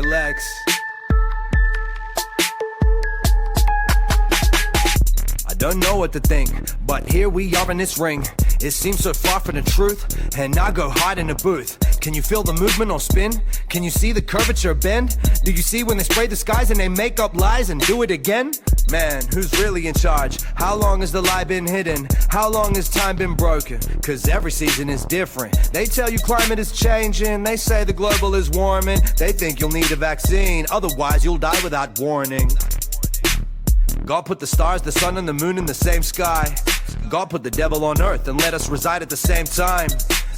my legs. I don't know what to think, but here we are in this ring. It seems so far from the truth, and I go hide in the booth. Can you feel the movement or spin? Can you see the curvature bend? Do you see when they spray the skies and they make up lies and do it again? Man, who's really in charge? How long has the lie been hidden? How long has time been broken? Cause every season is different. They tell you climate is changing. They say the global is warming. They think you'll need a vaccine, otherwise you'll die without warning. God put the stars, the sun, and the moon in the same sky. God put the devil on earth and let us reside at the same time.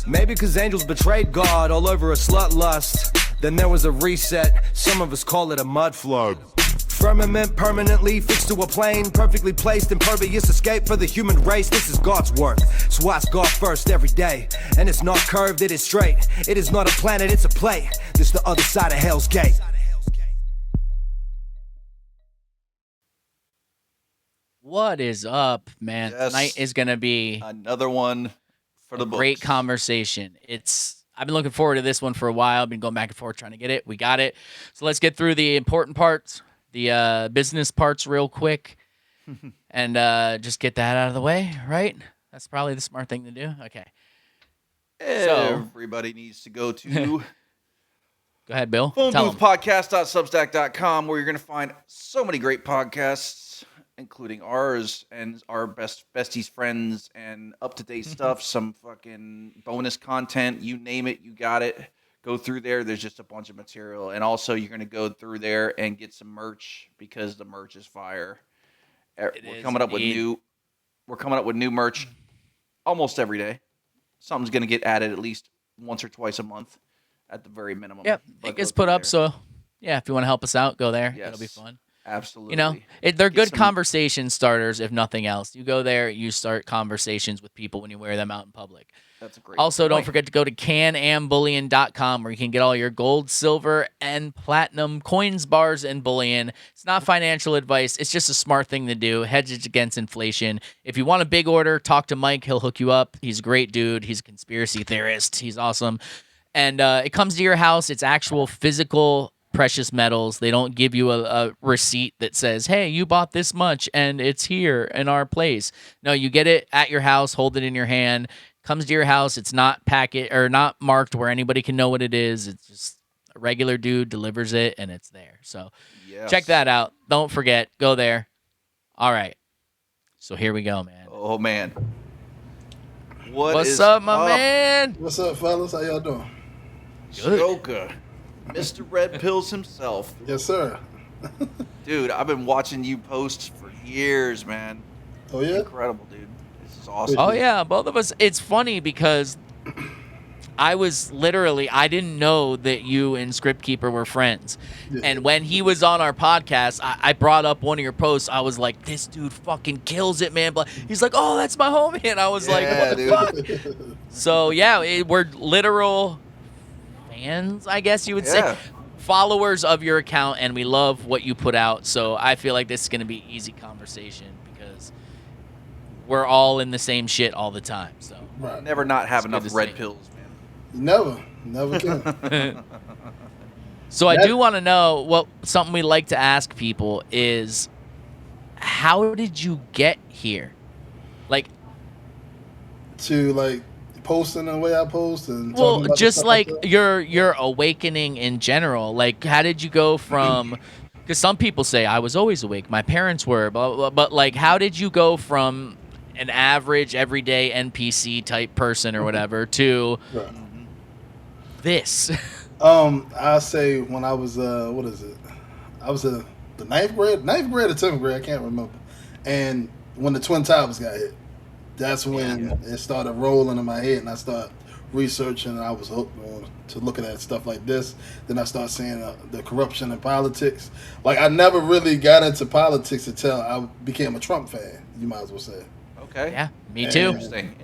Maybe cause angels betrayed God all over a slut lust. Then there was a reset, some of us call it a mud flood. Firmament permanently fixed to a plane, perfectly placed, impervious escape for the human race. This is God's work, so ask God first every day. And it's not curved, it is straight. It is not a planet, it's a plate. This the other side of Hell's Gate. What is up, man? Yes. Tonight is going to be Another one for the great books. conversation. I've been looking forward to this one for a while. I've been going back and forth trying to get it. We got it. So let's get through the important parts, the business parts real quick, and just get that out of the way, right? That's probably the smart thing to do. Okay. Everybody needs to go to Go ahead, Bill. Tell 'em. phoneboothpodcast.substack.com, where you're going to find so many great podcasts, including ours and our besties, friends, and up-to-date stuff, some fucking bonus content, you name it, you got it. Go through there. There's just a bunch of material. And also, you're going to go through there and get some merch, because the merch is fire. We're coming up with new merch almost every day. Something's going to get added at least once or twice a month at the very minimum. Yep, But it gets go put through up. there. So, yeah, if you want to help us out, go there. Yes. It'll be fun. Absolutely. You know, they're Get good some- conversation starters, if nothing else. You go there, you start conversations with people when you wear them out in public. That's a great Also, don't point. forget to go to canambullion.com, where you can get all your gold, silver, and platinum coins, bars, and bullion. It's not financial advice. It's just a smart thing to do. Hedge it against inflation. If you want a big order, talk to Mike. He'll hook you up. He's a great dude. He's a conspiracy theorist. He's awesome. And it comes to your house. It's actual physical precious metals. They don't give you a receipt that says, hey, you bought this much and it's here in our place. No, you get it at your house, hold it in your hand. Comes to your house. It's not not marked where anybody can know what it is. It's just a regular dude delivers it and it's there. So Yes. check that out. Don't forget, go there. All right. So here we go, man. Oh, man. What What's is up, my man? What's up, fellas? How y'all doing? Good. Joka, Mr. Red Pills himself. Yes, sir. Dude, I've been watching you post for years, man. Oh, yeah? Incredible, dude. This is awesome. Oh yeah, both of us. It's funny because I didn't know that you and Script Keeper were friends. Yeah. And when he was on our podcast, I brought up one of your posts. I was like, this dude fucking kills it, man. But he's like, oh, that's my homie. And I was like, what the fuck? So yeah, we're literal fans, I guess you would Yeah. say. Followers of your account, and we love what you put out. So I feel like this is going to be easy conversation because we're all in the same shit all the time. So Right. Never not have It's enough good to red see. pills, man. Never can. So I That- do want to know something we like to ask people is, how did you get here? Like, To, like, posting the way I post and well, talking about just stuff like that. your awakening in general. Like, how did you go from? Because some people say I was always awake. My parents were, blah, blah, blah, but like, how did you go from an average, everyday NPC type person or whatever to Right. this? I say when I was what is it? I was the ninth grade or 10th grade, I can't remember. And when the Twin Towers got hit, that's when it started rolling in my head, and I started researching, and I was hooked on to looking at stuff like this. Then I started seeing the corruption in politics. Like, I never really got into politics until I became a Trump fan, you might as well say. Okay. Yeah, me too. Interesting.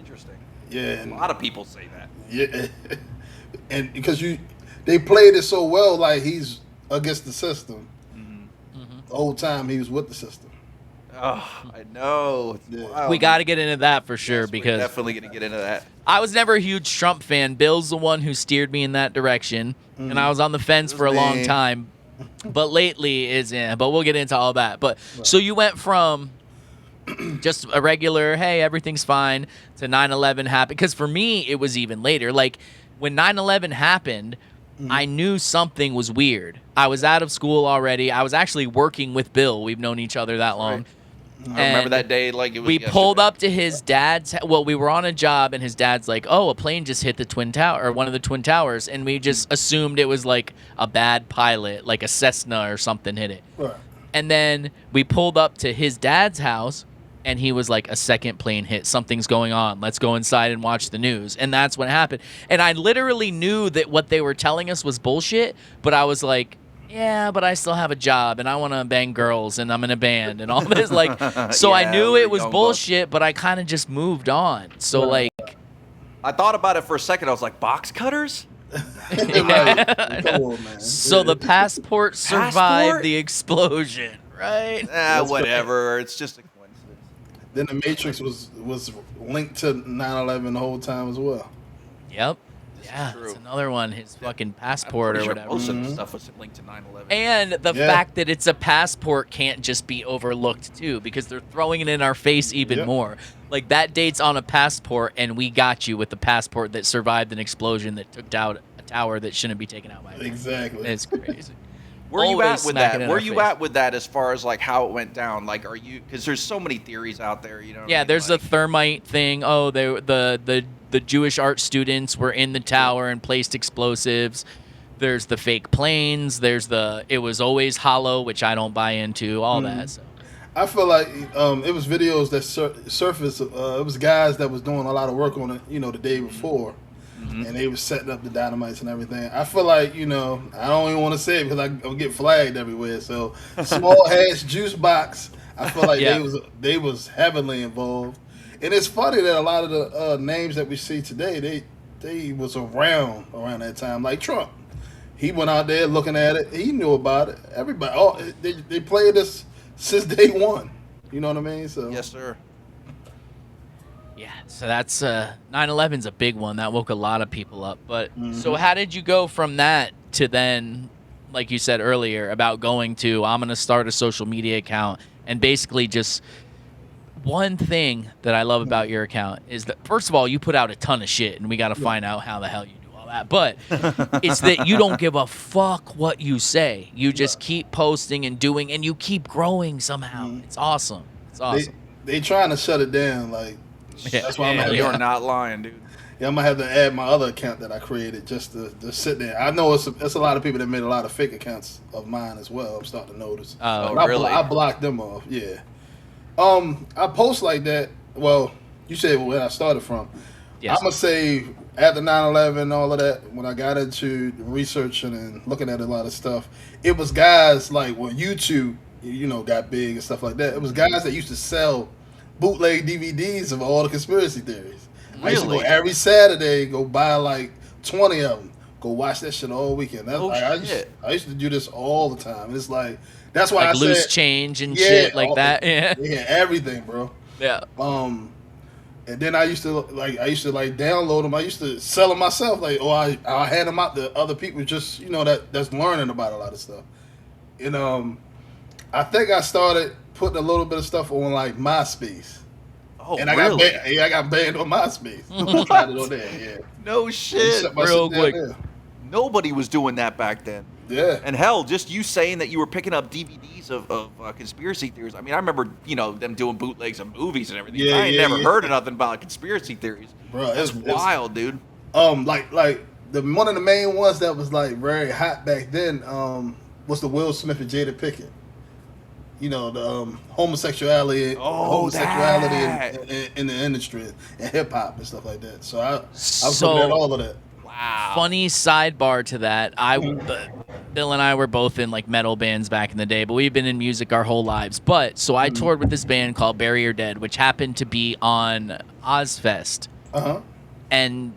Yeah, A and lot of people say that. yeah, and because they played it so well, like he's against the system. Mm-hmm. The whole time he was with the system. Oh, I know. It's wild, We got to man. get into that for sure Yes, we're because definitely gonna get into that. I was never a huge Trump fan. Bill's the one who steered me in that direction, and I was on the fence It for a was long me. time. But lately is but we'll get into all that. But so you went from just a regular, hey, everything's fine, to 9/11 happened. Because for me, it was even later. Like when 9/11 happened, I knew something was weird. I was out of school already. I was actually working with Bill. We've known each other that long. I remember that day like it was We pulled yesterday. up to his dad's. Well, we were on a job, and his dad's like, "Oh, a plane just hit the twin tower, or one of the twin towers," and we just assumed it was like a bad pilot, like a Cessna or something hit it. Right. And then we pulled up to his dad's house, and he was like, "A second plane hit. Something's going on. Let's go inside and watch the news." And that's what happened. And I literally knew that what they were telling us was bullshit, but I was like, yeah, but I still have a job and I want to bang girls and I'm in a band and all this. Like, so I Yeah, knew we're it was young bucks. bullshit, but I kind of just moved on. So, Right. like, I thought about it for a second. I was like, box cutters? Like, come on, man. so the passport survived Passport? the explosion, right? Whatever. It's just a coincidence. Then the Matrix was linked to 9/11 the whole time as well. Yep. Yeah, true. it's another one. His fucking I'm passport pretty or sure whatever. most of the stuff was linked to 9/11. And the Yeah. fact that it's a passport can't just be overlooked too, because they're throwing it in our face even Yep. more. Like that date's on a passport, and we got you with the passport that survived an explosion that took out a tower that shouldn't be taken out by. a Exactly. It's crazy. Where you Always at with smacking that? in Where our you face. at with that as far as like how it went down? Like, are you? Because there's so many theories out there. You know. what I Yeah, mean? there's like, a thermite thing. Oh, the Jewish art students were in the tower and placed explosives. There's the fake planes. There's it was always hollow, which I don't buy into. All that. So. I feel like it was videos that surfaced. It was guys that was doing a lot of work on it, the day before, and they were setting up the dynamites and everything. I feel like, I don't even want to say it because I'll get flagged everywhere. So, small hash juice box. I feel like Yeah. they was heavily involved, and it's funny that a lot of the names that we see today, they was around that time, like Trump. He went out there looking at it. He knew about it. Everybody, they played this since day one. You know what I mean? So Yes, sir. Yeah, so that's 9/11's a big one that woke a lot of people up. But so how did you go from that to then, like you said earlier, about going to I'm gonna start a social media account and basically just one thing that I love about your account is that first of all you put out a ton of shit and we got to find out how the hell you do all that. But it's that you don't give a fuck what you say. You just keep posting and doing and you keep growing somehow. It's awesome. It's awesome. they trying to shut it down. Like that's why I'm Yeah, You having, are not lying, dude. I'm gonna have to add my other account that I created just to sit there. I know it's a lot of people that made a lot of fake accounts of mine as well. I'm starting to notice. Oh, But really? I blocked them off. Yeah. I post like that. Well, you said where I started from. Yes. I'm gonna say after 9/11, all of that, when I got into researching and looking at a lot of stuff, it was guys like when YouTube, got big and stuff like that. It was guys that used to sell bootleg DVDs of all the conspiracy theories. I used to go Really? every Saturday, go buy like 20 of them, go watch that shit all weekend. That's Oh, I shit. used to do this all the time. It's like that's why Like I loose said, change and Yeah, shit like all- that. Yeah. yeah, everything, bro. Yeah. And then I used to download them. I used to sell them myself. Like, I hand them out to other people just that's learning about a lot of stuff. And I think I started putting a little bit of stuff on like MySpace. Oh, And I really? got banned on MySpace. I tried it on there, yeah. No shit. Shut my real shit down quick. there. Nobody was doing that back then. Yeah. And hell, just you saying that you were picking up DVDs of conspiracy theories. I mean, I remember, them doing bootlegs of movies and everything. Yeah, I ain't yeah, never yeah. heard of nothing about conspiracy theories. Bro, That's it's wild, dude. like the one of the main ones that was like very hot back then was the Will Smith and Jada Pinkett. The homosexuality that. in the industry and hip hop and stuff like that. So I was So- looking at all of that. Wow. Funny sidebar to that. Bill and I were both in like metal bands back in the day, but we've been in music our whole lives. But so I toured with this band called Bury or Dead, which happened to be on Ozfest, and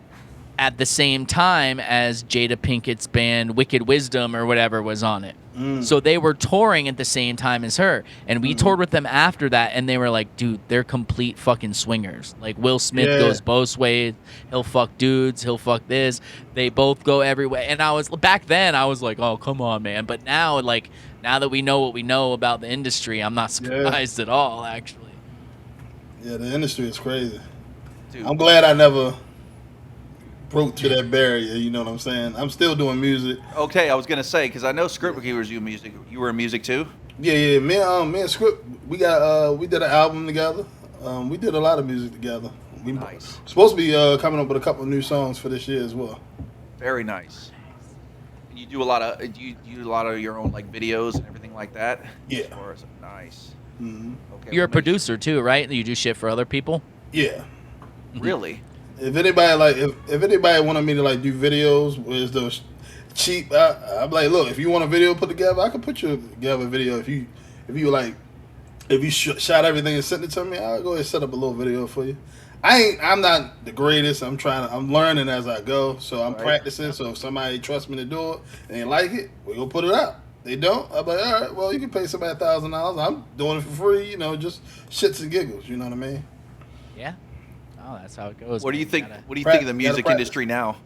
at the same time as Jada Pinkett's band Wicked Wisdom or whatever was on it. So they were touring at the same time as her, and we toured with them after that, and they were like, dude, they're complete fucking swingers. Like, Will Smith goes both ways. He'll fuck dudes, he'll fuck this. They both go everywhere. And back then I was like, oh, come on, man. But now, like, now that we know what we know about the industry, I'm not surprised at all, actually. Yeah, the industry is crazy. Dude. I'm glad I never broke through that barrier. You know what I'm saying? I'm still doing music. Okay, I was gonna say because I know Script Reviewers do music. You were in music too. Yeah. Me and Script, we did an album together. We did a lot of music together. We Nice. supposed to be coming up with a couple of new songs for this year as well. Very nice. And you do a lot of your own like videos and everything like that. Yeah. As far as, nice. Mm-hmm. Okay. You're a well, producer too, right? You do shit for other people? Yeah. Really? If anybody wanted me to like do videos with those cheap, I'm like, look, if you want a video put together, I can put you together a video. If you shot everything and sent it to me, I'll go ahead and set up a little video for you. I'm not the greatest. I'm learning as I go, so I'm practicing. So if somebody trusts me to do it and they like it, we gonna put it out. They don't, I'm like, all right, well, you can pay somebody $1,000. I'm doing it for free, you know, just shits and giggles. You know what I mean? Yeah. Oh, that's how it goes. What do you man. think? Gotta- What do you think of the Gotta music practice. industry now?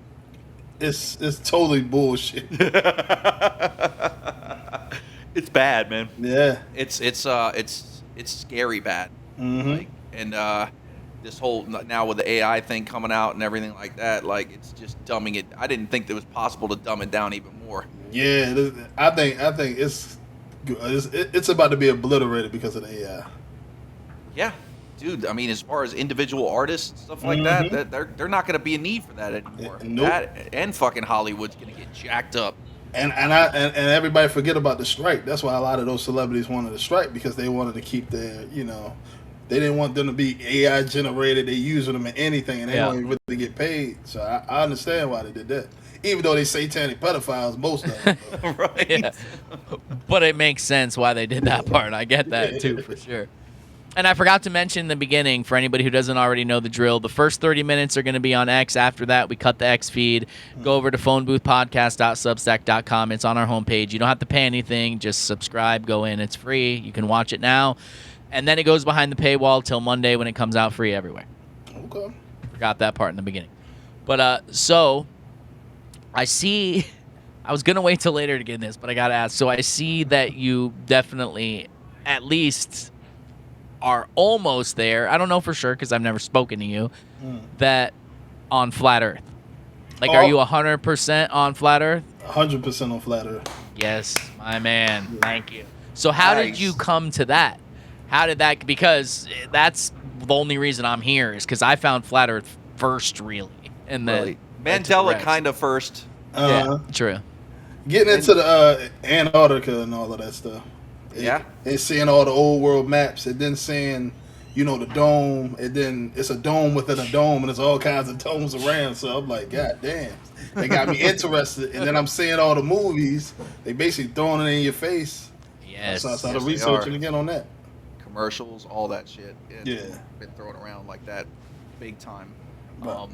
It's totally bullshit. It's bad, man. Yeah. It's scary bad. Mm-hmm. Like, and this whole now with the AI thing coming out and everything like that, like it's just dumbing it. I didn't think it was possible to dumb it down even more. Yeah, I think it's about to be obliterated because of the AI. Yeah, dude. I mean, as far as individual artists stuff like that they're not going to be a need for that anymore. Nope. That and fucking Hollywood's going to get jacked up. And everybody forget about the strike. That's why a lot of those celebrities wanted to strike, because they wanted to keep their, you know, they didn't want them to be AI generated. They using them in anything, and they don't even really get paid. So I understand why they did that. Even though they satanic pedophiles, most of them. Right. Yeah. But it makes sense why they did that part. I get that too, for sure. And I forgot to mention in the beginning, for anybody who doesn't already know the drill, the first 30 minutes are going to be on X. After that, we cut the X feed. Go over to phoneboothpodcast.substack.com. It's on our homepage. You don't have to pay anything. Just subscribe. Go in. It's free. You can watch it now. And then it goes behind the paywall till Monday when it comes out free everywhere. Okay. Forgot that part in the beginning. But so I see, I was going to wait till later to get in this, but I got to ask. So I see that you definitely at least are almost there. I don't know for sure because I've never spoken to you. That on Flat Earth. Like, are you 100% on Flat Earth? 100% on Flat Earth. Yes, my man. Thank you. So how did Nice. you come to that? How did that? Because that's the only reason I'm here is because I found Flat Earth first, really, and then Really. went to the Mandela rest. kind of first. Yeah, true. Getting into the Antarctica and all of that stuff. Yeah. And seeing all the old world maps, and then seeing, you know, the dome, and then it's a dome within a dome, and there's all kinds of domes around. So I'm like, God damn, they got me interested. And then I'm seeing all the movies. They basically throwing it in your face. Yes. So I started Yes, they researching are. again on that. Commercials, all that shit. It's Yeah. been thrown around like that, big time. Right.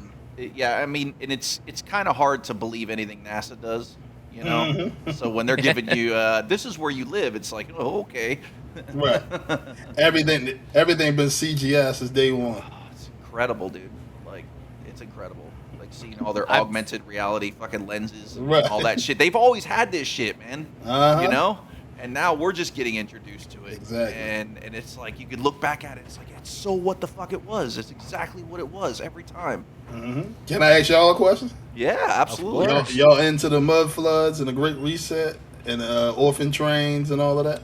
Yeah, I mean, and it's kind of hard to believe anything NASA does, you know. Mm-hmm. So when they're giving you, this is where you live, it's like, oh, okay. Right. Everything been CGI since day one. Oh, it's incredible, dude. Like, it's incredible. Like seeing all their I've- augmented reality fucking lenses, and Right. all that shit. They've always had this shit, man. Uh-huh. You know. And now we're just getting introduced to it. Exactly. And it's like you could look back at it. It's like it's so what the fuck it was. It's exactly what it was every time. Can I ask y'all a question? Yeah, absolutely. course. Y'all into the mud floods and the Great Reset and orphan trains and all of that?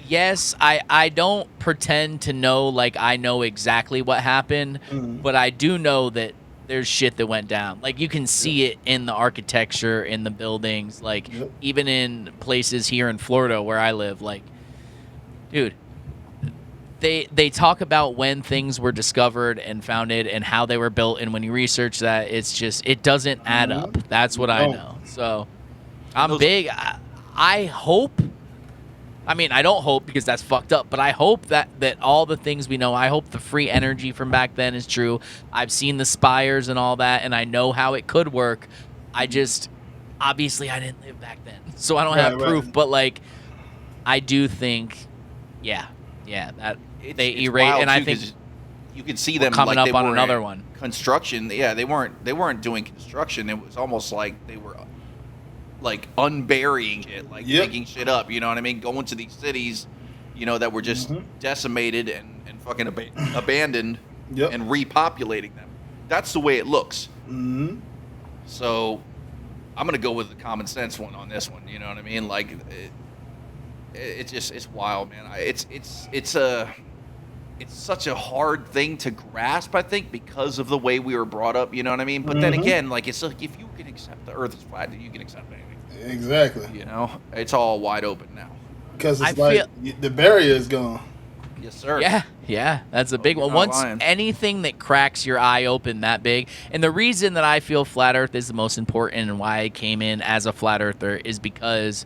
Yes, I don't pretend to know like I know exactly what happened, but I do know that there's shit that went down. Like you can see it in the architecture, in the buildings, like Yep. even in places here in Florida where I live. Like, dude, they talk about when things were discovered and founded and how they were built, and when you research that, it's just it doesn't add up. That's what I No. know. So I'm Those- big. I hope. I mean, I don't hope because that's fucked up, but I hope that all the things we know, I hope the free energy from back then is true. I've seen the spires and all that, and I know how it could work. I obviously I didn't live back then, so I don't have proof. But like, I do think, yeah, that they erased, and I think you can see them coming like up on another one. Construction. Yeah, they weren't doing construction. It was almost like they were like unburying it, like making shit up. You know what I mean? Going to these cities, you know, that were just decimated and fucking abandoned and repopulating them. That's the way it looks. Mm-hmm. So I'm gonna go with the common sense one on this one. You know what I mean? Like it's wild, man. It's such a hard thing to grasp, I think, because of the way we were brought up. You know what I mean? But then again, like it's like if you can accept the Earth is flat, you can accept anything. Exactly. You know, it's all wide open now. Because it's the barrier is gone. Yes, sir. Yeah, that's a big one. Once anything that cracks your eye open that big, and the reason that I feel flat Earth is the most important and why I came in as a flat earther is because,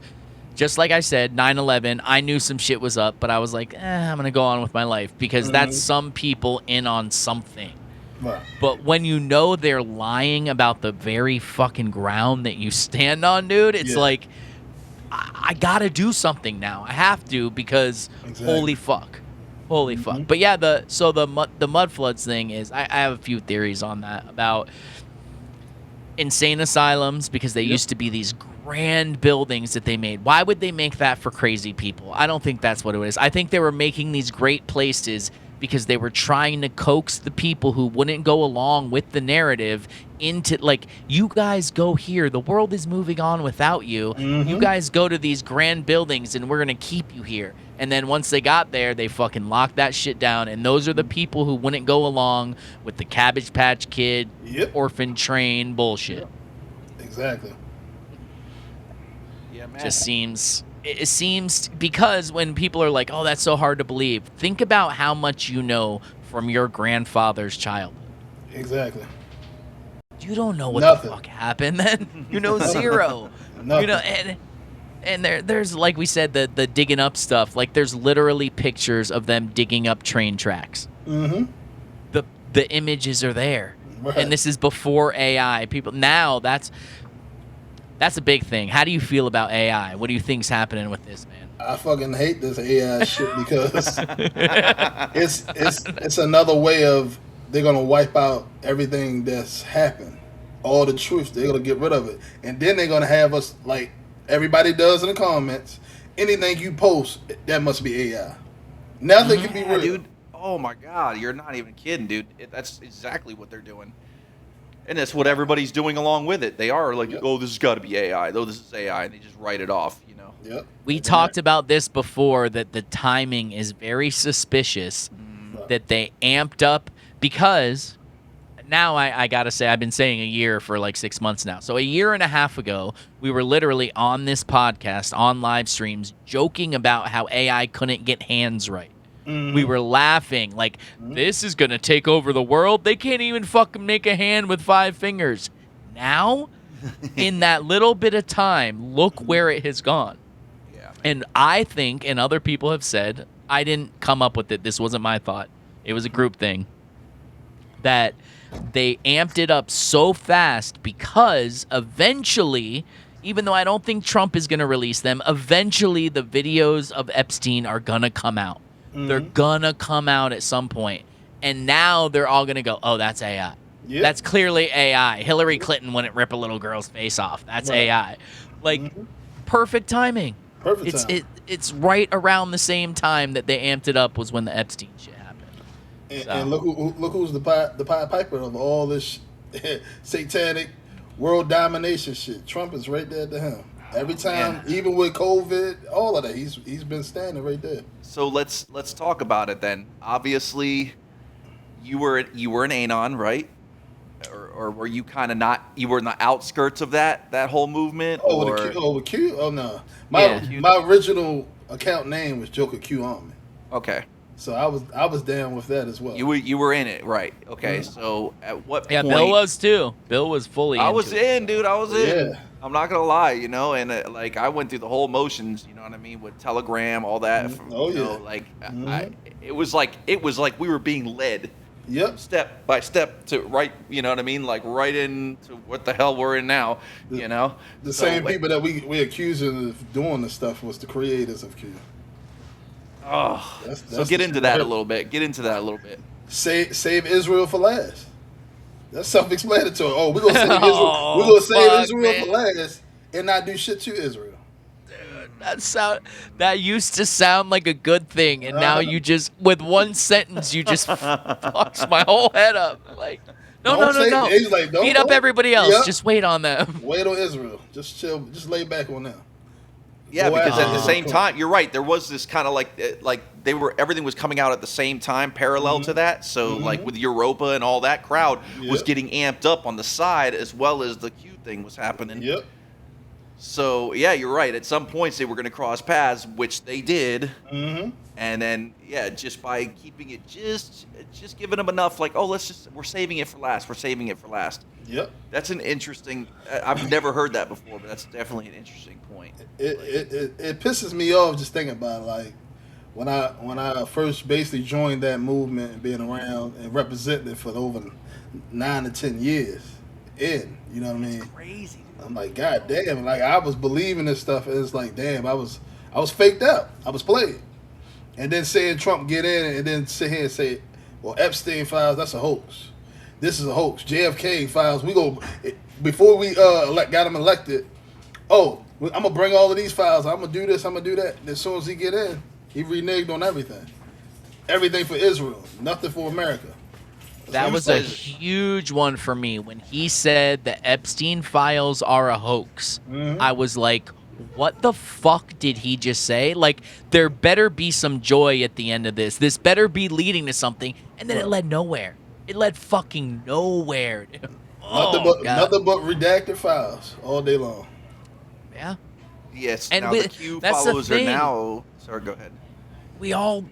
just like I said, 9/11, I knew some shit was up, but I was like, I'm going to go on with my life because that's some people in on something. Right. But when you know they're lying about the very fucking ground that you stand on, dude, it's like, I got to do something now. I have to because holy fuck. Holy fuck. But yeah, the mud floods thing is, I have a few theories on that about insane asylums because they used to be these grand buildings that they made. Why would they make that for crazy people? I don't think that's what it is. I think they were making these great places because they were trying to coax the people who wouldn't go along with the narrative into, like, you guys go here. The world is moving on without you. You guys go to these grand buildings and we're going to keep you here. And then once they got there, they fucking locked that shit down. And those are the people who wouldn't go along with the Cabbage Patch Kid, orphan train bullshit. Exactly. Yeah, man. Just seems... It seems, because when people are like, oh, that's so hard to believe, think about how much you know from your grandfather's childhood. Exactly. You don't know what the fuck happened then. You know zero. You know, and there's, like we said, the digging up stuff. Like, there's literally pictures of them digging up train tracks. The images are there. Right. And this is before AI. People now, that's a big thing. How do you feel about AI? What do you think's happening with this, man? I fucking hate this AI shit because it's another way of, they're gonna wipe out everything that's happened, all the truth. They're gonna get rid of it, and then they're gonna have us, like everybody does in the comments, anything you post that must be AI. Nothing can be real, dude. Oh my god, you're not even kidding, dude. That's exactly what they're doing. And that's what everybody's doing along with it. They are like, oh, this has got to be AI. Oh, this is AI. And they just write it off, you know? Yep. We talked about this before, that the timing is very suspicious, that they amped up, because now I got to say, I've been saying a year for like 6 months now. So a year and a half ago, we were literally on this podcast, on live streams, joking about how AI couldn't get hands right. We were laughing like, this is going to take over the world. They can't even fucking make a hand with 5 fingers. Now, in that little bit of time, look where it has gone. Yeah. And I think, and other people have said, I didn't come up with it. This wasn't my thought. It was a group thing. That they amped it up so fast because eventually, even though I don't think Trump is going to release them, eventually the videos of Epstein are going to come out. They're gonna come out at some point. And now they're all gonna go, oh, that's AI. Yep. That's clearly AI. Hillary Clinton wouldn't rip a little girl's face off. That's AI. Like, perfect timing. Perfect timing. It's right around the same time that they amped it up was when the Epstein shit happened. And look who's the Pied Piper of all this satanic world domination shit. Trump is right there to him. Every time, even with COVID, all of that, he's been standing right there. So let's talk about it then. Obviously, you were an Anon, right? Or were you kind of not? You were in the outskirts of that whole movement. With Q? Oh no, my original account name was Joker Q Army. Okay. So I was down with that as well. You were in it, right? Okay. So at what point? Yeah, Bill was too. Bill was fully. I was in, dude. I was in. Yeah. I'm not gonna lie, you know, and like I went through the whole motions, you know what I mean, with Telegram, all that. It was like we were being led. Yep. step by step to right, you know what I mean? Like right into what the hell we're in now, you know? The So, same like, people that we accusing of doing this stuff was the creators of Q. Oh, That's so get the into shit that a hurt. little bit. Get into that a little bit. Save Israel for last. That's self-explanatory. Oh, we're gonna save Israel. We're Oh, gonna save fuck, Israel for man. last and not do shit to Israel. That used to sound like a good thing, and now you just with one sentence you just fucks my whole head up. Like, no, no, Don't no, say. no. He's like, Beat up don't. everybody else. Yep. Just wait on them. Wait on Israel. Just chill. Just lay back on them. Yeah, Go because after at the them. same time, you're right. There was this kind of like everything was coming out at the same time, parallel to that. So like with Europa and all that crowd was Yep. getting amped up on the side as well as the Q thing was happening. Yep. So yeah, you're right. At some points they were going to cross paths, which they did. Mm-hmm. And then yeah, just by keeping it just giving them enough, like we're saving it for last. We're saving it for last. Yep. That's an interesting. I've never heard that before, but that's definitely an interesting point. It pisses me off just thinking about it. Like when I first basically joined that movement and being around and representing it for over 9 to 10 years. You know what I mean? Crazy. I'm like, God damn! Like I was believing this stuff, and it's like, damn, I was faked out. I was played. And then saying Trump get in, and then sit here and say, well, Epstein files, that's a hoax. This is a hoax. JFK files, we go before we got him elected. Oh, I'm gonna bring all of these files. I'm gonna do this. I'm gonna do that. And as soon as he get in, he reneged on everything. Everything for Israel, nothing for America. That was a huge one for me when he said the Epstein files are a hoax. I was like, what the fuck did he just say? Like, there better be some joy at the end of this. This better be leading to something. And then it led nowhere. It led fucking nowhere. Nothing but redacted files all day long. Yeah. Yes. And now the Q that's the followers are thing. now. Sorry, go ahead. We all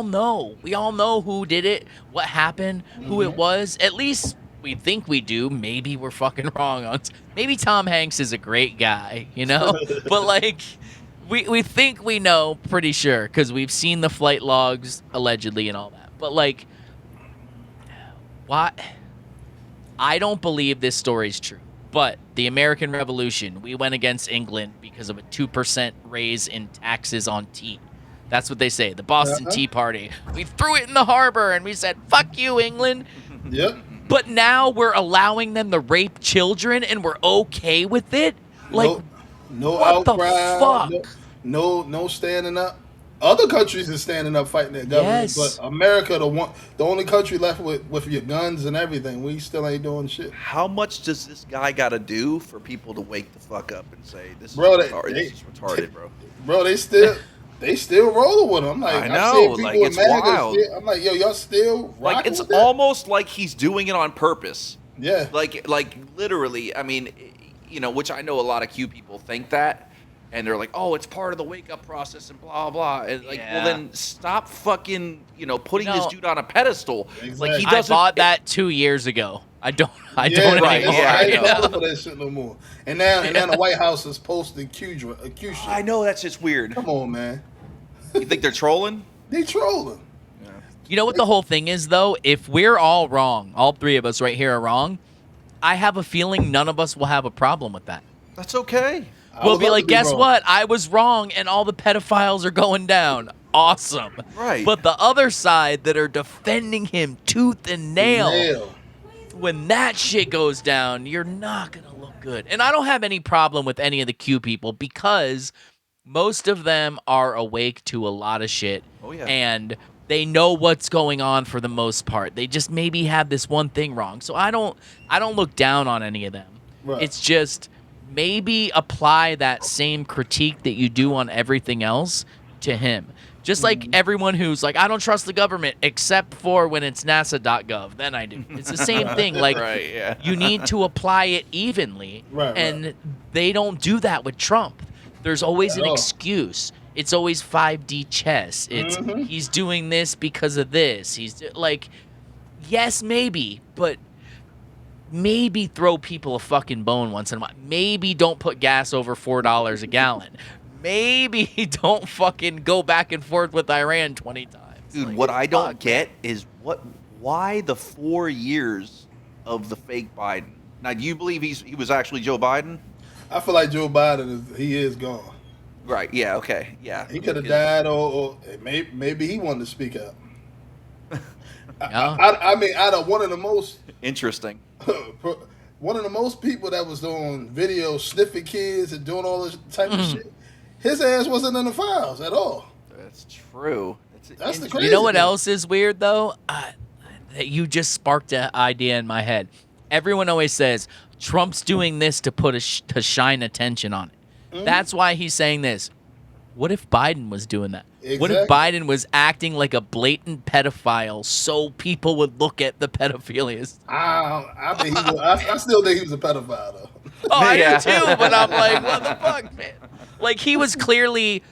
know. We all know who did it, what happened, who it was. At least we think we do. Maybe we're fucking wrong on. Maybe Tom Hanks is a great guy, you know? But like, we think we know, pretty sure, because we've seen the flight logs allegedly and all that. But like, what? I don't believe this story's true. But the American Revolution, we went against England because of a 2% raise in taxes on tea. That's what they say. The Boston Tea Party. We threw it in the harbor and we said, fuck you, England. Yep. But now we're allowing them to rape children and we're okay with it? Like, no what outcry, the fuck? No standing up. Other countries are standing up fighting their government, Yes. but America, the only country left with your guns and everything, we still ain't doing shit. How much does this guy got to do for people to wake the fuck up and say this is Bro, retarded? This is retarded, bro. Bro, they still rolling with him. I'm like, I know, I've seen people like, in it's MAGA wild. shit. I'm like, yo, y'all still rocking Like it's with that? almost like he's doing it on purpose. Yeah. Like literally. I mean, you know, which I know a lot of Q people think that, and they're like, oh, it's part of the wake up process and blah blah. And like, Yeah. well, then stop fucking, you know, putting this No. dude on a pedestal. Like he Exactly. I doesn't. bought that 2 years ago. I don't Yeah, right, anymore. yeah, I ain't you know? falling for that shit no more. And now the White House is posting Q shit. I know that's just weird. Come on, man. You think they're trolling? They trolling. You know what the whole thing is, though? If we're all wrong, all three of us right here are wrong, I have a feeling none of us will have a problem with that. That's okay. We'll be like, guess what? I was wrong, and all the pedophiles are going down. Awesome. Right. But the other side that are defending him tooth and nail, when that shit goes down, you're not going to look good. And I don't have any problem with any of the Q people because most of them are awake to a lot of shit. Oh, yeah. And they know what's going on for the most part. They just maybe have this one thing wrong. So I don't look down on any of them. Right. It's just maybe apply that same critique that you do on everything else to him. Just like everyone who's like, I don't trust the government except for when it's NASA.gov. Then I do. It's the same thing. Like, Right, yeah. you need to apply it evenly. Right, and they don't do that with Trump. There's always At an all. excuse. It's always 5D chess. It's he's doing this because of this. He's like, yes, maybe, but maybe throw people a fucking bone once in a while. Maybe don't put gas over $4 a gallon. Maybe don't fucking go back and forth with Iran 20 times. Dude, Like, what I don't fuck. get is why the 4 years of the fake Biden? Now, do you believe he was actually Joe Biden? I feel like Joe Biden is gone. Right. Yeah. Okay. Yeah. He could have died, or maybe he wanted to speak out. Yeah. I mean, out of one of the most Interesting. people that was doing video sniffing kids and doing all this type of shit, his ass wasn't in the files at all. That's true. That's the crazy. You know what thing. else is weird though? That you just sparked an idea in my head. Everyone always says Trump's doing this to to shine attention on it. That's why he's saying this. What if Biden was doing that? Exactly. What if Biden was acting like a blatant pedophile so people would look at the pedophilia? I still think he was a pedophile though. Oh, I Yeah. do too, but I'm like, what the fuck, man? Like, he was clearly...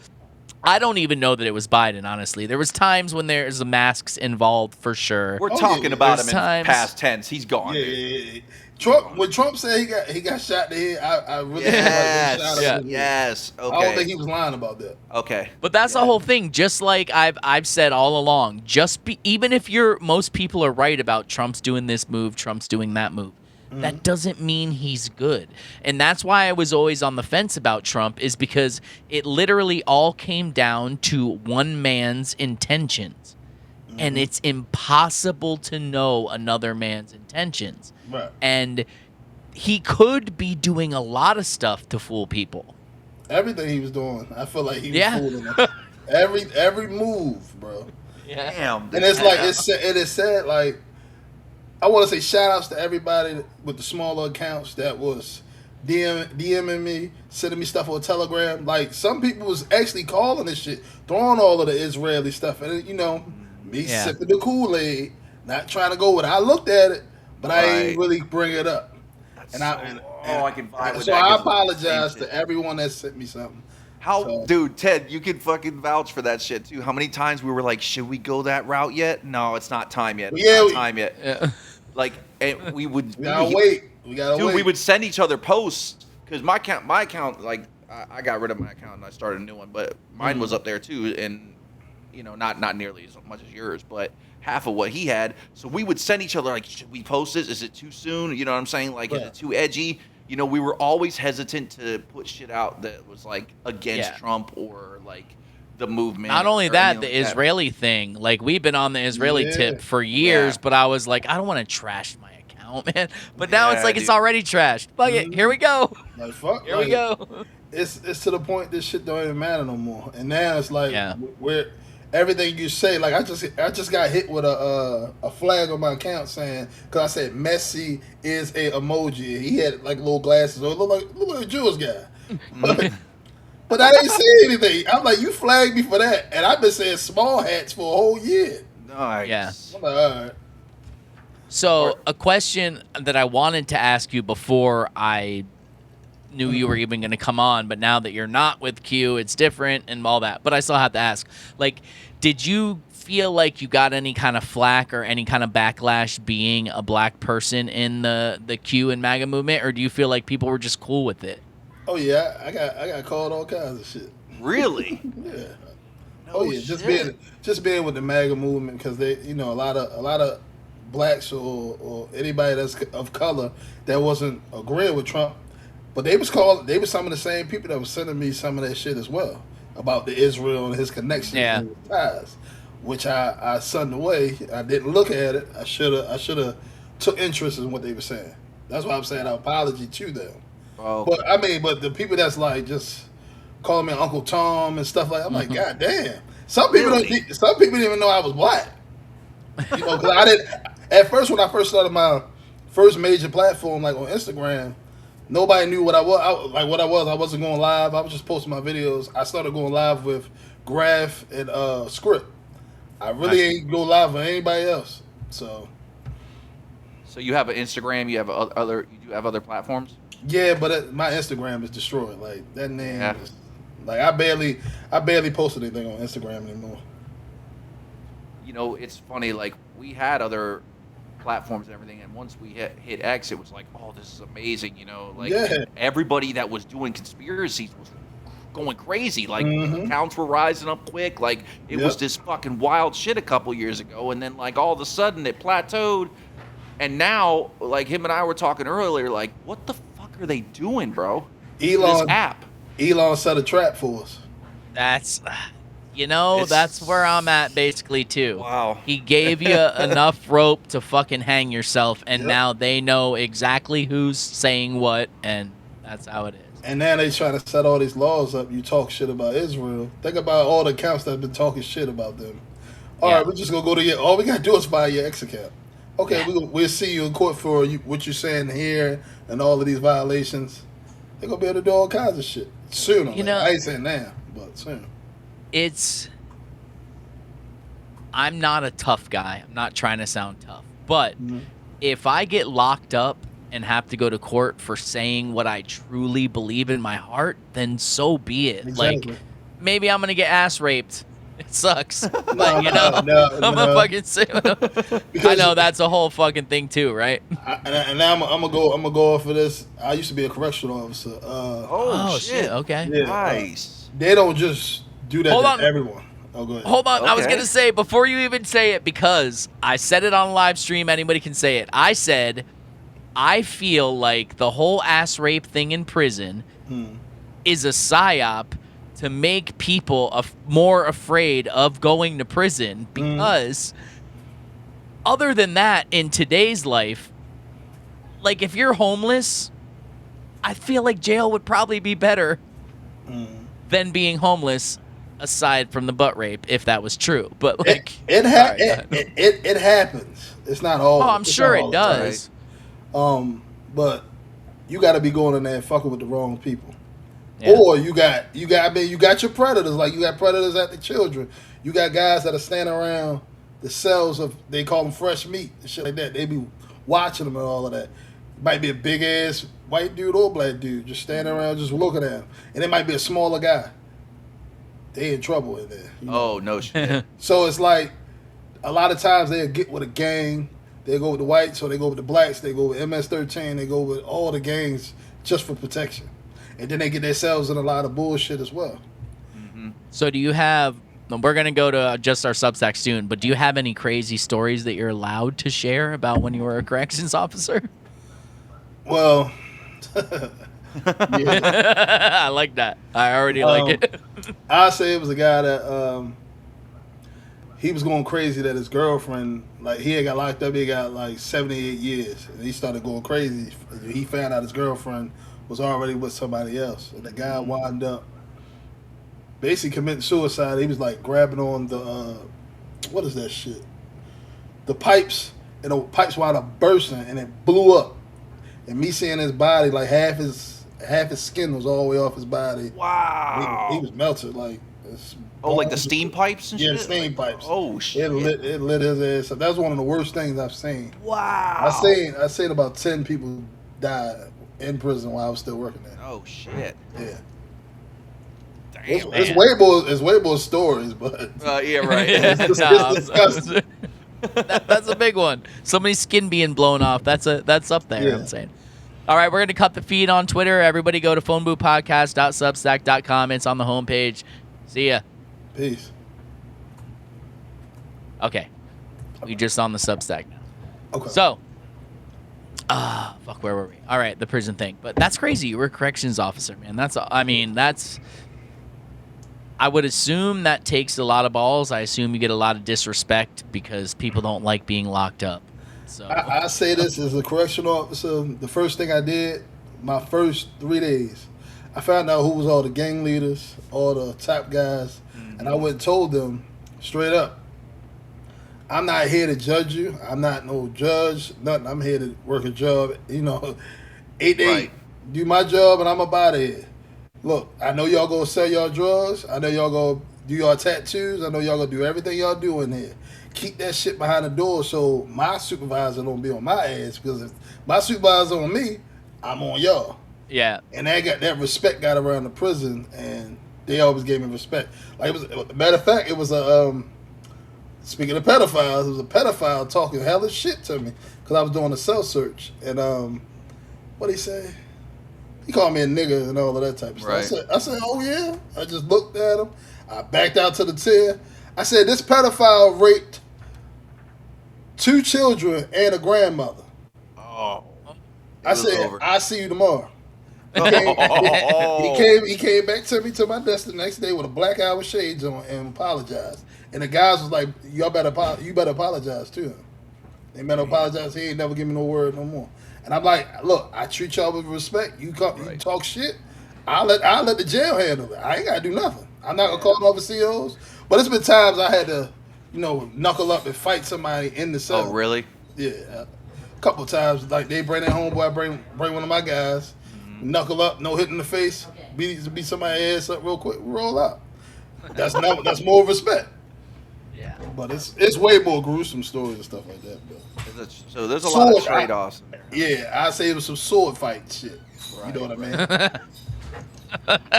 I don't even know that it was Biden, honestly. There was times when there's the masks involved, for sure. We're talking about him There's times- in past tense. He's gone. Yeah, dude. yeah. Trump, when Trump said he got shot in the head, I really feel like they shot him in the head. Yes. Okay. I don't think he was lying about that. Okay. But that's the whole thing. Just like I've said all along, even if most people are right about Trump's doing this move, Trump's doing that move, that doesn't mean he's good. And that's why I was always on the fence about Trump, is because it literally all came down to one man's intentions. And it's impossible to know another man's intentions. Right. And he could be doing a lot of stuff to fool people. Everything he was doing, I feel like he was Yeah. fooling them. Every move, bro. Yeah. Damn. And it's like it is sad. Like, I want to say shout outs to everybody with the smaller accounts that was DMing me, sending me stuff on Telegram. Like, some people was actually calling this shit, throwing all of the Israeli stuff, and me sipping the Kool-Aid, not trying to go with it. I looked at it, but I ain't really bring it up. I can vibe with so that. I 'cause apologize same to shit. everyone that sent me something. Dude, Ted, you can fucking vouch for that shit too. How many times we were like, should we go that route yet? No, it's not time yet. It's not time yet. Yeah. Like, and we would. We gotta wait. Dude, we would send each other posts because my account, like, I got rid of my account and I started a new one, but mine was up there too, and not nearly as much as yours, but half of what he had. So we would send each other like, should we post this? Is it too soon? You know what I'm saying? Like, is it too edgy? We were always hesitant to put shit out that was like against Trump or like the movement. Not only or that, anything the like that. Israeli thing. Like, we've been on the Israeli tip for years, but I was like, I don't want to trash my account, man. But now it's like, it's already trashed. Fuck it. Here we go. Like, fuck. Here we go. It's to the point this shit don't even matter no more. And now it's like we're everything you say. Like, I just got hit with a flag on my account saying, because I said Messi is a emoji. He had like little glasses, or look like a Jewish guy. But I didn't say anything. I'm like, you flagged me for that, and I've been saying small hats for a whole year. Nice. Yeah. I'm like, all right. So, a question that I wanted to ask you before I knew you were even going to come on, but now that you're not with Q, it's different and all that. But I still have to ask, like, did you feel like you got any kind of flack or any kind of backlash being a black person in the Q and MAGA movement, or do you feel like people were just cool with it? Oh yeah, I got called all kinds of shit. Really? Yeah. No just being with the MAGA movement, because they, a lot of blacks or anybody that's of color that wasn't agreeing with Trump, but they was some of the same people that was sending me some of that shit as well about the Israel and his connections and his ties, which I sunned away. I didn't look at it. I should have took interest in what they were saying. That's why I'm saying an apology to them. Oh. But the people that's like just calling me Uncle Tom and stuff like that, I'm like, God damn. Some people didn't even know I was black. Because I didn't. At first, when I first started my first major platform, like on Instagram, nobody knew what I was. I wasn't going live. I was just posting my videos. I started going live with Graph and Script. I really ain't go live with anybody else. So you have an Instagram. You do have other platforms. yeah, but my Instagram is destroyed. Like, that name is, like, I barely posted anything on Instagram anymore. It's funny. Like, we had other platforms and everything, and once we hit X, it was like, oh, this is amazing. Like, everybody that was doing conspiracies was going crazy. Like Mhm. towns were rising up quick. Like it was Yep. this fucking wild shit a couple years ago, and then like all of a sudden it plateaued, and now like him and I were talking earlier, like what the fuck are they doing, bro? To this Elon app. set a trap for us. That's, that's where I'm at basically too. Wow. He gave you enough rope to fucking hang yourself, and Yep. now they know exactly who's saying what, and that's how it is. And now they trying to set all these laws up. You talk shit about Israel. Think about all the accounts that have been talking shit about them. All Yeah. right, we're just gonna go to your. All we gotta do is buy your X account. Okay, Yeah. we'll see you in court for what you're saying here and all of these violations. They're gonna be able to do all kinds of shit sooner. I ain't saying now, but soon. I'm not a tough guy. I'm not trying to sound tough, but Mhm. if I get locked up and have to go to court for saying what I truly believe in my heart, then so be it. Exactly. Like, maybe I'm gonna get ass raped. It sucks, but No, I'm no. a fucking say. I know that's a whole fucking thing too, right? And now I'm gonna go off of this. I used to be a correctional officer. Oh, shit. Okay. Yeah, Nice. they don't just do that Hold to on. everyone. Oh, go ahead. Hold on, I was Okay. gonna say before you even say it, because I said it on live stream. Anybody can say it. I said I feel like the whole ass rape thing in prison is a psyop to make people more afraid of going to prison, because other than that, in today's life, like if you're homeless, I feel like jail would probably be better than being homeless, aside from the butt rape, if that was true. But like it happens. It's not all. oh, I'm it's sure not all it the time. does. But you got to be going in there and fucking with the wrong people. Yeah. Or you got your predators. Like you got predators at the children. You got guys that are standing around the cells of, they call them fresh meat and shit like that. They be watching them and all of that. Might be a big ass white dude or black dude just standing around just looking at them, and it might be a smaller guy. They in trouble in there. You know? Oh no shit. So it's like a lot of times they'll get with a gang. They go with the whites, or they go with the blacks. They go with MS-13. They go with all the gangs just for protection, and then they get themselves in a lot of bullshit as well. So do you have? We're gonna go to just our Substack soon, but do you have any crazy stories that you're allowed to share about when you were a corrections officer? Well, yeah. I like that. I already like it. I say it was a guy that he was going crazy that his girlfriend, like he had got locked up, he got like 78 years, and he started going crazy. He found out his girlfriend was already with somebody else, and the guy wound up basically committing suicide. He was like grabbing on the what is that shit? The pipes, and the pipes wound up bursting, and it blew up. And me seeing his body, like half his skin was all the way off his body. Wow. He was melted, like. Like the steam pipes and Yeah, shit? the steam pipes. Oh shit. It lit his ass up. That was one of the worst things I've seen. Wow. I seen about 10 people die in prison while I was still working there. Oh shit. Yeah. Damn. It's way more stories, but Yeah, right. it's disgusting. That's a big one. Somebody's skin being blown off. That's up there. Yeah. I'm saying. All right, we're gonna cut the feed on Twitter. Everybody go to phoneboothpodcast.substack.com. It's on the homepage. See ya. Peace. Okay, we just on the Substack now. Okay. So, fuck, where were we? All right, the prison thing. But that's crazy. You were a corrections officer, man. I would assume that takes a lot of balls. I assume you get a lot of disrespect because people don't like being locked up. So I say this as a correctional officer. The first thing I did, my first 3 days, I found out who was all the gang leaders, all the top guys, and I went and told them straight up, I'm not here to judge you. I'm not no judge, nothing. I'm here to work a job, 8 days, Right. do my job, and I'm about here. Look, I know y'all gonna sell y'all drugs. I know y'all gonna do y'all tattoos. I know y'all gonna do everything y'all do in here. Keep that shit behind the door so my supervisor don't be on my ass, because if my supervisor on me, I'm on y'all. yeah, And that respect got around the prison, and they always gave me respect. Like matter of fact, it was a speaking of pedophiles, it was a pedophile talking hella shit to me because I was doing a cell search, and what did he say? He called me a nigga and all of that type of Right. stuff. I said, oh yeah. I just looked at him. I backed out to the chair. I said, this pedophile raped 2 children and a grandmother. Oh. I said, over. I'll see you tomorrow. Oh. He came back to me to my desk the next day with a black eye with shades on and apologized. And the guys was like, you better apologize to him. They better apologize. He ain't never give me no word no more. And I'm like, look, I treat y'all with respect. You talk shit, I'll let the jail handle it. I ain't gotta do nothing. I'm not gonna call them over COs. But it's been times I had to, knuckle up and fight somebody in the cell. Oh, really? Yeah. A couple times, like they bring their homeboy, bring one of my guys, knuckle up, no hit in the face, beat somebody's ass up real quick, roll out. That's more respect. Yeah. But it's way more gruesome stories and stuff like that. But So there's a lot of trade-offs in there. yeah, I say it was some sword fight shit. You know what I mean?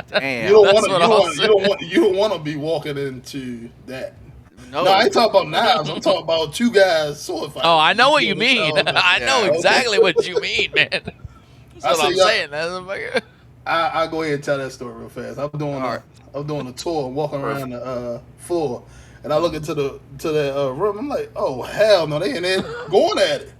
Damn. You don't want to be walking into that. No, I ain't talking about knives. I'm talking about 2 guys sword fighting. Oh, I know what you mean. I know exactly what you mean, man. That's what I'm saying. I'll go ahead and tell that story real fast. I'm doing a tour, walking around the floor, and I look into the room. I'm like, oh hell no, they in there going at it.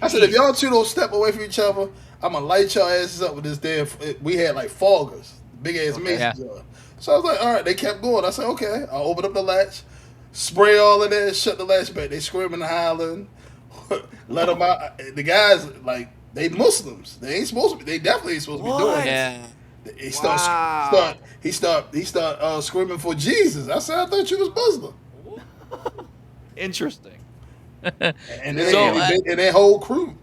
I said, if y'all 2 don't step away from each other, I'm gonna light y'all asses up with this damn. We had like foggers, big ass mason jar. So I was like, all right. They kept going. I said, okay. I'll open up the latch, spray all in there, shut the latch back. They screaming and hollering, let them out. The guys like they Muslims. They ain't supposed to be. They definitely ain't supposed to be doing it. Yeah. He start screaming for Jesus. I said, I thought you was Muslim. Interesting. And their whole crew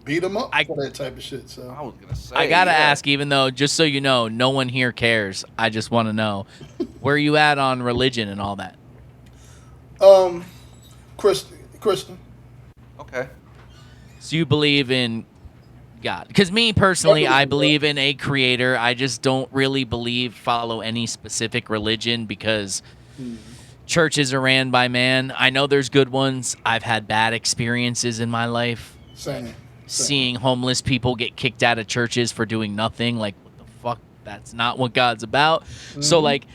beat him up for that type of shit. So I was gonna say. I gotta ask, even though, just so you know, no one here cares. I just want to know, where you at on religion and all that? Christian. Okay. So you believe in God? Because me personally, I believe in a creator. I just don't really follow any specific religion because churches are ran by man. I know there's good ones. I've had bad experiences in my life. Same. Seeing homeless people get kicked out of churches for doing nothing. Like, what the fuck? That's not what God's about. So, like,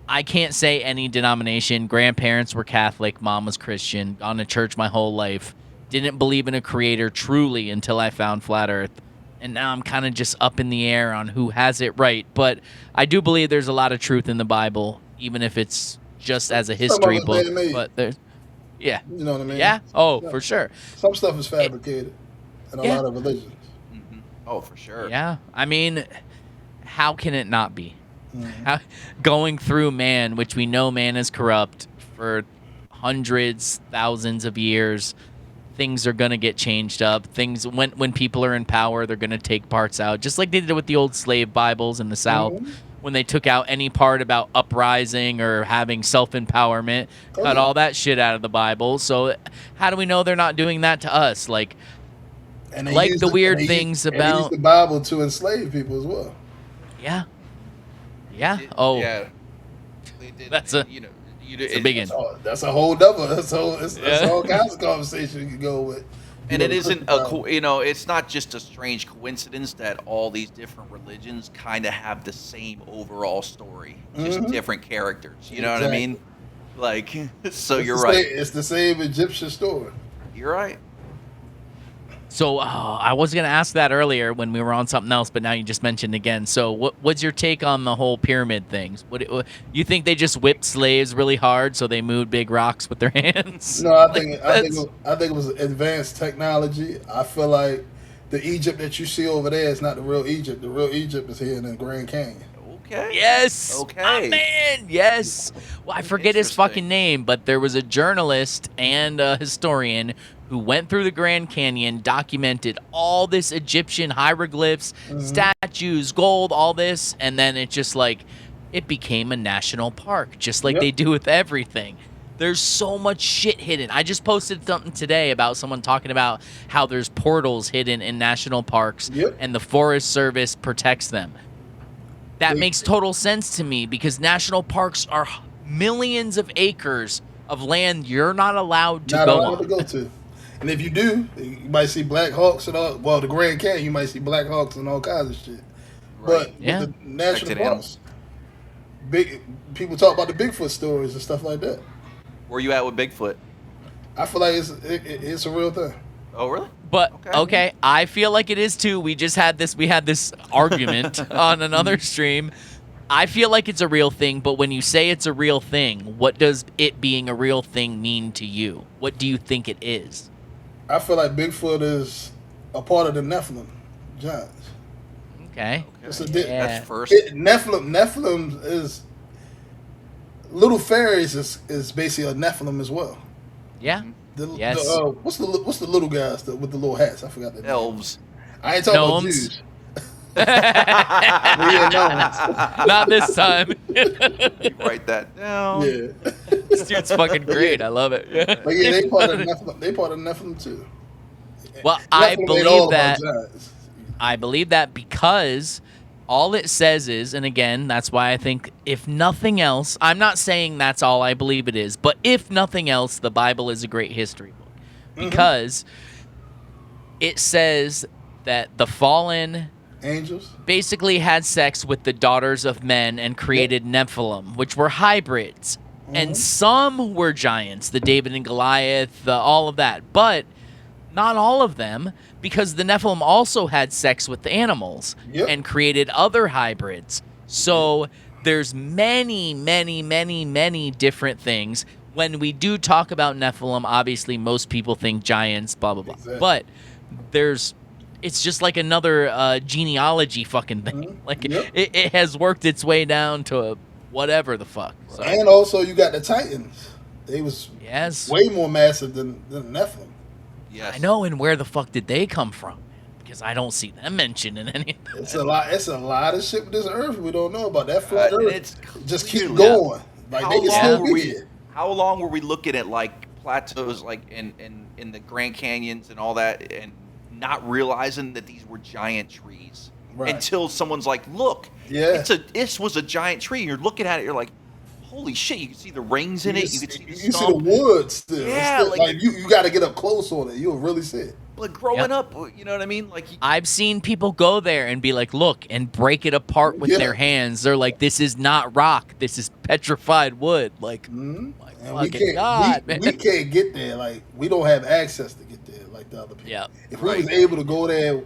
I can't say any denomination. Grandparents were Catholic. Mom was Christian. Gone to church my whole life. Didn't believe in a creator truly until I found Flat Earth. And now I'm kind of just up in the air on who has it right. But I do believe there's a lot of truth in the Bible, even if it's just as a history book. But there's, you know what I mean? Yeah? Oh, for sure. Some stuff is fabricated in a lot of religions. Mm-hmm. Oh, for sure. Yeah. I mean, how can it not be? Going through man, which we know man is corrupt for hundreds, thousands of years, things are going to get changed up. Things, when people are in power, they're going to take parts out, just like they did with the old slave Bibles in the South. When they took out any part about uprising or having self-empowerment, cut all that shit out of the Bible. So how do we know they're not doing that to us? Like the weird things about... They used the Bible to enslave people as well. Yeah. Yeah. Oh. Yeah. That's a... It's a big one. That's a whole nother. That's all kinds of conversation you can go with. And it isn't it's not just a strange coincidence that all these different religions kind of have the same overall story, just different characters. You know what I mean? Like, so you're right. It's the same Egyptian story. You're right. So I was going to ask that earlier when we were on something else, but now you just mentioned again. So what's your take on the whole pyramid things? What you think they just whipped slaves really hard so they moved big rocks with their hands? No, I think it was advanced technology. I feel like the Egypt that you see over there is not the real Egypt. The real Egypt is here in the Grand Canyon. Okay. Yes. Okay. My man. Yes. Well, I forget his fucking name, but there was a journalist and a historian who went through the Grand Canyon, documented all this Egyptian hieroglyphs, statues, gold, all this, and then it just it became a national park, just like they do with everything. There's so much shit hidden. I just posted something today about someone talking about how there's portals hidden in national parks, and the Forest Service protects them. That makes total sense to me because national parks are millions of acres of land you're not allowed to go on. And if you do, you might see Black Hawks and all. Well, the Grand Canyon, you might see Black Hawks and all kinds of shit. But Yeah. with the national Protected parks, big people talk about the Bigfoot stories and stuff like that. Where you at with Bigfoot? I feel like it's a real thing. Oh, really? But Okay. okay, I feel like it is too. We had this argument on another stream. I feel like it's a real thing, but when you say it's a real thing, what does it being a real thing mean to you? What do you think it is? I feel like Bigfoot is a part of the Nephilim giants. Okay. It's a Yeah. That's first. Nephilim is little fairies is basically a Nephilim as well. Yeah. Yes. What's the little guys with the little hats? I forgot the name. Elves. I ain't talking about Gnomes. Jews. Yeah, Not this time. You write that down. yeah. This dude's fucking great. I love it. But yeah, they part of the Nephilim. They part of the Nephilim too. Well, I Nephilim ain't believe all that. about giants. I believe that because all it says is, and again, that's why I think if nothing else, I'm not saying that's all I believe it is, but if nothing else, the Bible is a great history book because it says that the fallen Angels. basically had sex with the daughters of men and created Nephilim, which were hybrids. And some were giants, the David and Goliath, all of that. But not all of them, because the Nephilim also had sex with the animals and created other hybrids. So there's many, many, many, many different things. When we do talk about Nephilim, obviously most people think giants, blah, blah, blah. Exactly. But it's just like another genealogy fucking thing. Like it has worked its way down to whatever the fuck. So, And also you got the Titans. They was way more massive than the Nephilim. Yes. I know, and where the fuck did they come from? Because I don't see them mentioned in any of It's a lot of shit with this earth we don't know about. That flat earth. It's Just keep clearly- going. Like How they can long still were be we- here. How long were we looking at like plateaus, like in the Grand Canyons and all that, and not realizing that these were giant trees until someone's like, "Look, this was a giant tree." And you're looking at it, you're like, "Holy shit!" You can see the rings in it. You can see the see the stump. wood still. Yeah, It's still, like you got to get up close on it. You'll really see it. But growing up, you know what I mean? Like I've seen people go there and be like, look, and break it apart with their hands. They're like, this is not rock. This is petrified wood. Like, And my fucking God, man. we can't get there. Like, we don't have access to get there like the other people. Yeah. If we was able to go there,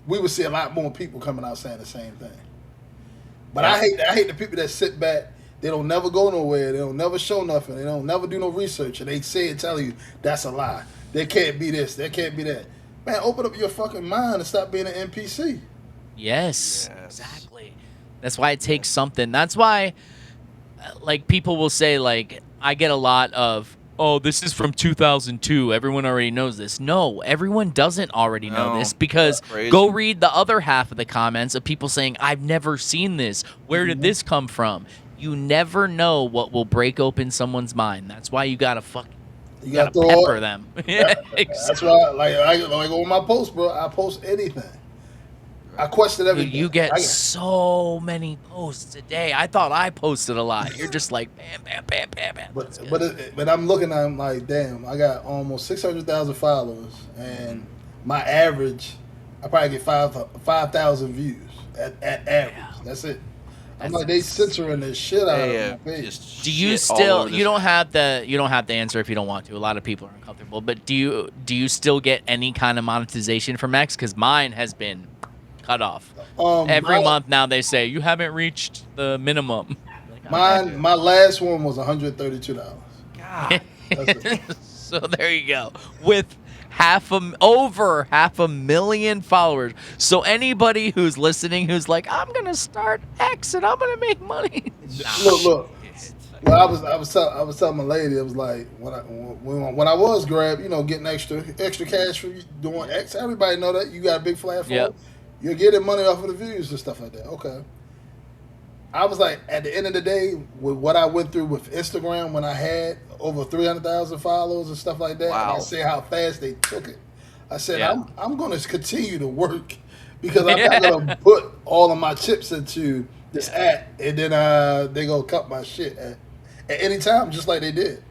we would see a lot more people coming out saying the same thing. But I hate the people that sit back. They don't never go nowhere. They don't never show nothing. They don't never do no research. And they say and tell you that's a lie. There can't be this. There can't be that. Man, open up your fucking mind and stop being an NPC. Yes, exactly. That's why it takes something. That's why, like, people will say, like, I get a lot of, oh, this is from 2002. Everyone already knows this. No, everyone doesn't already know this because go read the other half of the comments of people saying, I've never seen this. Where did this come from? You never know what will break open someone's mind. That's why you gotta you gotta pepper them. Yeah, That's why, like on my post, bro. I post anything. I question everything. You get so many posts a day. I thought I posted a lot. You're just like bam, bam, bam, bam, bam. But I'm looking. I'm like, damn. I got almost 600,000 followers, and my average, I probably get 5,000 views at average. That's it. I'm like, they censoring this shit out of my page. Do you still? You don't have to answer if you don't want to. A lot of people are uncomfortable. But do you still get any kind of monetization from X? Because mine has been cut off. Every month now they say you haven't reached the minimum. My last one was $132. God. So there you go. With over half a million followers. So anybody who's listening who's like, I'm gonna start X and I'm gonna make money. Look. Well, I was telling my lady, it was like when I was Grab, getting extra cash for doing X. Everybody know that you got a big platform. You're getting money off of the views and stuff like that. Okay. I was like, at the end of the day, with what I went through with Instagram when I had over 300,000 followers and stuff like that, and I see how fast they took it. I said, I'm going to continue to work because I'm not going to put all of my chips into this app, and then they going to cut my shit at any time, just like they did.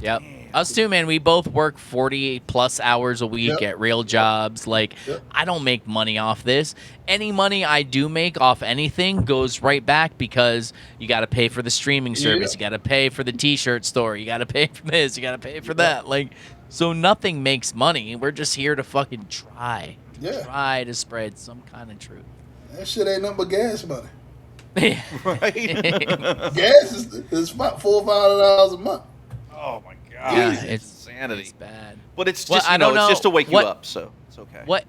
Yep. Us too, man. We both work 40 plus hours a week at real jobs. Like, I don't make money off this. Any money I do make off anything goes right back because you got to pay for the streaming service. You got to pay for the t-shirt store. You got to pay for this. You got to pay for that. Like, so nothing makes money. We're just here to fucking try. Try to spread some kind of truth. That shit ain't nothing but gas money. Right? Gas is about $400 or $500 a month. Oh my god. Yeah, it's insanity. It's bad. But it's Well, just I don't it's know just to wake you up, so it's okay. What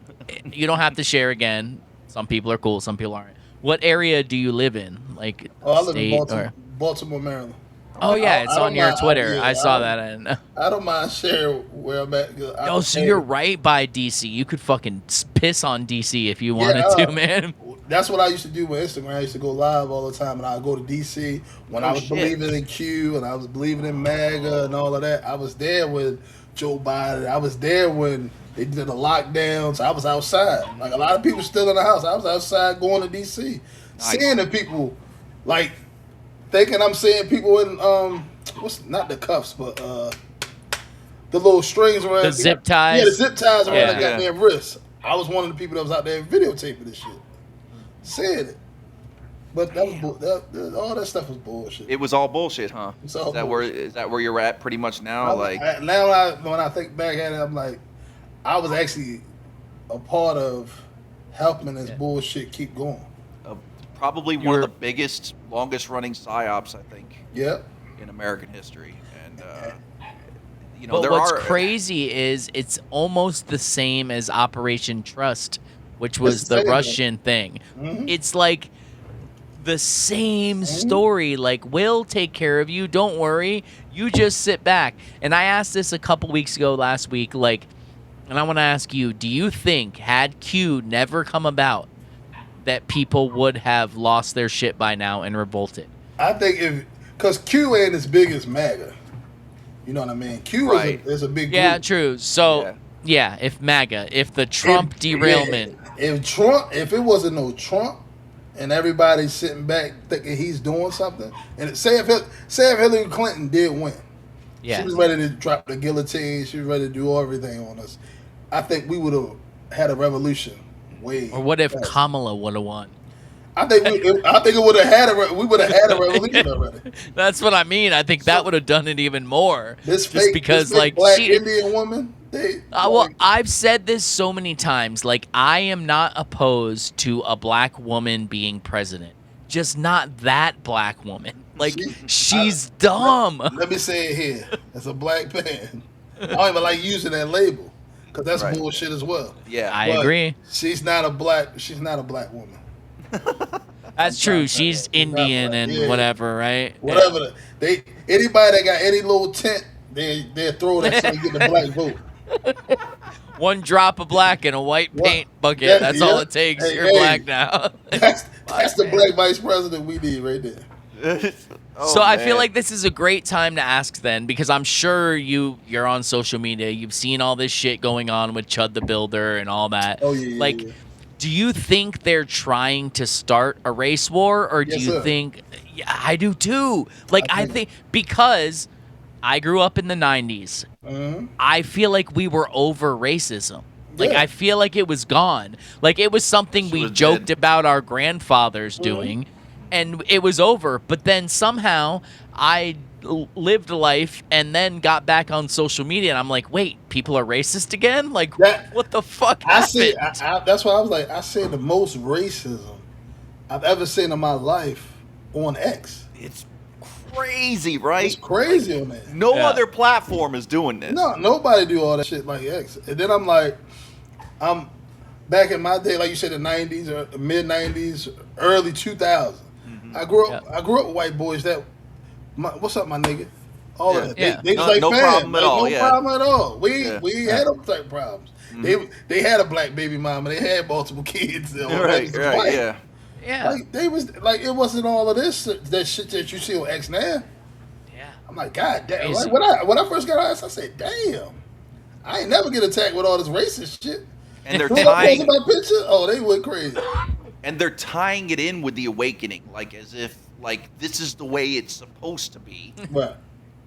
you don't have to share again. Some people are cool, some people aren't. What area do you live in? Like I live state in Baltimore, or... Baltimore, Maryland. Oh yeah, it's on your Twitter. I saw that. I don't mind sharing where I'm at. Oh, so you're right by DC. You could fucking piss on DC if you wanted to, man. That's what I used to do with Instagram. I used to go live all the time, and I'd go to DC when I was believing in Q and I was believing in MAGA and all of that. I was there with Joe Biden. I was there when they did the lockdowns. I was outside. Like a lot of people still in the house. I was outside going to DC, seeing the people, like thinking I'm seeing people in what's not the cuffs, but the little strings around the zip ties. Yeah, the zip ties around the goddamn wrists. I was one of the people that was out there videotaping this shit. Saying it, but that was all that stuff was bullshit. It was all bullshit, huh? It's all Is that where you're at pretty much now? When I think back at it, I'm like, I was actually a part of helping this bullshit keep going. Probably one of the biggest, longest running psyops, I think. Yep. In American history, and but what's crazy is it's almost the same as Operation Trust, which was the Russian thing. Mm-hmm. It's like the same story. Like, we'll take care of you. Don't worry. You just sit back. And I asked this a couple weeks ago last week, like, and I want to ask you, do you think had Q never come about that people would have lost their shit by now and revolted? I think because Q ain't as big as MAGA. You know what I mean? Q is a big group. Yeah, true. So, if MAGA, if the Trump derailment... If it wasn't no Trump, and everybody's sitting back thinking he's doing something, and say if Hillary Clinton did win, she was ready to drop the guillotine, she was ready to do everything on us, I think we would have had a revolution way. Or what if Kamala would have won? I think it would have had we would have had a revolution already. That's what I mean. I think that would have done it even more. This fake black Indian woman. Well, I've said this so many times. Like, I am not opposed to a black woman being president. Just not that black woman. Like, she's dumb. Let me say it here. As a black man, I don't even like using that label because that's bullshit as well. Yeah, I agree. She's not a black woman. That's true. She's Indian and whatever, right? Whatever. Anybody that got any little tint, they throw that shit and get the black vote. One drop of black in a white paint bucket. That's all it takes. You're black now. That's the black vice president we need right there. I feel like this is a great time to ask then, because I'm sure you're on social media. You've seen all this shit going on with Chud the Builder and all that. Oh, yeah. Do you think they're trying to start a race war, or do you think... Yeah, I do too. I think because I grew up in the 90s. Mm-hmm. I feel like we were over racism. I feel like it was gone. Like, it was something we joked about our grandfathers doing, and it was over. But then somehow I lived life and then got back on social media, and I'm like, wait, people are racist again? Like, what the fuck happened? That's why I was like, I say the most racism I've ever seen in my life on X. It's crazy, right? It's crazy on there. No other platform is doing this. No, nobody do all that shit like X. And then I'm like, I'm back in my day, like you said, the 90s or mid 90s, early 2000s. Mm-hmm. I grew up with white boys that, what's up, my nigga? All of that. They just like, no problem at all. No problem at all. We ain't had them type problems. Mm-hmm. They had a black baby mama. They had multiple kids. Right, yeah. Yeah. Like, they was like, it wasn't all of this that shit that you see on X now. Yeah. I'm like, God damn. Like, when I first got on X, I said, damn. I ain't never get attacked with all this racist shit. And they're tying my picture. Oh, they went crazy. And they're tying it in with the awakening, like as if like this is the way it's supposed to be. Right.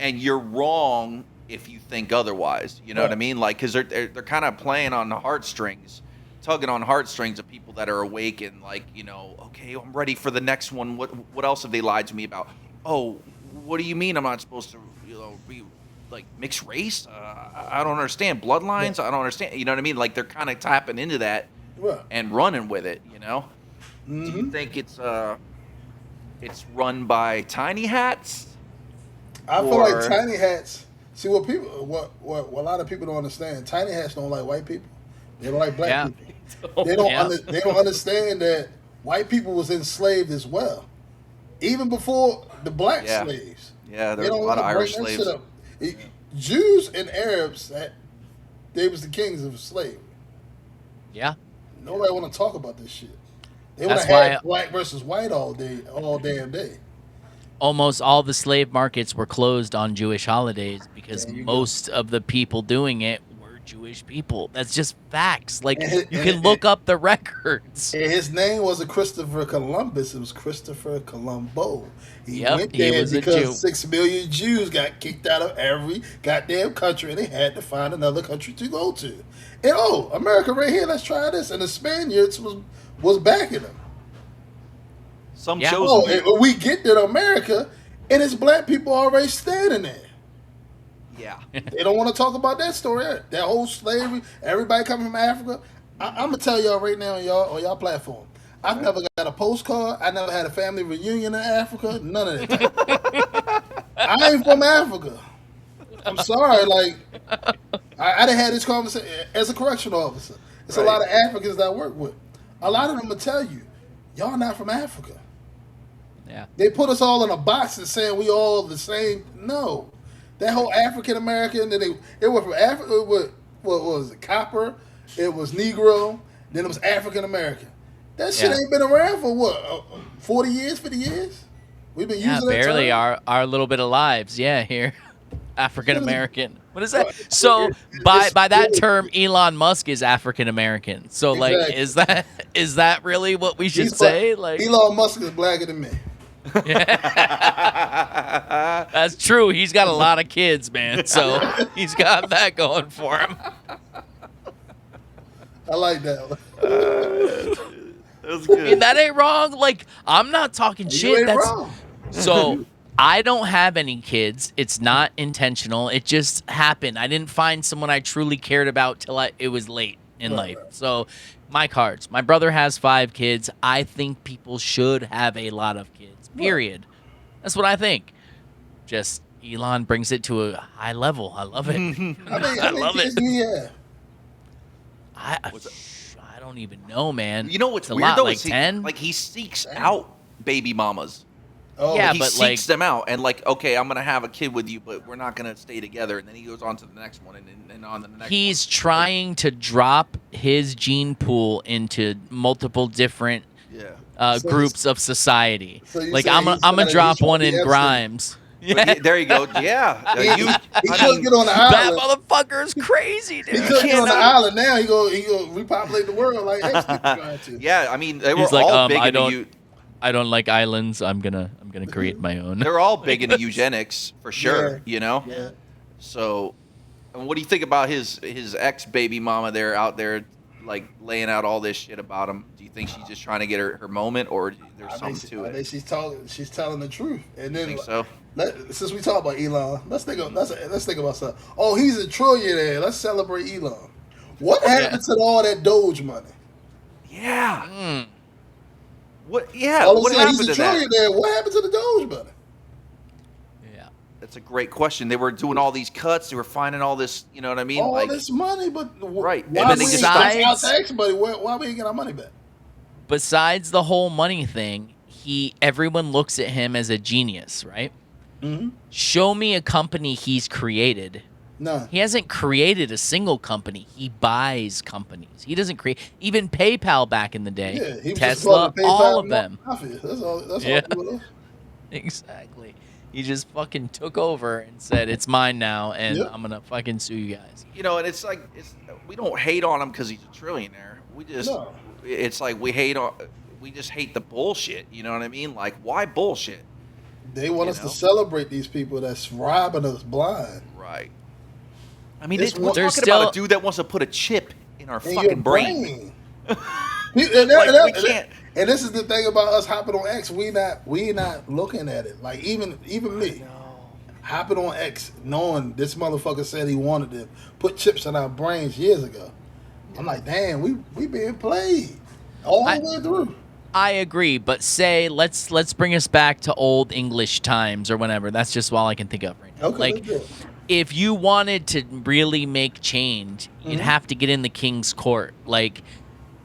And you're wrong if you think otherwise. You know what I mean? Like, because they're kind of playing on the heartstrings, tugging on heartstrings of people that are awake and like, you know, okay, I'm ready for the next one. What else have they lied to me about? Oh, what do you mean I'm not supposed to, you know, be like mixed race? I don't understand bloodlines. I don't understand. You know what I mean? Like they're kind of tapping into that and running with it. You know? Do you think it's run by tiny hats? I feel like tiny hats. See what a lot of people don't understand. Tiny hats don't like white people. They don't like black people. They don't understand that white people was enslaved as well, even before the black slaves. Yeah, there were a lot of Irish slaves. Jews and Arabs, they was the kings of slavery. Yeah. Nobody want to talk about this shit. They want to have black versus white all damn day. Almost all the slave markets were closed on Jewish holidays because most of the people doing it were Jewish people. That's just facts. Like, you can look up the records. And his name wasn't Christopher Columbus. It was Christopher Colombo. He went he there was a because Jew. 6 million Jews got kicked out of every goddamn country, and they had to find another country to go to. And, America right here, let's try this. And the Spaniards was backing them. Some chosen and we get to America, and it's black people already standing there. Yeah. They don't want to talk about that story. That whole slavery, everybody coming from Africa. I'm going to tell y'all right now on y'all platform. I've never got a postcard. I never had a family reunion in Africa. None of that. I ain't from Africa. I'm sorry. Like, I done had this conversation as a correctional officer. It's a lot of Africans that I work with. A lot of them will tell you, y'all not from Africa. Yeah. They put us all in a box and saying we all the same. No. That whole African American, it was from Africa. What was it? Copper. It was Negro. Then it was African American. That shit ain't been around for what? 40 years, 50 years? We've been using that barely term? our little bit of lives. Yeah, here. African American. What is that? So by that term, Elon Musk is African American. So like, is that really what we should say? Like, Elon Musk is blacker than me. That's true. He's got a lot of kids, man. So he's got that going for him. I like that one. That was good. I mean, that ain't wrong. Like, I'm not talking shit. That's wrong. So I don't have any kids. It's not intentional. It just happened. I didn't find someone I truly cared about till it was late in life. So my cards. My brother has 5 kids. I think people should have a lot of kids. Period. That's what I think. Just Elon brings it to a high level. I love it. I love it. I don't even know, man. You know what's it's weird a lot, though? like 10? Like he seeks out baby mamas. Oh, yeah, he but seeks them out and like, okay, I'm gonna have a kid with you, but we're not gonna stay together. And then he goes on to the next one, and on to the next. He's trying to drop his gene pool into multiple different groups of society. So like I'm gonna drop one in Grimes. Yeah. There you go. Yeah, he couldn't get on the island. That motherfucker's crazy, dude. He couldn't get on the island. Now he go repopulate the world like Epstein trying to. Yeah, I mean they were like, all big into I don't like islands. I'm gonna create my own. They're all big into eugenics for sure. Yeah. You know. Yeah. So, and what do you think about his ex baby mama there out there, like laying out all this shit about him? Do you think she's just trying to get her moment, or there's something to it? I think she's telling the truth. And then think so? Since we talk about Elon, let's think about something. Oh, he's a trillionaire. Let's celebrate Elon. What happened to all that Doge money? Yeah. What? Yeah. All of a What sudden, happened he's to a that? trillionaire. What happened to the Doge money? That's a great question. They were doing all these cuts. They were finding all this. You know what I mean? All like this money, but right. Why And then they we just ain't stopped. tax money? Why we ain't get our money back? Besides the whole money thing, everyone looks at him as a genius, right? Mm-hmm. Show me a company he's created. No. He hasn't created a single company. He buys companies. He doesn't create. Even PayPal back in the day. Yeah, he was Tesla, just all of them. That's all. Yeah. All Exactly. He just fucking took over and said, "It's mine now, and I'm gonna fucking sue you guys." You know, and it's like we don't hate on him because he's a trillionaire. It's like we just hate the bullshit. You know what I mean? Like, why bullshit? They want us to celebrate these people that's robbing us blind. Right. I mean, It's we're one- talking about a dude that wants to put a chip in our in your fucking brain. and, We can't. and this is the thing about us hopping on X. We not looking at it. Like even me hopping on X, knowing this motherfucker said he wanted to put chips in our brains years ago. I'm like, damn, we being played all the way through. I agree, but say let's bring us back to old English times or whatever. That's just all I can think of right now. Okay, Like, let's do it. if you wanted to really make change, you'd have to get in the king's court. Like,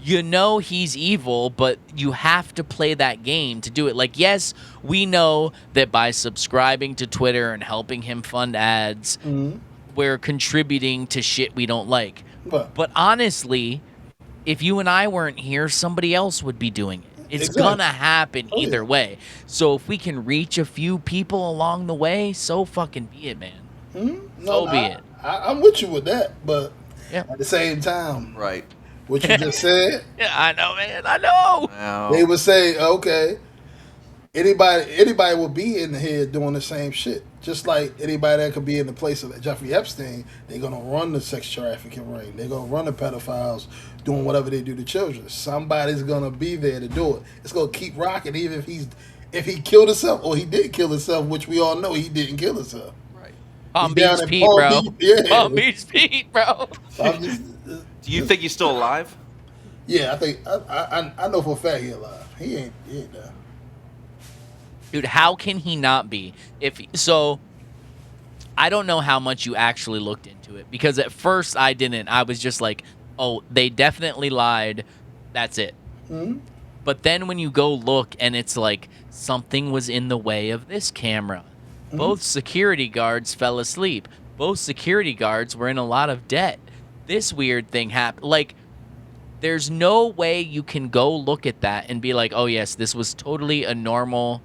you know he's evil, but you have to play that game to do it. Like, yes, we know that by subscribing to Twitter and helping him fund ads, we're contributing to shit we don't like. But honestly, if you and I weren't here, somebody else would be doing it. It's gonna happen either way. So if we can reach a few people along the way, so fucking be it, man. So be it. I'm with you with that, but Yeah. at the same time, Right. what you just said, Yeah, I know, man. I know. Wow. they would say, okay, anybody will be in here doing the same shit. Just like anybody that could be in the place of Jeffrey Epstein, they're gonna run the sex trafficking ring. They're gonna run the pedophiles doing whatever they do to children. Somebody's gonna be there to do it. It's gonna keep rocking, even if he killed himself or he did kill himself, which we all know he didn't kill himself. Right. Palm He's down Beach in Pete, Palm bro. Beach, yeah. Palm Beach Pete, bro. So I'm just, Do you think he's still alive? yeah, I think I know for a fact he's alive. He ain't there. Dude, how can he not be? So, I don't know how much you actually looked into it, because at first I didn't. I was just like, oh, they definitely lied. That's it. But then when you go look and it's like something was in the way of this camera. Both security guards fell asleep. Both security guards were in a lot of debt. This weird thing happened. Like, there's no way you can go look at that and be like, oh yes, this was totally a normal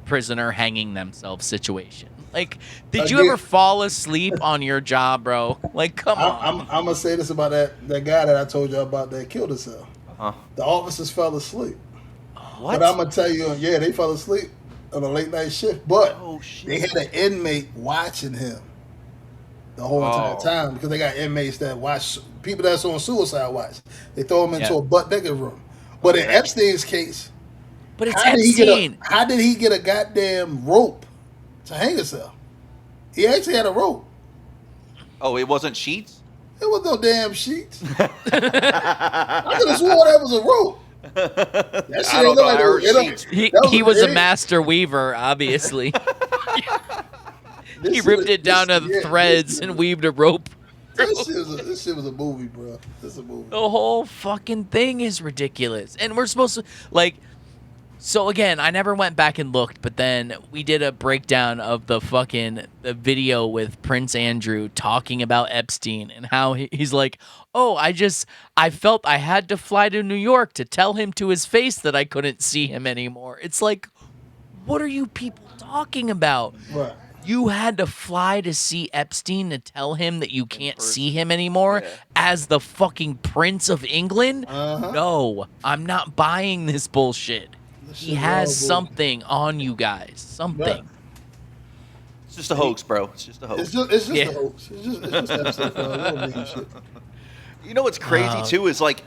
prisoner hanging themselves situation. Like, did you ever fall asleep on your job, bro? Like, come on. I'm gonna say this about that guy that I told you about that killed himself. The officers fell asleep. What? But I'm gonna tell you, yeah, they fell asleep on a late night shift. But Oh, shit. they had an inmate watching him the whole entire time, because they got inmates that watch people that's on suicide watch. They throw them into a butt naked room. But in Epstein's case, But it's how Epstein. did he get a goddamn rope to hang himself? He actually had a rope. Oh, it wasn't sheets? There was no damn sheets. I could have sworn that was a rope. That shit I don't ain't know. like I heard it don't- sheets. He was a it- master weaver, obviously. this He shit ripped was- it down this- to yeah, threads and weaved a rope. This shit was a movie, bro. This is a movie. The whole fucking thing is ridiculous. And we're supposed to, like, so again, I never went back and looked, but then we did a breakdown of the video with Prince Andrew talking about Epstein and how he's like, oh, I felt I had to fly to New York to tell him to his face that I couldn't see him anymore. It's like, what are you people talking about? Right. You had to fly to see Epstein to tell him that you can't see him anymore as the fucking Prince of England? No, I'm not buying this bullshit. He has something on you guys. Something. Right. It's just a hoax, bro. It's just a hoax. It's just Yeah. a hoax. It's just Epstein, bro. It don't mean shit. You know what's crazy, too, is like,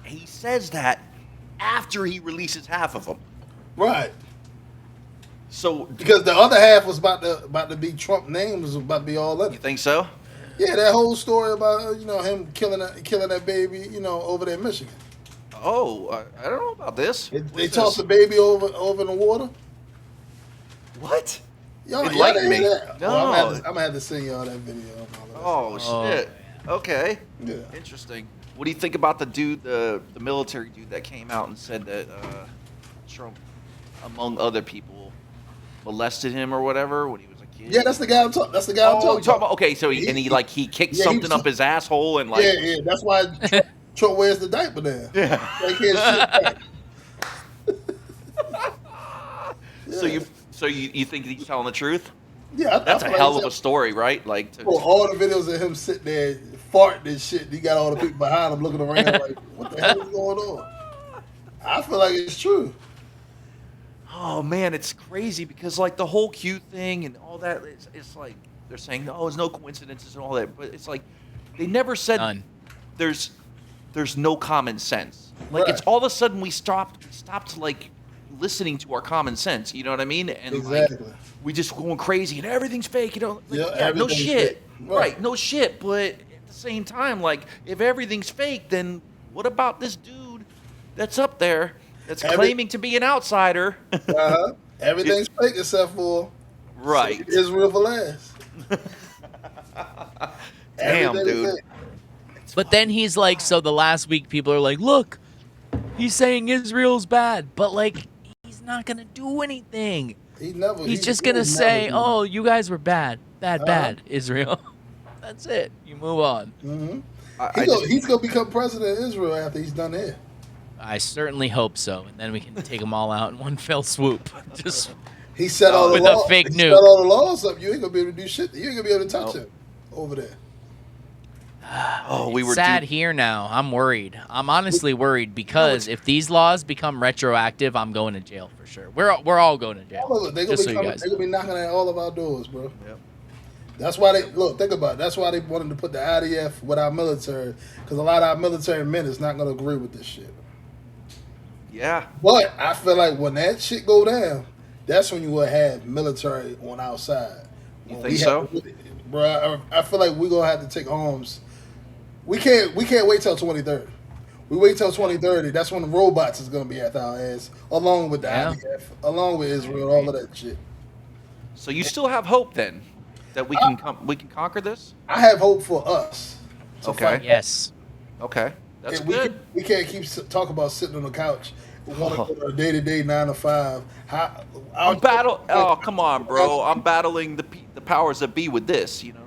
he says that after he releases half of them. Right. So, Because the other half was about to be Trump name was about to be all in you it. think so? Yeah, that whole story about him killing that baby over there in Michigan. Oh, I don't know about this. They tossed the baby over in the water. What? Y'all Enlighten didn't me. hear that? No. Oh, I'm gonna have to send y'all that video. And all of that. Oh, shit. Okay. Yeah. Interesting. What do you think about the dude, the military dude that came out and said that Trump, among other people, molested him or whatever when he was a kid? Yeah, that's the guy I'm talking. That's the guy I'm Oh, talking you talking about. about? Okay, so he kicked yeah, he something was- up his asshole and like. Yeah. That's why Trump wears the diaper there. Yeah. They can't shit back. So you think he's telling the truth? Yeah, That's a hell of a story, right? Like, Bro, all the videos of him sitting there farting and shit. He got all the people behind him looking around like, what the hell is going on? I feel like it's true. oh man, it's crazy because like the whole Q thing and all that, it's like they're saying, oh, it's no coincidences and all that, but it's like They never said None. there's no common sense. Like it's all of a sudden we stopped like listening to our common sense. You know what I mean? And Exactly. like, we just going crazy and everything's fake. You know? Like, Yeah, no everything's shit. fake. Right, no shit. But at the same time, like if everything's fake, then what about this dude that's up there that's claiming to be an outsider? Everything's fake except for Right. Israel for last. Damn, dude. But then he's like, so the last week people are like, look, he's saying Israel's bad, but like he's not gonna do anything. He's just gonna say, oh, you guys were bad, Israel. That's it. You move on. Mm-hmm. He's gonna become president of Israel after he's done it. I certainly hope so, and then we can take them all out in one fell swoop. Just he set all the with laws. a fake he nuke. set all the laws up. You ain't gonna be able to do shit. You ain't gonna be able to touch him over there. Oh, we were sad here now. I'm worried. I'm honestly worried because if these laws become retroactive, I'm going to jail for sure. We're all going to jail. They're Just so you gonna guys. be knocking at all of our doors, bro. Yep. That's why they think about it. That's why they wanted to put the IDF with our military, because a lot of our military men is not gonna agree with this shit. Yeah. But I feel like when that shit go down, that's when you will have military on our side. You think so? Bro, I feel like we're gonna have to take arms. We can't wait till 2030. We wait till 2030. That's when the robots is gonna be at our ass, along with the IDF, along with Israel, all of that shit. So you still have hope then that we can conquer this? I have hope for us. Okay. Yes. Okay. That's Yeah, good. We can't keep talking about sitting on the couch. We want to go to a day-to-day 9 to 5. Oh, come on, bro. I'm battling the powers that be with this. You know what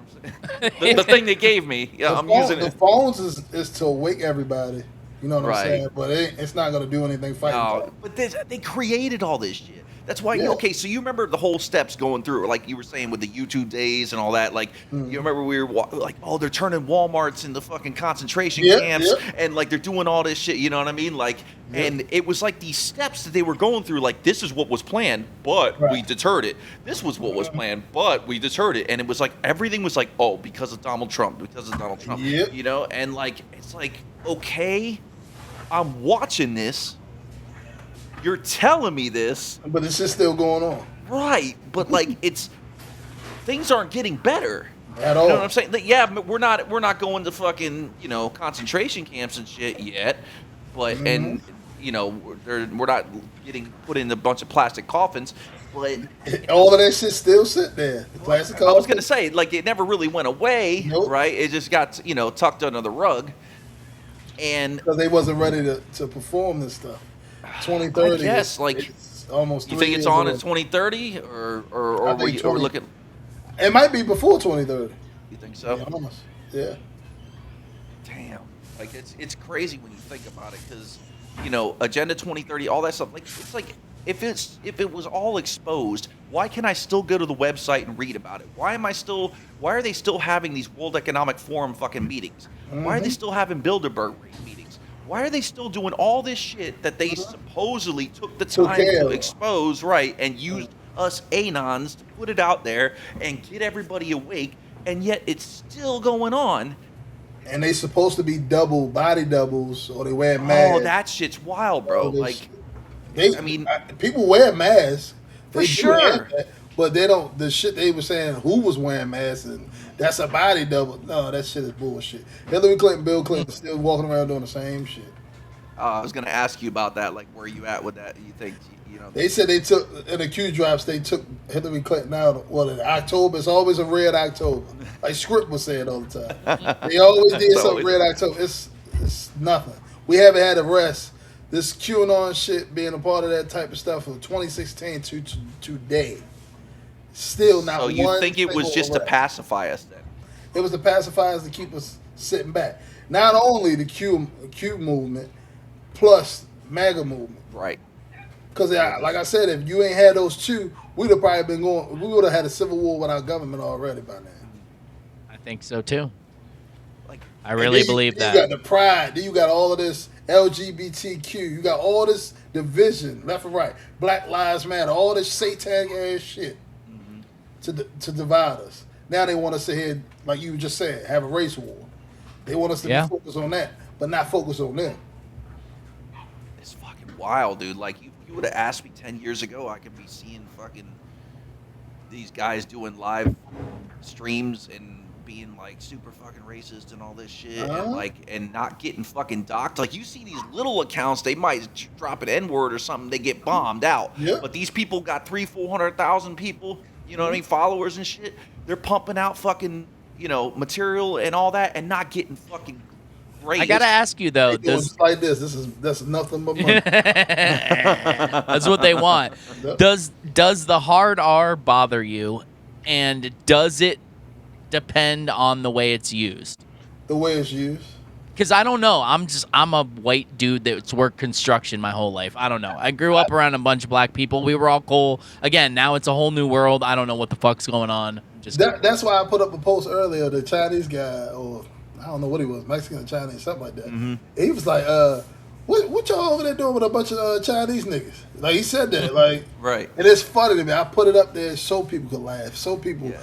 I'm saying? the thing they gave me. Yeah, I'm using it. The phones is to wake everybody. You know what I'm saying? But it's not going to do anything fighting. No, but they created all this shit. That's why. Yeah. Okay, so you remember the whole steps going through, like you were saying with the YouTube days and all that. Like you remember we were like, oh, they're turning WalMarts into fucking concentration camps, and like they're doing all this shit. You know what I mean? Like, and it was like these steps that they were going through. Like this is what was planned, but we deterred it. This was what was planned, but we deterred it. And it was like everything was like, oh, because of Donald Trump, Yep. You know, and like it's like okay, I'm watching this. You're telling me this, but it's just still going on, right? But like, things aren't getting better at all. You know what I'm saying? Like, yeah, we're not going to fucking concentration camps and shit yet, but and we're not getting put in a bunch of plastic coffins, but all of that shit still sit there. The plastic coffins. I was gonna say like it never really went away, right? It just got tucked under the rug, and because they wasn't ready to perform this stuff. 2030. Yes, like it's almost. You think it's on in 2030, or we looking? It might be before 2030. You think so? Yeah. Damn, like it's crazy when you think about it, because Agenda 2030, all that stuff. Like it's like if it was all exposed, why can I still go to the website and read about it? Why are they still having these World Economic Forum fucking meetings? Why are they still having Bilderberg meetings? Why are they still doing all this shit that they supposedly took the time to expose, right, and used us anons to put it out there and get everybody awake, and yet it's still going on? And they supposed to be body doubles, or they wear masks. Oh, that shit's wild, bro. People wear masks. For sure. But they don't. The shit they were saying, who was wearing masks, and that's a body double. No, that shit is bullshit. Hillary Clinton, Bill Clinton, still walking around doing the same shit. I was gonna ask you about that. Like, where are you at with that? You think They said they took in the Q drops. They took Hillary Clinton out. Well, in October, it's always a red October. Like Script was saying all the time. They always did something red October. It's nothing. We haven't had arrests. This QAnon shit being a part of that type of stuff from 2016 to today. Still not one. So you think it was just to pacify us then? It was to pacify us, to keep us sitting back. Not only the Q movement, plus MAGA movement. Right. Because like I said, if you ain't had those two, we'd have probably been going. We would have had a civil war with our government already by now. I think so too. Like, I really believe that. You got the pride. Then you got all of this LGBTQ. You got all this division, left and right. Black Lives Matter. All this satanic ass shit to divide us. Now they want to sit here, like you just said, have a race war. They want us to be focused on that, but not focus on them. It's fucking wild, dude. Like, you would have asked me 10 years ago, I could be seeing fucking these guys doing live streams and being like super fucking racist and all this shit, and like, and not getting fucking docked. Like, you see these little accounts, they might drop an N-word or something, they get bombed out. Yep. But these people got 300,000-400,000 people, you know what I mean, followers and shit. They're pumping out fucking, you know, material and all that, and not getting fucking raised. I gotta ask you though, just like that's nothing but money. That's what they want. Does the hard R bother you, and does it depend on the way it's used? The way it's used. Because I don't know. I'm a white dude that's worked construction my whole life. I don't know. I grew up around a bunch of black people. We were all cool. Again, now it's a whole new world. I don't know what the fuck's going on. That's why I put up a post earlier. The Chinese guy, or I don't know what he was, Mexican or Chinese, something like that. Mm-hmm. He was like, what y'all over there doing with a bunch of Chinese niggas? Like, he said that. Like, right. And it's funny to me. I put it up there so people could laugh. So people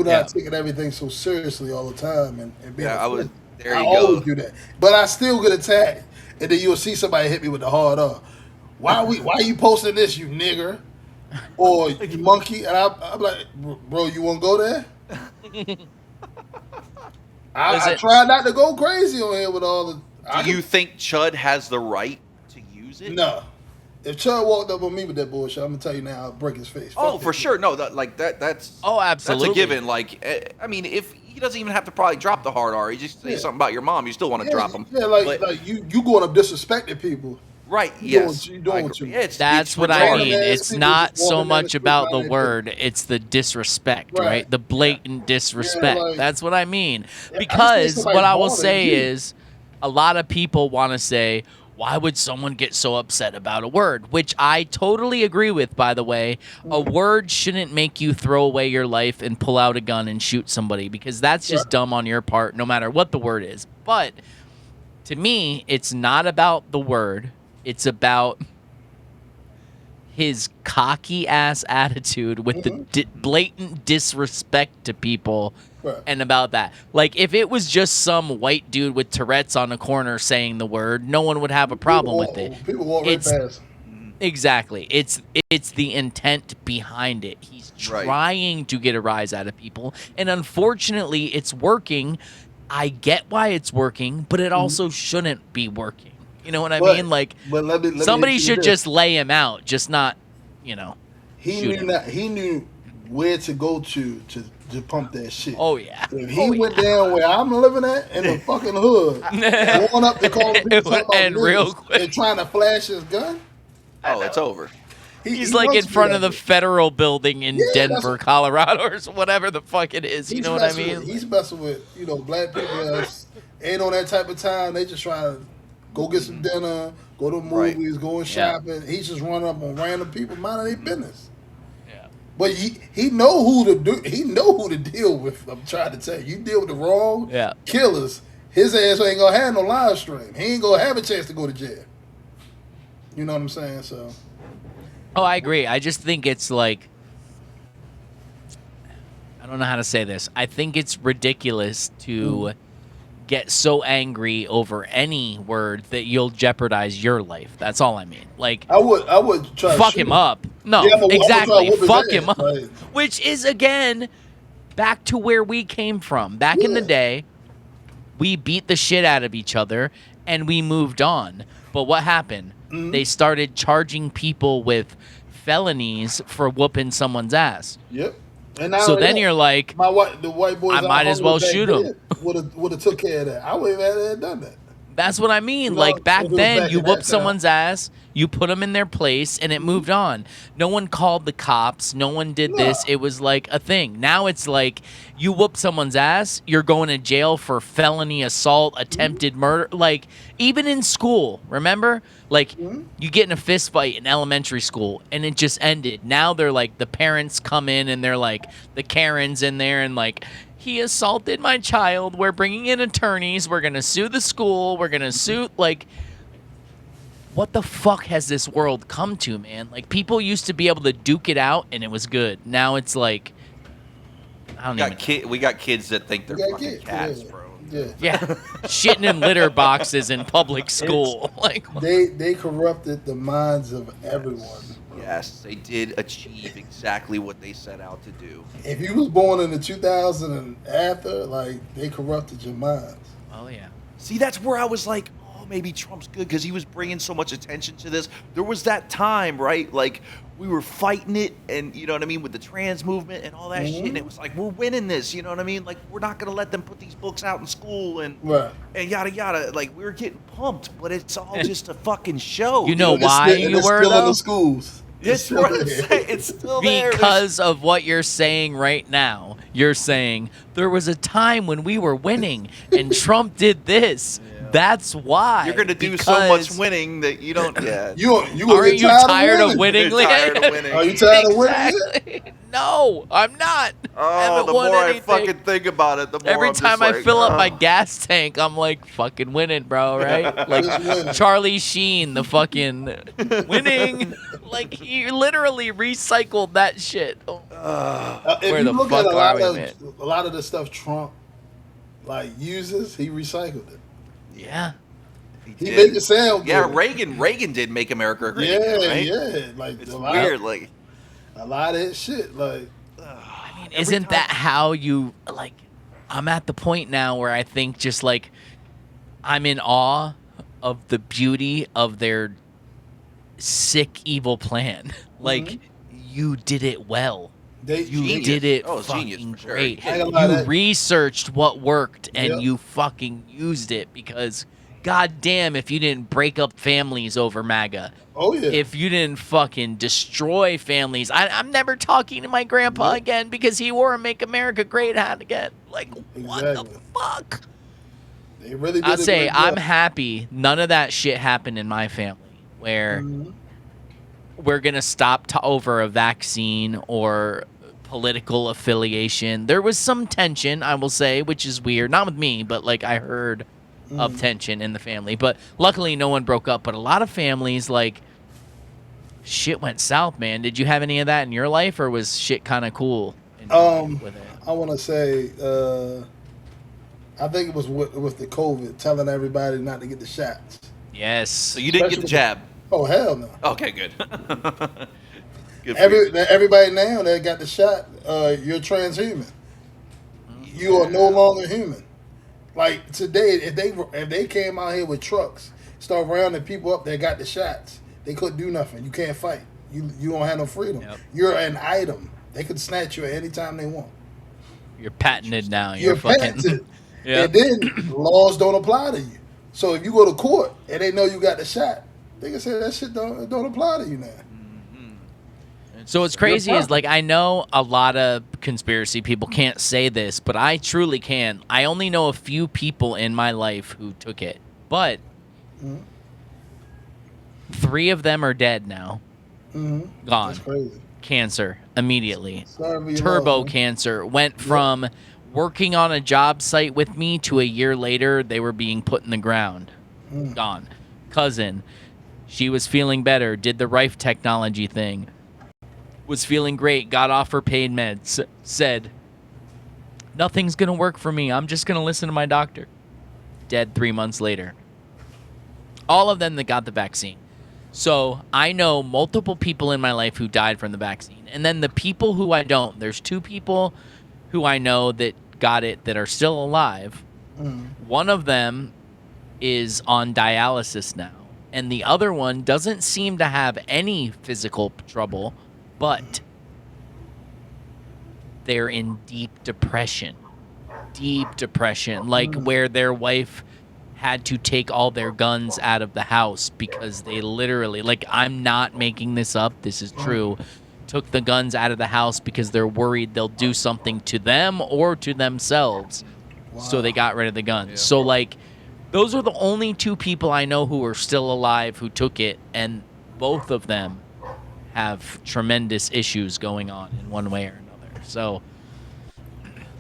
not taking everything so seriously all the time and being I always do that. But I still get attacked. And then you'll see somebody hit me with the hard R. Why you posting this, you nigger? Or you monkey? And I'm like, bro, you want to go there? I try not to go crazy on here with all the... Do you think Chud has the right to use it? No. If Chud walked up on me with that bullshit, I'm gonna tell you now, I'll break his face. Oh, for sure. No, that's absolutely. That's a given. Like, I mean, if he doesn't even have to probably drop the hard R, he just say something about your mom, you still want to drop him. Yeah, like you going up disrespecting people. Right. Yes. You doing what you. That's what I mean. It's not so much about the word; it's the disrespect, right? The blatant disrespect. That's what I mean. Because what I will say is, a lot of people want to say, why would someone get so upset about a word? Which I totally agree with, by the way. A word shouldn't make you throw away your life and pull out a gun and shoot somebody, because that's just dumb on your part, no matter what the word is. But to me, it's not about the word. It's about his cocky-ass attitude with the blatant disrespect to people. And about that. Like, if it was just some white dude with Tourette's on the corner saying the word, no one would have a problem with it. People walk right past. Exactly. It's the intent behind it. He's trying to get a rise out of people. And unfortunately, it's working. I get why it's working, but it also shouldn't be working. You know what I mean? Like, somebody should just lay him out, just not, He knew where to go to pump that shit. Oh, yeah. If he went down where I'm living at, in the fucking hood, going up to call people and real quick, and trying to flash his gun. Oh, it's over. He's like in front of the federal building in Denver, Colorado, or whatever the fuck it is. You know what I mean? He's messing with, black people that ain't on that type of time. They just trying to go get some dinner, go to movies, go shopping. He's just running up on random people minding their business. Yeah. But he know who to do. He know who to deal with. I'm trying to tell you. You deal with the wrong killers, his ass ain't gonna have no live stream. He ain't gonna have a chance to go to jail. You know what I'm saying? So. Oh, I agree. I just think it's like, I don't know how to say this. I think it's ridiculous to get so angry over any word that you'll jeopardize your life. That's all I mean. Like, I would try fuck to him up. No, exactly. Fuck him up. Right. Which is, again, back to where we came from. Back in the day, we beat the shit out of each other and we moved on. But what happened? They started charging people with felonies for whooping someone's ass. Yep. And so then you're like, the white boys, I might as well shoot him. Would have took care of that. I wouldn't have done that. That's what I mean. Like, back then, you whooped someone's ass, you put them in their place, and it moved on. No one called the cops. No one did this. It was like a thing. Now it's like, you whoop someone's ass, you're going to jail for felony assault, attempted murder. Like, even in school, remember? Like, you get in a fist fight in elementary school, and it just ended. Now they're like, the parents come in, and they're like, the Karens in there, and like, he assaulted my child. We're bringing in attorneys. We're going to sue the school. We're going to sue, like, what the fuck has this world come to, man? Like, people used to be able to duke it out, and it was good. Now it's like, I don't even know. We got kids that think they're fucking cats, bro. Yeah. Yeah, shitting in litter boxes in public school. Like, They corrupted the minds of everyone. Yes, they did achieve exactly what they set out to do. If you was born in the 2000 and after, like, they corrupted your minds. oh yeah. See, that's where I was like, oh, maybe Trump's good because he was bringing so much attention to this. There was that time, right? Like, we were fighting it, and you know what I mean, with the trans movement and all that shit. And it was like, we're winning this, you know what I mean? Like, we're not gonna let them put these books out in school and Right. yada yada. Like, we were getting pumped, but it's all just a fucking show. You know And it's why still- and you it's were still in though? the schools. It's what I'm saying. It's still there. Because of what you're saying right now. You're saying there was a time when we were winning and Trump did this. That's why. You're gonna do so much winning that you don't. Yeah. Aren't you tired of winning? You're tired of winning. Are you tired of winning? Exactly. No, I'm not. Oh, Haven't the won more anything. I fucking think about it, the more Every I'm just time I like, fill up my oh. gas tank, I'm like, fucking winning, bro, right? Like Just winning. Charlie Sheen, the fucking winning. Like, he literally recycled that shit. Oh, If Where you the look fuck at are we, man? a lot of the stuff Trump like uses, he recycled it. yeah. He did. made it sound good. Yeah, Reagan did make America great. Yeah, right? yeah. Like It's a lot, weird. Like, a lot of his shit. Like I mean, every isn't time- that how you, like, I'm at the point now where I think just, like, I'm in awe of the beauty of their sick, evil plan. Like, you did it well. You Genius. did it Oh, it's fucking genius for sure. great. I ain't gonna lie, You that- researched what worked and Yep. you fucking used it because goddamn if you didn't break up families over MAGA. Oh yeah. If you didn't fucking destroy families. I'm never talking to my grandpa Nope. again because he wore a Make America Great hat again. Like, what the Exactly. fuck? They really did I'll a say great I'm job. happy none of that shit happened in my family where Mhm. we're going to stop over a vaccine or political affiliation. There was some tension, I will say, which is weird. Not with me, but like I heard of tension in the family. But luckily no one broke up. But a lot of families, like, shit went south, man. Did you have any of that in your life or was shit kind of cool with it? I want to say, I think it was with the COVID, telling everybody not to get the shots. Yes. So you didn't get the jab. Oh hell no! Okay, good. Good for you. Everybody now that got the shot, you're transhuman. You are no longer human. Like today, if they came out here with trucks, start rounding people up that got the shots, they couldn't do nothing. You can't fight. You don't have no freedom. Yep. You're an item. They could snatch you at any time they want. You're patented now. You're fucking patented. Yeah. And then laws don't apply to you. So if you go to court and they know you got the shot, they can say that shit don't apply to you now. So what's crazy You're is, like, I know a lot of conspiracy people can't say this, but I truly can. I only know a few people in my life who took it, but 3 of them are dead now. Gone. That's crazy. Cancer immediately. Sorry for your Turbo loss, man. cancer. Went from working on a job site with me to a year later, they were being put in the ground. Gone. Cousin. She was feeling better, did the Rife technology thing. Was feeling great, got off her pain meds, said, nothing's going to work for me. I'm just going to listen to my doctor. Dead 3 months later. All of them that got the vaccine. So I know multiple people in my life who died from the vaccine. And then the people who I don't, there's 2 people who I know that got it that are still alive. One of them is on dialysis now. And the other one doesn't seem to have any physical trouble, but they're in deep depression. Deep depression. Like where their wife had to take all their guns out of the house because they literally, like, I'm not making this up, this is true, took the guns out of the house because they're worried they'll do something to them or to themselves. So they got rid of the guns. Yeah. So, like, those are the only 2 people I know who are still alive who took it, and both of them have tremendous issues going on in one way or another. So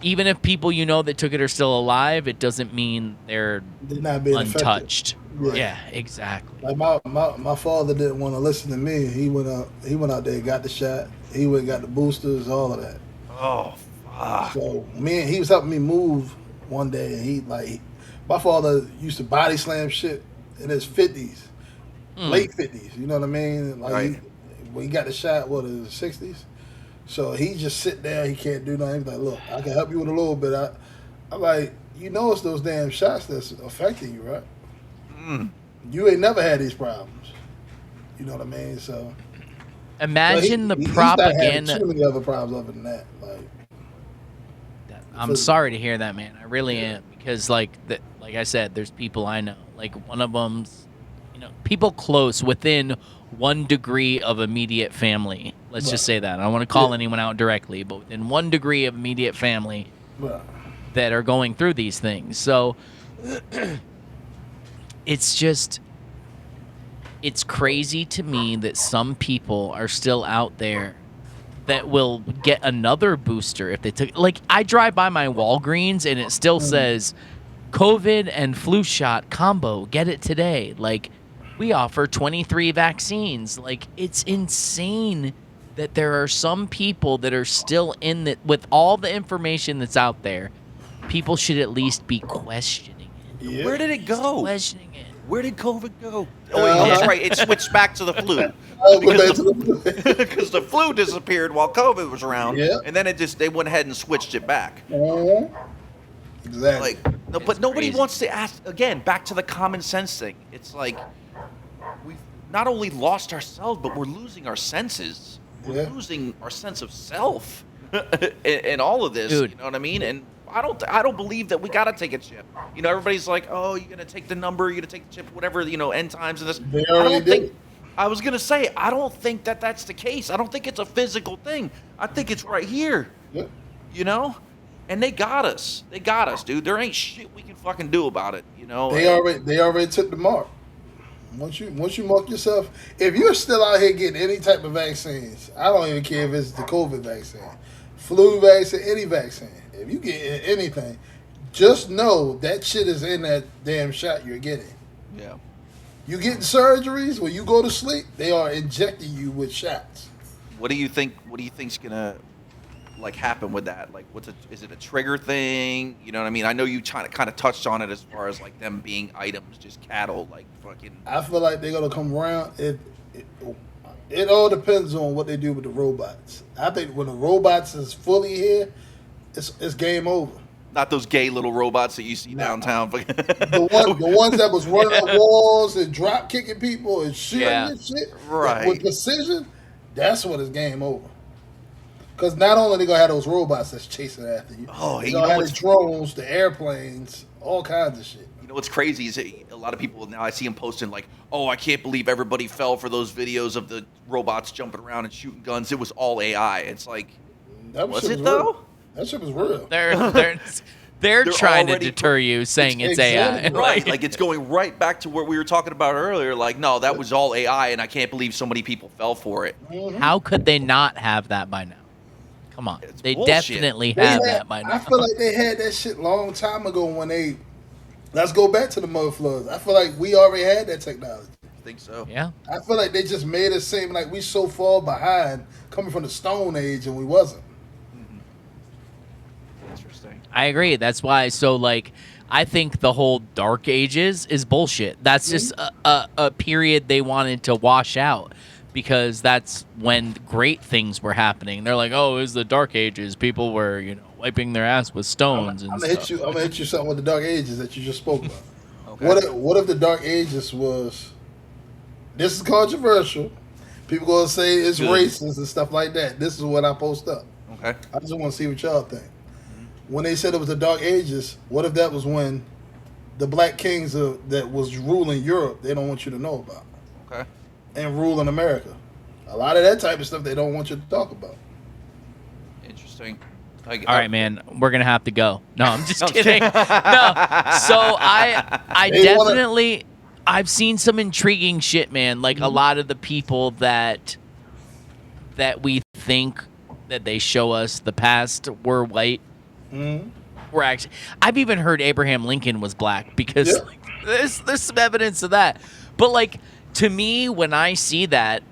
even if people you know that took it are still alive, it doesn't mean they're not being untouched. affected. Yeah, exactly. Like my father didn't want to listen to me. He went out there, got the shot. He went and got the boosters, all of that. Oh, fuck. So he was helping me move one day, and my father used to body slam shit in his 50s, late 50s. You know what I mean? Like Right. when he got the shot, what in the 60s? So he just sit there. He can't do nothing. He's like, look, I can help you with a little bit. I'm like, it's those damn shots that's affecting you, right? You ain't never had these problems. You know what I mean? So Imagine the He's not having propaganda. too many other problems other than that. Like, I'm sorry to hear that, man. I really am, because like I said, there's people I know. Like one of them's, people close within 1 degree of immediate family. Let's just say that. I don't want to call anyone out directly, but within 1 degree of immediate family that are going through these things. So it's crazy to me that some people are still out there that will get another booster if they took. Like, I drive by my Walgreens and it still says COVID and flu shot combo, get it today. Like, we offer 23 vaccines. Like, it's insane that there are some people that are still in that. With all the information that's out there, people should at least be questioning it. yeah. Where did it go? Questioning it. Where did COVID go? Oh, wait, that's right. It switched back to the flu. Because the flu disappeared while COVID was around. Yeah. And then they went ahead and switched it back. Exactly. Like, no, but nobody crazy. wants to ask, again, back to the common sense thing. It's like, we've not only lost ourselves, but we're losing our senses. We're losing our sense of self in all of this. Dude. You know what I mean? And I don't believe that we gotta take a chip. Everybody's like, oh, you're gonna take the number, you're gonna take the chip, whatever, end times and this. They already did. I was gonna say, I don't think that that's the case. I don't think it's a physical thing. I think it's right here. Yep. And they got us. They got us, dude. There ain't shit we can fucking do about it. They already took the mark. Once you mark yourself, if you're still out here getting any type of vaccines, I don't even care if it's the COVID vaccine, flu vaccine, any vaccine. If you get anything, just know that shit is in that damn shot you're getting. Yeah. You getting surgeries when you go to sleep, they are injecting you with shots. What do you think's gonna happen with that? Like, is it a trigger thing? You know what I mean? I know you kind of touched on it as far as like them being items, just cattle, like fucking. I feel like they're gonna come around. It all depends on what they do with the robots. I think when the robots is fully here, it's game over. Not those gay little robots that you see downtown. The ones that was running up walls and drop kicking people and shooting and shit with precision. That's what is game over. Because not only they gonna have those robots that's chasing after you, they gonna have the drones, the airplanes, all kinds of shit. You know what's crazy is a lot of people now I see them posting like, "Oh, I can't believe everybody fell for those videos of the robots jumping around and shooting guns. It was all AI." It's like, was it though? That shit was real. They're trying to deter you, saying it's AI. Right, like it's going right back to what we were talking about earlier. Like, no, that was all AI, and I can't believe so many people fell for it. How could they not have that by now? Come on, they bullshit. Definitely have that by now. I feel like they had that shit long time ago when they. Let's go back to the mud floods. I feel like we already had that technology. I think so. Yeah. I feel like they just made it seem like we so far behind, coming from the Stone Age, and we wasn't. Interesting. I agree. That's why. So, like, I think the whole Dark Ages is bullshit. That's just a period they wanted to wash out, because that's when great things were happening. They're like, oh, it was the Dark Ages. People were, wiping their ass with stones and stuff. I'm gonna hit you something with the Dark Ages that you just spoke about. Okay. What if the Dark Ages was? This is controversial. People gonna say it's racist and stuff like that. This is what I post up. Okay. I just want to see what y'all think. When they said it was the Dark Ages, what if that was when the Black Kings that was ruling Europe, they don't want you to know about? Okay. And ruling America. A lot of that type of stuff they don't want you to talk about. Interesting. All right, man, we're gonna have to go. No, I'm just kidding. No, so I definitely I've seen some intriguing shit, man. Like a lot of the people that we think that they show us the past were white. Were actually, I've even heard Abraham Lincoln was black, because like, there's some evidence of that. But like, to me, when I see that,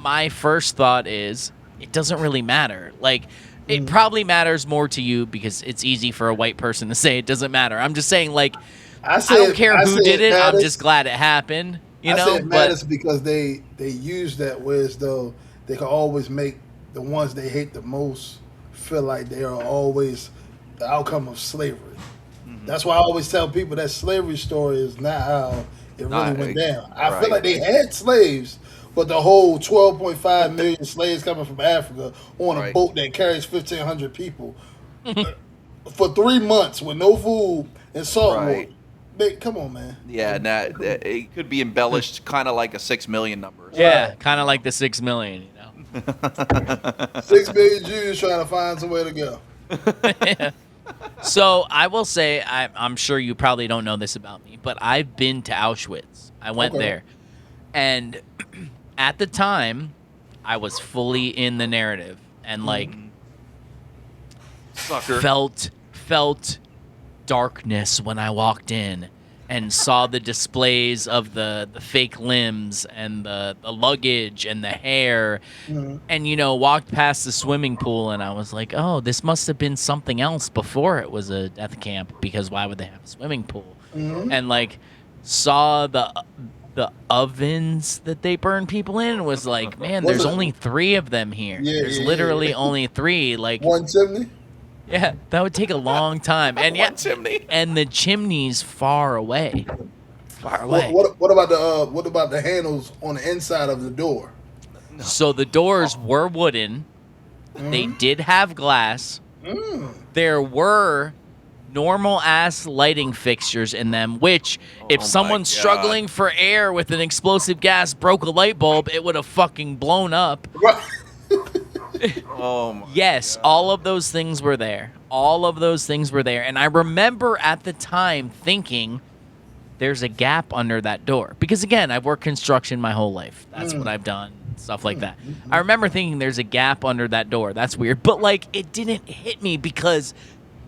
my first thought is it doesn't really matter. Like, It probably matters more to you because it's easy for a white person to say it doesn't matter. I'm just saying, like, I don't care who did it. I'm just glad it happened. You know, say it matters because they use that way as though they can always make the ones they hate the most feel like they are always the outcome of slavery. That's why I always tell people that slavery story is not how it really went down. I feel like they had slaves, but the whole 12.5 million slaves coming from Africa on a boat that carries 1,500 people for 3 months with no food and salt water. Come on, man. Yeah, it could be embellished kind of like a 6 million number. Yeah, kind of like the 6 million, you know. 6 million Jews trying to find some way to go. Yeah. So I will say, I'm sure you probably don't know this about me, but I've been to Auschwitz. I went there. And at the time, I was fully in the narrative and like felt darkness when I walked in and saw the displays of the fake limbs and the luggage and the hair and, you know, walked past the swimming pool and I was like, oh, this must have been something else before it was a death camp because why would they have a swimming pool? And like saw the ovens that they burn people in and was like, man, there's only 3 of them here. There's literally only 3. Like 1 chimney? Yeah, that would take a long time. And One chimney. And the chimney's far away. Far away. What about the handles on the inside of the door? So the doors were wooden. They did have glass. There were normal ass lighting fixtures in them, which if someone struggling for air with an explosive gas broke a light bulb, it would have fucking blown up. Oh my Yes, God. all of those things were there. All of those things were there. And I remember at the time thinking there's a gap under that door. Because again, I've worked construction my whole life. That's what I've done, stuff like that. I remember thinking there's a gap under that door. That's weird. But like it didn't hit me because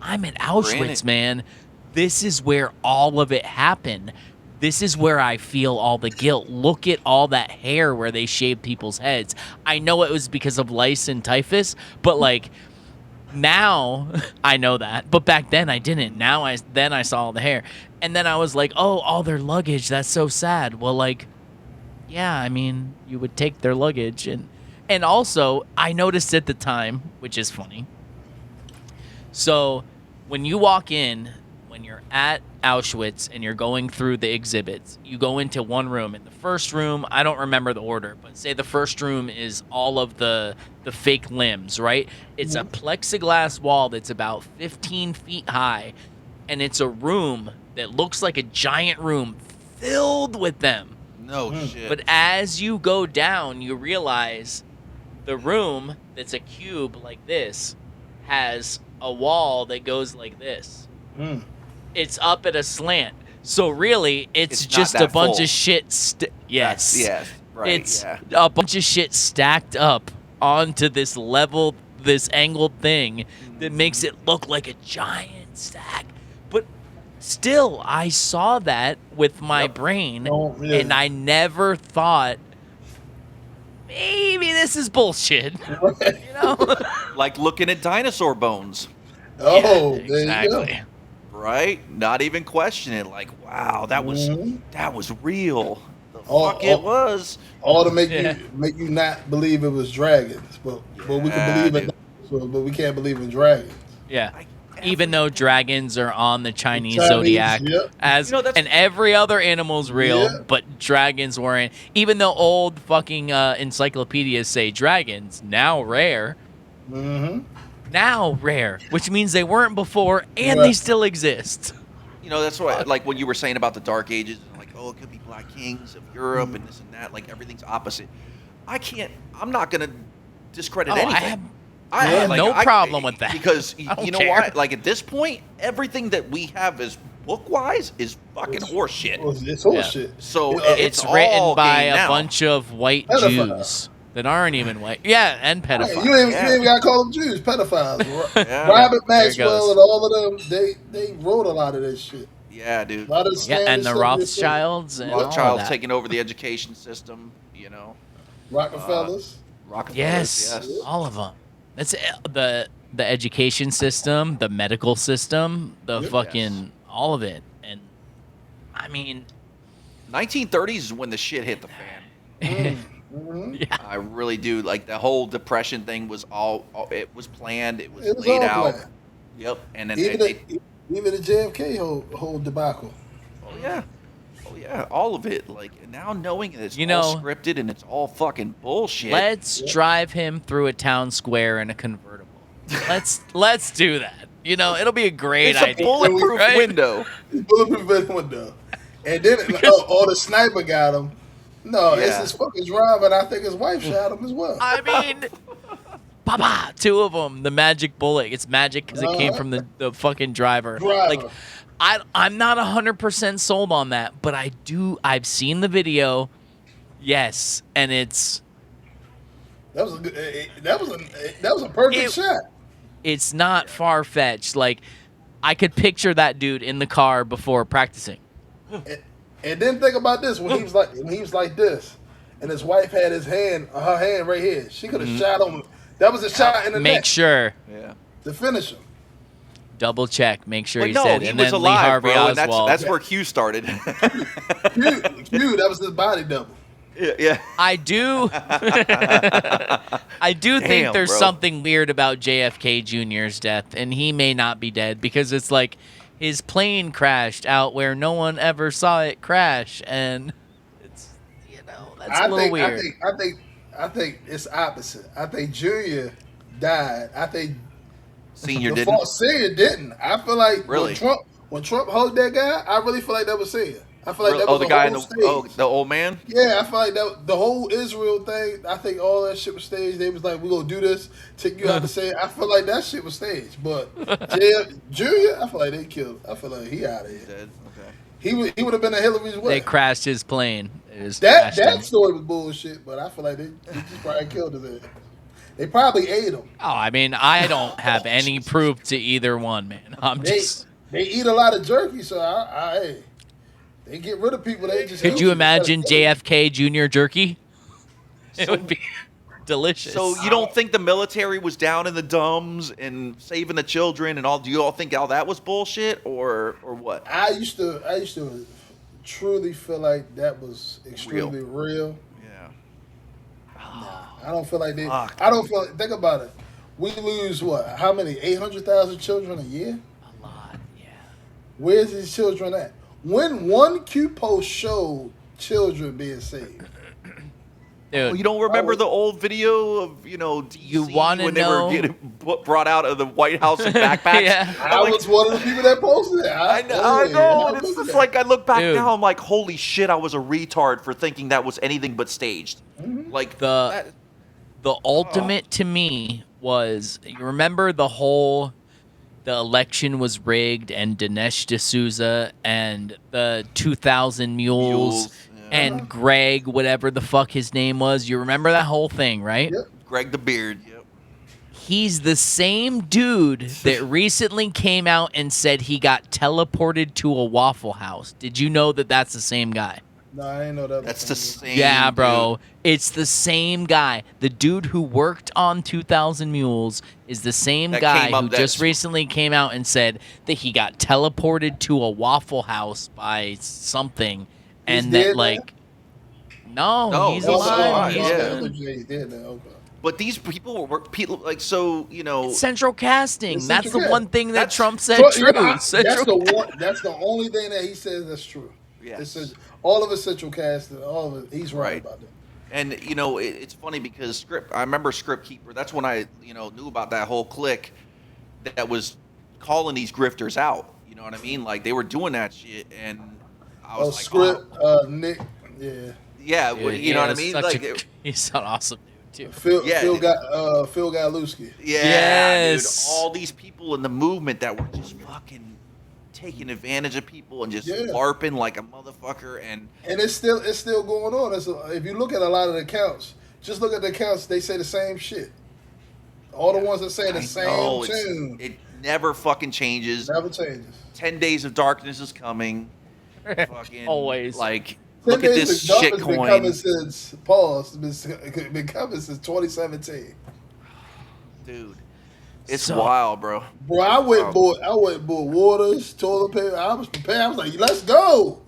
I'm at Auschwitz, man. This is where all of it happened. This is where I feel all the guilt. Look at all that hair where they shaved people's heads. I know it was because of lice and typhus, but like now I know that. But back then I didn't. Then I saw all the hair. And then I was like, oh, all their luggage. That's so sad. Well, like, yeah, I mean, you would take their luggage. And also, I noticed at the time, which is funny. So when you walk in, when you're at Auschwitz and you're going through the exhibits, you go into one room. In the first room, I don't remember the order, but say the first room is all of the fake limbs, right? It's a plexiglass wall that's about 15 feet high, and it's a room that looks like a giant room filled with them. No shit. But as you go down, you realize the room that's a cube like this has a wall that goes like this. It's up at a slant. So really, it's just a bunch of shit. Yes. Yes. Right. It's a bunch of shit stacked up onto this level, this angled thing that makes it look like a giant stack. But still, I saw that with my brain, and I never thought, maybe this is bullshit. You know? Like looking at dinosaur bones. Oh, yeah, exactly. Right? Not even question it. Like, wow, that was real. The fuck it was. All to make you not believe it was dragons, but we can believe it. But we can't believe in dragons. Yeah. Even though dragons are on the Chinese zodiac, and every other animal's real, but dragons weren't. Even though old fucking encyclopedias say dragons now rare. Now rare, which means they weren't before, and they still exist. You know, that's why, like what you were saying about the Dark Ages, and like, oh, it could be Black Kings of Europe and this and that. Like everything's opposite. I'm not gonna discredit anything. I have no problem with that because you know what? Like at this point, everything that we have as book-wise is fucking horseshit. It's horseshit. So it's written by a bunch of white Jews that aren't even white. Yeah, and pedophiles. You ain't even got to call them Jews. Pedophiles. Robert Maxwell and all of them, they wrote a lot of this shit. Yeah, dude. And the Rothschilds. And Rothschilds taking over the education system, you know. Rockefellers. Rockefellers, yes. All of them. That's the education system, the medical system, the Yes. fucking all of it. And I mean, 1930s is when the shit hit the fan. yeah, I really do. Like the whole depression thing was all it was planned. It was It was laid all out. planned. Yep. And then Even the JFK whole debacle. oh yeah, all of it. Like now knowing that it's You all know, scripted and it's all fucking bullshit. let's drive him through a town square in a convertible. Let's do that. You know, it'll be a great it's a idea. bulletproof right? window. Bulletproof window. And then the sniper got him. No, it's Yeah. his fucking driver, and I think his wife shot him as well. I mean, Baba, two of them. The magic bullet. It's magic because it came from the fucking driver. Like, I'm not 100% sold on that, but I've seen the video. Yes, and it's That was a good. That was a perfect shot. it's not far fetched. Like, I could picture that dude in the car before practicing. And then think about this: when he was like this, and his wife had her hand right here. She could have shot him. That was a shot in the Make neck sure, Yeah. to finish him. double check, make sure But he's no, dead. he And was then alive, Lee Harvey bro, and Oswald. that's where Q started. Q, that was his body double. yeah. I do think Damn, there's bro. something weird about JFK Jr.'s death, and he may not be dead because it's like his plane crashed out where no one ever saw it crash, and it's that's a little weird. I think it's opposite. I think Junior died. I think Senior the didn't. Senior didn't. I feel like Really? when Trump hugged that guy, I really feel like that was Senior. I feel like that Oh, was the a guy in whole the stage. the old man. Yeah, I feel like that the whole Israel thing. I think all that shit was staged. They was like, "We're gonna do this, take you out to say." I feel like that shit was staged. But Junior, I feel like they killed. I feel like he out of here. Dead. Okay. He would have been a Hillary's way. They crashed his plane. It was That crashed him. story was bullshit, but I feel like they just probably killed him. They probably ate him. Oh, I mean, I don't have any proof to either one, man. They eat a lot of jerky, so hey, they get rid of people. They just Could eat you you. imagine JFK Jr. jerky? It would be delicious. So you don't think the military was down in the dumbs and saving the children and all? Do you all think all that was bullshit or what? I used to truly feel like that was extremely real. Yeah. I don't feel like they. Fuck. I don't feel. Think about it. We lose what? How many? 800,000 children a year. A lot, yeah. Where's these children at? When one Q post showed children being saved. Dude, Oh, you don't remember the old video of DC You wanna when know- they were getting brought out of the White House in backpacks? Yeah. I was one of the people that posted it. I know. And it's posted just that. like I look back Dude. now, I'm like, holy shit, I was a retard for thinking that was anything but staged. Like the ultimate to me was, you remember the election was rigged and Dinesh D'Souza and the 2,000 mules yeah. and Greg, whatever the fuck his name was. You remember that whole thing, right? Yep. Greg the Beard. Yep. He's the same dude that recently came out and said he got teleported to a Waffle House. Did you know that that's the same guy? No, I didn't know that. That's the same. Yeah, bro. dude. It's the same guy. The dude who worked on 2,000 Mules is the same That guy came up who that- just recently came out and said that he got teleported to a Waffle House by something. He's And dead that, now? like, no, No, he's he's alive. alive, He's yeah. good. He's dead now. Okay. But these people were people like so It's central casting. It's That's central the casting. one thing that That's- Trump said So, true. yeah, Central that's the only thing that he says that's true. Yes. It says all of his central cast, all of it. He's right Right. about that. And it's funny because I remember Script Keeper. That's when I knew about that whole clique that was calling these grifters out. You know what I mean? Like they were doing that shit, and I was like, Script, oh, Nick, yeah. yeah, well, you know what I mean? Like, he's an awesome dude, too. Phil, Yeah. Phil Galuski. yeah, Yes. dude, all these people in the movement that were just fucking taking advantage of people and just Yeah. LARPing like a motherfucker, and And it's still going on. If you look at a lot of the accounts, just look at the accounts, they say the same shit. All the ones that say the same tune it never fucking changes. never changes. 10 Days of Darkness is coming. Fucking, Always. Like, 10 look at Days this of Darkness shit been coin. coming since Pause. Been coming since 2017. Dude. It's So- wild, bro. Bro, I went and bought waters, toilet paper. I was prepared. I was like, let's go.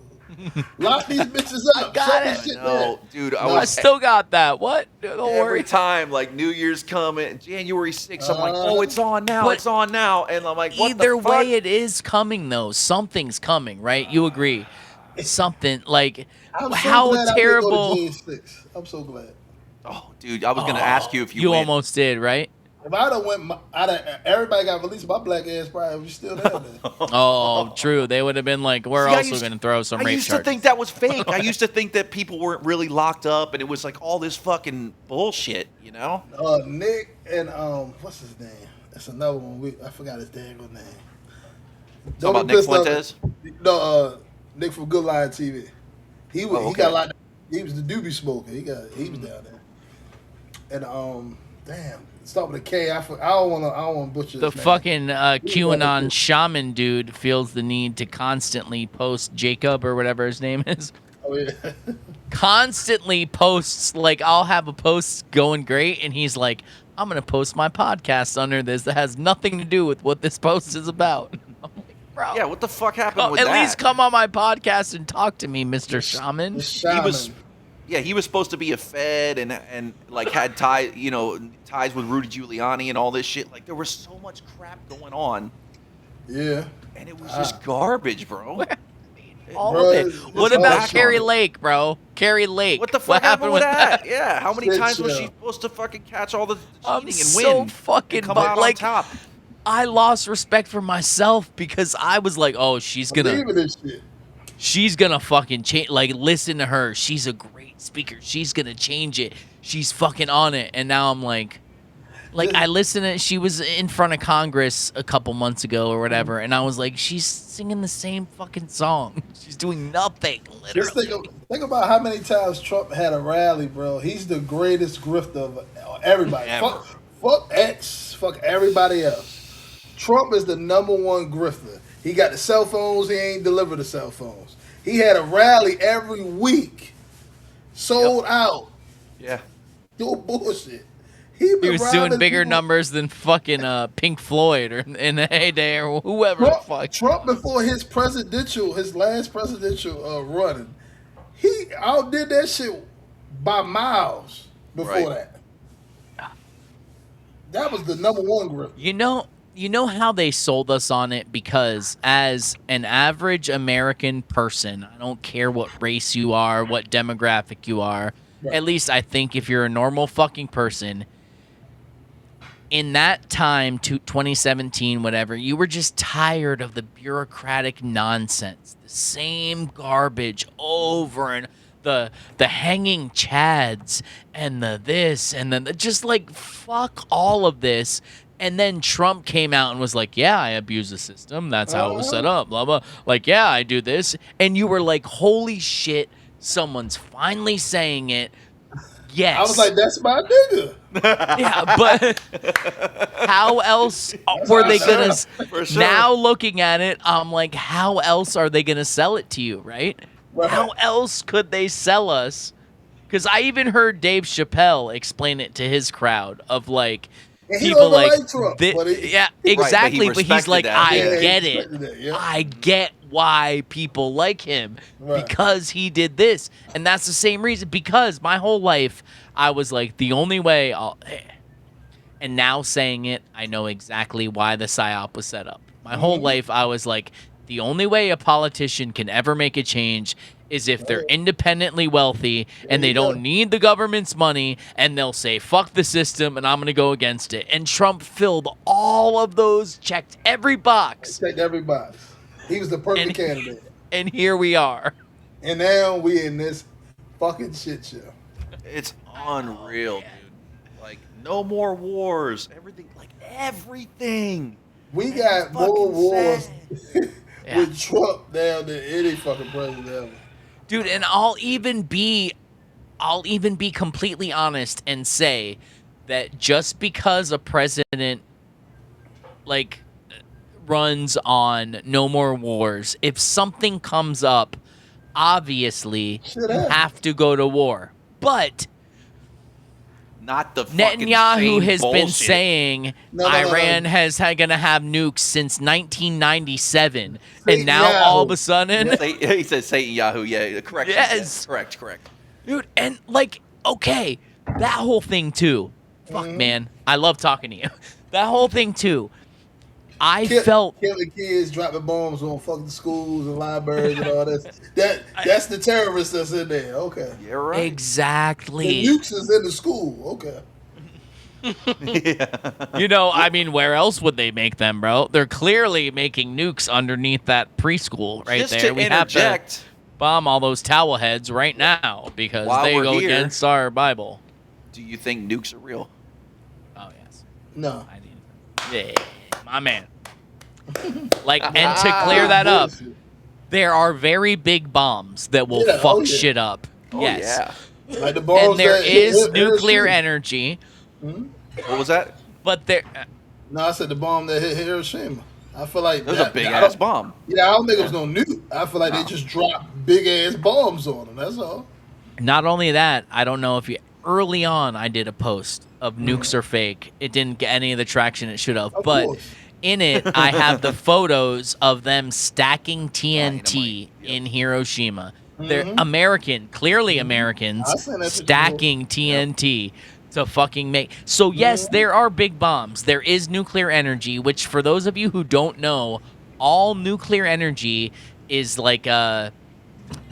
Lock these bitches up. got Shut it. this I shit know, down. dude. I No, I was still got that. What? Don't every worry. time like New Year's coming, January 6th, I'm like, oh, it's on now, But it's on now, and I'm like, what Either the fuck? way, it is coming though. Something's coming, right? You agree? Something like I'm so how glad terrible. I didn't go to January 6th. I'm so glad. Oh, dude, I was gonna ask you if you You went. almost did, right? If I'd have went, everybody got released. My black ass probably was still there. Then. Oh, true. They would have been like, we're See, I also used- going to throw some I rape used charges. to think that was fake. I used to think that people weren't really locked up, and it was like all this fucking bullshit, you know? Nick and what's his name? That's another one. I forgot his damn name. Talk about Nick Fuentes? No, Nick from Good Line TV. He okay. got locked. He was the doobie smoker. He was down there. And damn, start with a K. I don't want to butcher The his name. fucking QAnon shaman dude feels the need to constantly post Jacob or whatever his name is. Oh yeah. Constantly posts, like, I'll have a post going great, and he's like, I'm going to post my podcast under this that has nothing to do with what this post is about. I'm like, bro. Yeah, what the fuck happened with at that? least come on my podcast and talk to me, Mr. Shaman. The He shaman. was, yeah, he was supposed to be a Fed and like had ties with Rudy Giuliani and all this shit. Like there was so much crap going on, Yeah. and it was just garbage, bro. All Bro, of it. it's What all about back Carrie on it. Lake, bro? Carrie Lake. What the fuck happened with that? Yeah, how many Shit times was show. she supposed to fucking catch all the cheating I'm and so win? fucking and come bu- out like, on top. I lost respect for myself because I was like, oh, she's gonna Believe in this shit. fucking change. Like, listen to her. She's a great speaker. She's gonna change it. She's fucking on it. And now I'm like I listened to. She was in front of Congress a couple months ago or whatever, and I was like, she's singing the same fucking song. She's doing nothing. Just Literally. think about how many times Trump had a rally, bro. He's the greatest grifter of everybody. Ever. Fuck X. Fuck everybody else. Trump is the #1 grifter. He got the cell phones. He ain't delivered the cell phones. He had a rally every week, sold out. Yeah. Doing bullshit. He was doing robbing bigger people. numbers than fucking Pink Floyd or in the heyday or whoever the fuck. Trump before his last presidential run, he outdid that shit by miles before Right. that. That was the #1 grip. You know how they sold us on it, because as an average American person, I don't care what race you are, what demographic you are, Right. at least I think if you're a normal fucking person, in that time, to 2017, whatever, you were just tired of the bureaucratic nonsense, the same garbage over and the hanging chads and the this and then just like fuck all of this. And then Trump came out and was like, yeah, I abuse the system. That's how it was set up, blah, blah. Like, yeah, I do this. And you were like, holy shit, someone's finally saying it. Yes. I was like, that's my nigga. Yeah, but how else were they gonna? For sure. Now looking at it, I'm like, how else are they gonna sell it to you, right? Right. How else could they sell us? Because I even heard Dave Chappelle explain it to his crowd of like And he people don't like, like Trump, thi- but he- yeah, but he exactly. But he's respected like, that. I Yeah, he get it. respected that, yeah. I get why people like him Right. because he did this, and that's the same reason. Because my whole life, I was like, the only way I'll. And now saying it, I know exactly why the psyop was set up. My whole life, I was like, the only way a politician can ever make a change is if they're independently wealthy and they you don't go. need the government's money, and they'll say, fuck the system, and I'm going to go against it. And Trump filled all of those, checked every box, Checked every box. He was the perfect And- candidate. and here we are. And now we in this fucking shit show. It's unreal, dude. Like no more wars. Everything. We got more fucking wars Yeah. with Trump now than any fucking president ever. Dude, and I'll even be completely honest and say that just because a president like runs on no more wars, if something comes up, obviously Shit you happens. have to go to war. But not the fucking Netanyahu same has been bullshit. saying No. Iran has gonna have nukes since 1997, and now all of a sudden, He says Satan Yahoo. Yeah, correct. Yes. Correct. dude, and like, okay, that whole thing too. Fuck, man, I love talking to you. That whole thing too. I felt killing kids, dropping bombs on fucking schools and libraries and all this. That's the terrorists that's in there. Okay. Yeah, right. exactly. The nukes is in the school. Okay. You know, I mean, where else would they make them, bro? They're clearly making nukes underneath that preschool right Just there. to We have to interject, bomb all those towel heads right now because While they we're go here- against our Bible. do you think nukes are real? Oh yes, No. I did. Yeah, my man. Like, and to clear that up, there are very big bombs that will Yeah, fuck yeah. shit up. Oh, Yes, yeah. Like the bombs and there that is hit nuclear Hiroshima. energy, What was that? but there. No, I said the bomb that hit Hiroshima. I feel like It was a big ass bomb. Yeah, I don't think it was no nuke. I feel like they just dropped big ass bombs on them. That's all. Not only that, I don't know if you early on I did a post of nukes are fake. It didn't get any of the traction it should have, Of but course. in it I have the photos of them stacking TNT Dynamite. in Hiroshima. They're American, clearly Americans I seen that picture stacking TNT to fucking make. So yes, there are big bombs. There is nuclear energy, which for those of you who don't know, all nuclear energy is like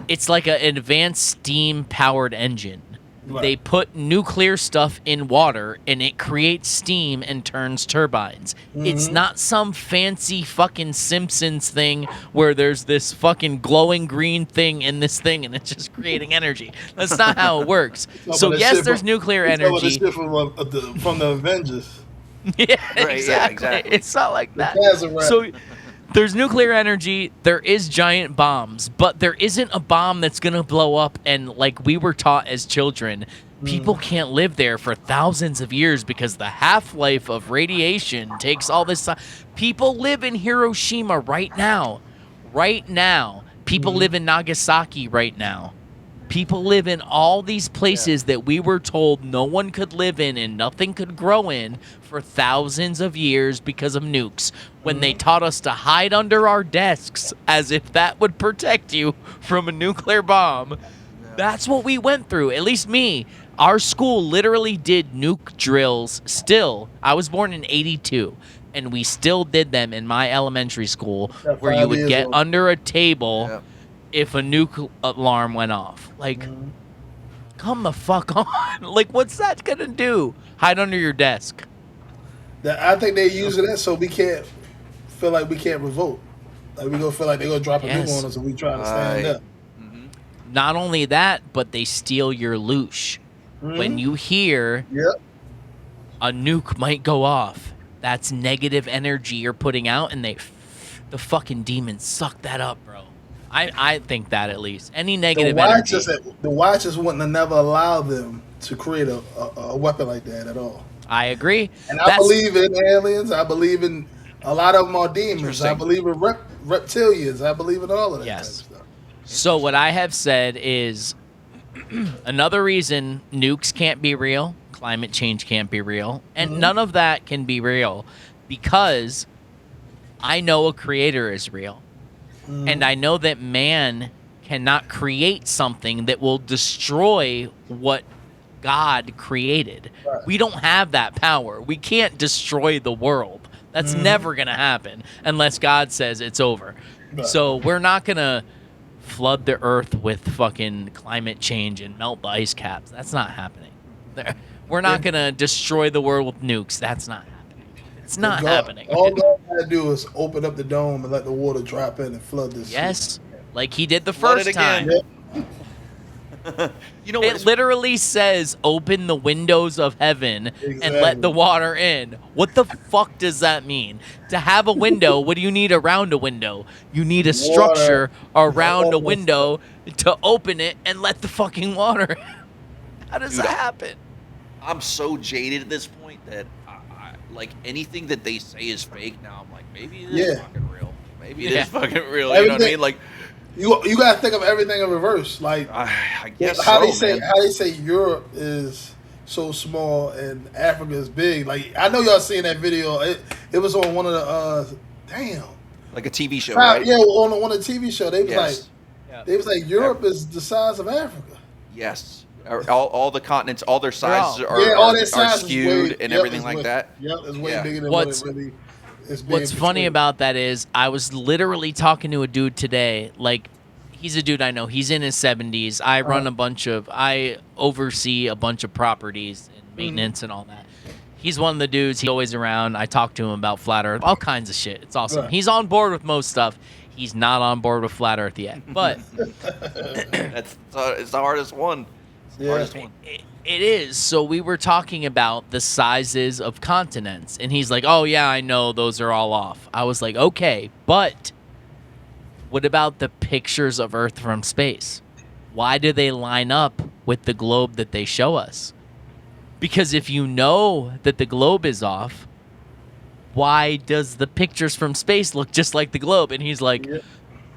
it's like an advanced steam powered engine. Right. They put nuclear stuff in water and it creates steam and turns turbines. It's not some fancy fucking Simpsons thing where there's this fucking glowing green thing in this thing and it's just creating energy. That's not how it works. So But that yes, shit there's from- nuclear it's all the energy. shit from the Avengers. Yeah, yeah, exactly. exactly. It's not like that. Kazarek. So there's nuclear energy, there is giant bombs, but there isn't a bomb that's going to blow up and like we were taught as children, people can't live there for thousands of years because the half-life of radiation takes all this time. People live in Hiroshima right now. Right now. People live in Nagasaki right now. People live in all these places that we were told no one could live in and nothing could grow in for thousands of years because of nukes. When they taught us to hide under our desks as if that would protect you from a nuclear bomb. That's what we went through. At least me. Our school literally did nuke drills still. I was born in 82. And we still did them in my elementary school Yeah, where you 5 would years get old. under a table Yeah. if a nuke alarm went off. Like, come the fuck on. Like, what's that gonna do? Hide under your desk. I think they're using that so we can't feel like we can't revolt. Like we gonna feel like they're gonna drop a Yes. nuke on us and we trying to stand Right. up. Not only that, but they steal your loosh. When you hear Yep. a nuke might go off, that's negative energy you're putting out, and the fucking demons suck that up, bro. I think that at least. Any negative energy. The Watchers wouldn't have never allowed them to create a weapon like that at all. I agree. And I believe in aliens. I believe in a lot of them are demons. I Interesting. believe in reptilians. I believe in all of that Yes. type of stuff. So what I have said is another reason nukes can't be real, climate change can't be real, and none of that can be real because I know a creator is real. And I know that man cannot create something that will destroy what God created. Right. We don't have that power. We can't destroy the world. That's never going to happen unless God says it's over. Right. So we're not going to flood the earth with fucking climate change and melt the ice caps. That's not happening. We're not going to destroy the world with nukes. That's not happening. It's not happening. All God gotta do is open up the dome and let the water drop in and flood this. Yes, like he did the Flood first it again. time. Yep. You know It what? literally says open the windows of heaven and let Exactly. the water in. What the fuck does that mean? To have a window, what do you need around a window? You need a structure around a window to open it and let the fucking water in. How does Dude, that happen? I'm so jaded at this point that like anything that they say is fake now. I'm like, maybe it is fucking real. Maybe it is fucking real. You know what I mean? Like, You gotta think of everything in reverse. Like I guess how so, they say man. how they say Europe is so small and Africa is big. Like I know y'all seen that video. It was on one of the like a TV show, right? Yeah, on one of the TV show. They was Yes. like Europe is the size of Africa. Yes. All the continents, all their sizes all their are sizes skewed way, and yep, everything it's like way, that. Yep, it's way bigger than What's- what it really is. What's funny about that is I was literally talking to a dude today. Like, he's a dude I know. He's in his 70s. I oversee a bunch of properties and maintenance and all that. He's one of the dudes. He's always around. I talk to him about Flat Earth, all kinds of shit. It's awesome. Right. He's on board with most stuff. He's not on board with Flat Earth yet. But It's the hardest one. It's the Yeah. hardest one. it is. So we were talking about the sizes of continents. And he's like, oh, yeah, I know those are all off. I was like, okay, but what about the pictures of Earth from space? Why do they line up with the globe that they show us? Because if you know that the globe is off, why does the pictures from space look just like the globe? And he's like,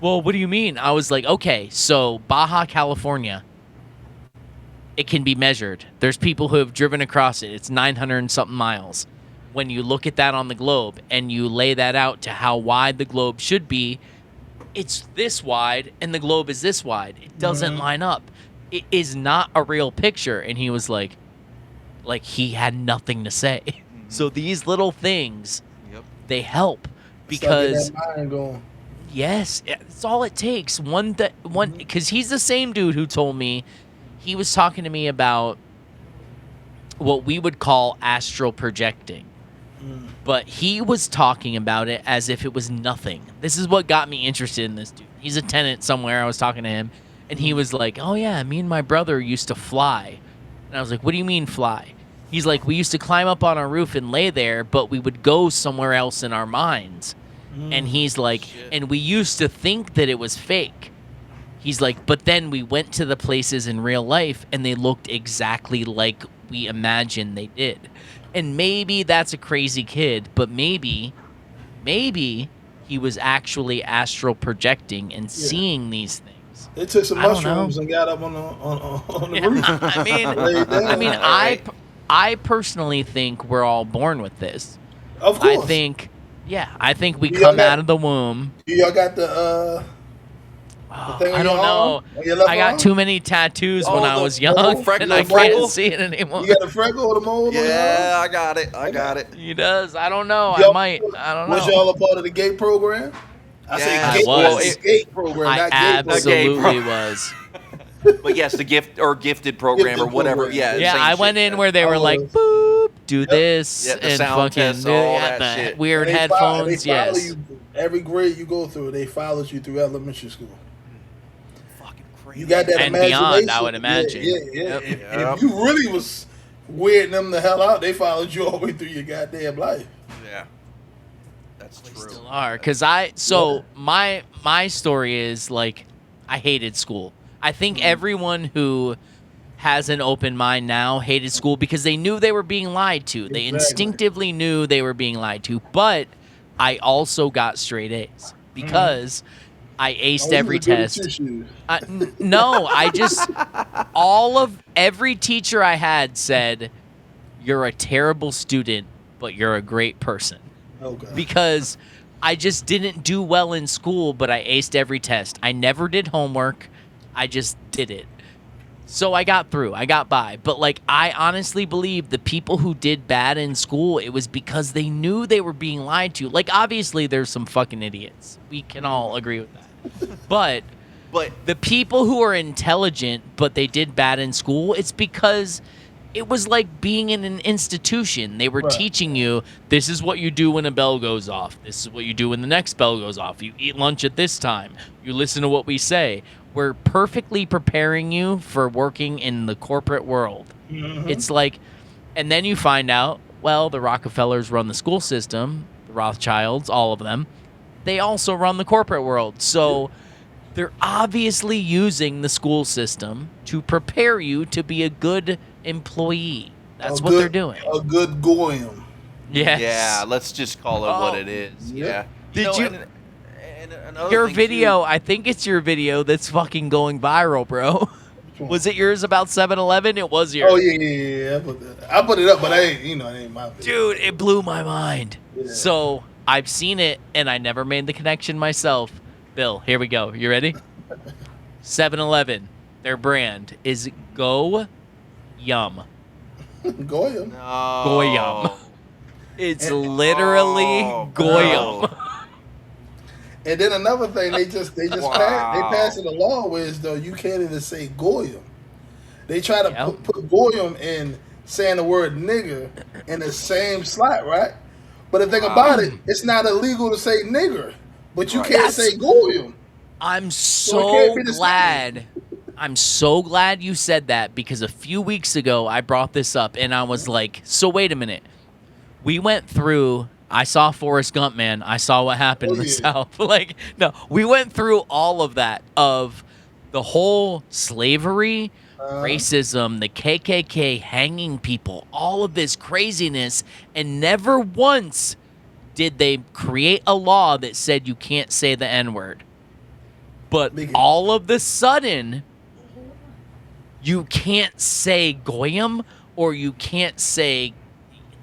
well, what do you mean? I was like, okay, so Baja California, it can be measured. There's people who have driven across it. It's 900 and something miles. When you look at that on the globe and you lay that out to how wide the globe should be, it's this wide and the globe is this wide. It doesn't line up. It is not a real picture. And he was like he had nothing to say. So these little things, they help because mind going. yes, it's all it takes. Because he's the same dude who told me, he was talking to me about what we would call astral projecting. But he was talking about it as if it was nothing. This is what got me interested in this dude. He's a tenant somewhere. I was talking to him, and he was like, oh, yeah, me and my brother used to fly. And I was like, what do you mean fly? He's like, we used to climb up on our roof and lay there, but we would go somewhere else in our minds. And he's like, and we used to think that it was fake. He's like, but then we went to the places in real life, and they looked exactly like we imagined they did. And maybe that's a crazy kid, but maybe he was actually astral projecting and seeing these things. They took some I don't mushrooms know. and got up on the roof. I personally think we're all born with this. Of course. I think we You come got- out of the womb. Y'all got the thing on I don't your know. arm? On your left I got arm? too many tattoos when I was young, freckle, and I freckle? can't see it anymore. You got the freckle or the mole? on your arm? Yeah, I got it. I got it. He does. I don't know. Y'all- I might. I don't know. Was y'all a part of the gate program? I Yeah, say I gate, was. gate program, I not gate program. absolutely was. But yes, the gifted program or Gifted whatever. program. Yeah, Yeah, same I shit, went in yeah. where they were like, was. boop, do this, Yeah, the and sound fucking tests, all that the shit. weird They headphones. they follow Yes. you, every grade you go through, they followed you through elementary school. Fucking crazy. You got that And imagination. beyond, I would imagine. Yeah. Yep. If you really was weirding them the hell out, they followed you all the way through your goddamn life. Yeah, that's true. Still are, because my story is like, I hated school. I think everyone who has an open mind now hated school because they knew they were being lied to. They Exactly. instinctively knew they were being lied to. But I also got straight A's because I aced every test. No, I just every teacher I had said, you're a terrible student, but you're a great person. Okay. Because I just didn't do well in school, but I aced every test. I never did homework. I just did it. So I got through. I got by. But like, I honestly believe the people who did bad in school, it was because they knew they were being lied to. Like, obviously there's some fucking idiots. We can all agree with that. But the people who are intelligent, but they did bad in school, it's because it was like being in an institution. They were Right. teaching you, this is what you do when a bell goes off. This is what you do when the next bell goes off. You eat lunch at this time. You listen to what we say. We're perfectly preparing you for working in the corporate world. It's like, and then you find out, well, the Rockefellers run the school system, the Rothschilds, all of them. They also run the corporate world. So they're obviously using the school system to prepare you to be a good employee. That's what they're doing. A good goyim. Yes. Yeah, let's just call it what Oh. it is. Yeah. Yeah. Did you- and another Your thing, video, too- I think it's your video that's fucking going viral, bro. Was it yours about 7-Eleven? It was yours. Oh yeah. I put it up, but it ain't my video. Dude, it blew my mind. Yeah. So I've seen it, and I never made the connection myself. Bill, here we go. You ready? 7-Eleven, their brand is Go Yum. Goyim. No. Goyum. It's literally Goyum. And then another thing, they passed a law where though you can't even say Goyim. They try to put Goyim in saying the word nigger in the same slot, right? But the thing about it, it's not illegal to say nigger, but you can't say Goyim. I'm so glad. I'm so glad you said that, because a few weeks ago I brought this up and I was like, so wait a minute. We went through, I saw Forrest Gump, man. I saw what happened in the South. We went through all of that, of the whole slavery, racism, the KKK, hanging people, all of this craziness, and never once did they create a law that said you can't say the N-word. But all of the sudden, you can't say Goyim, or you can't say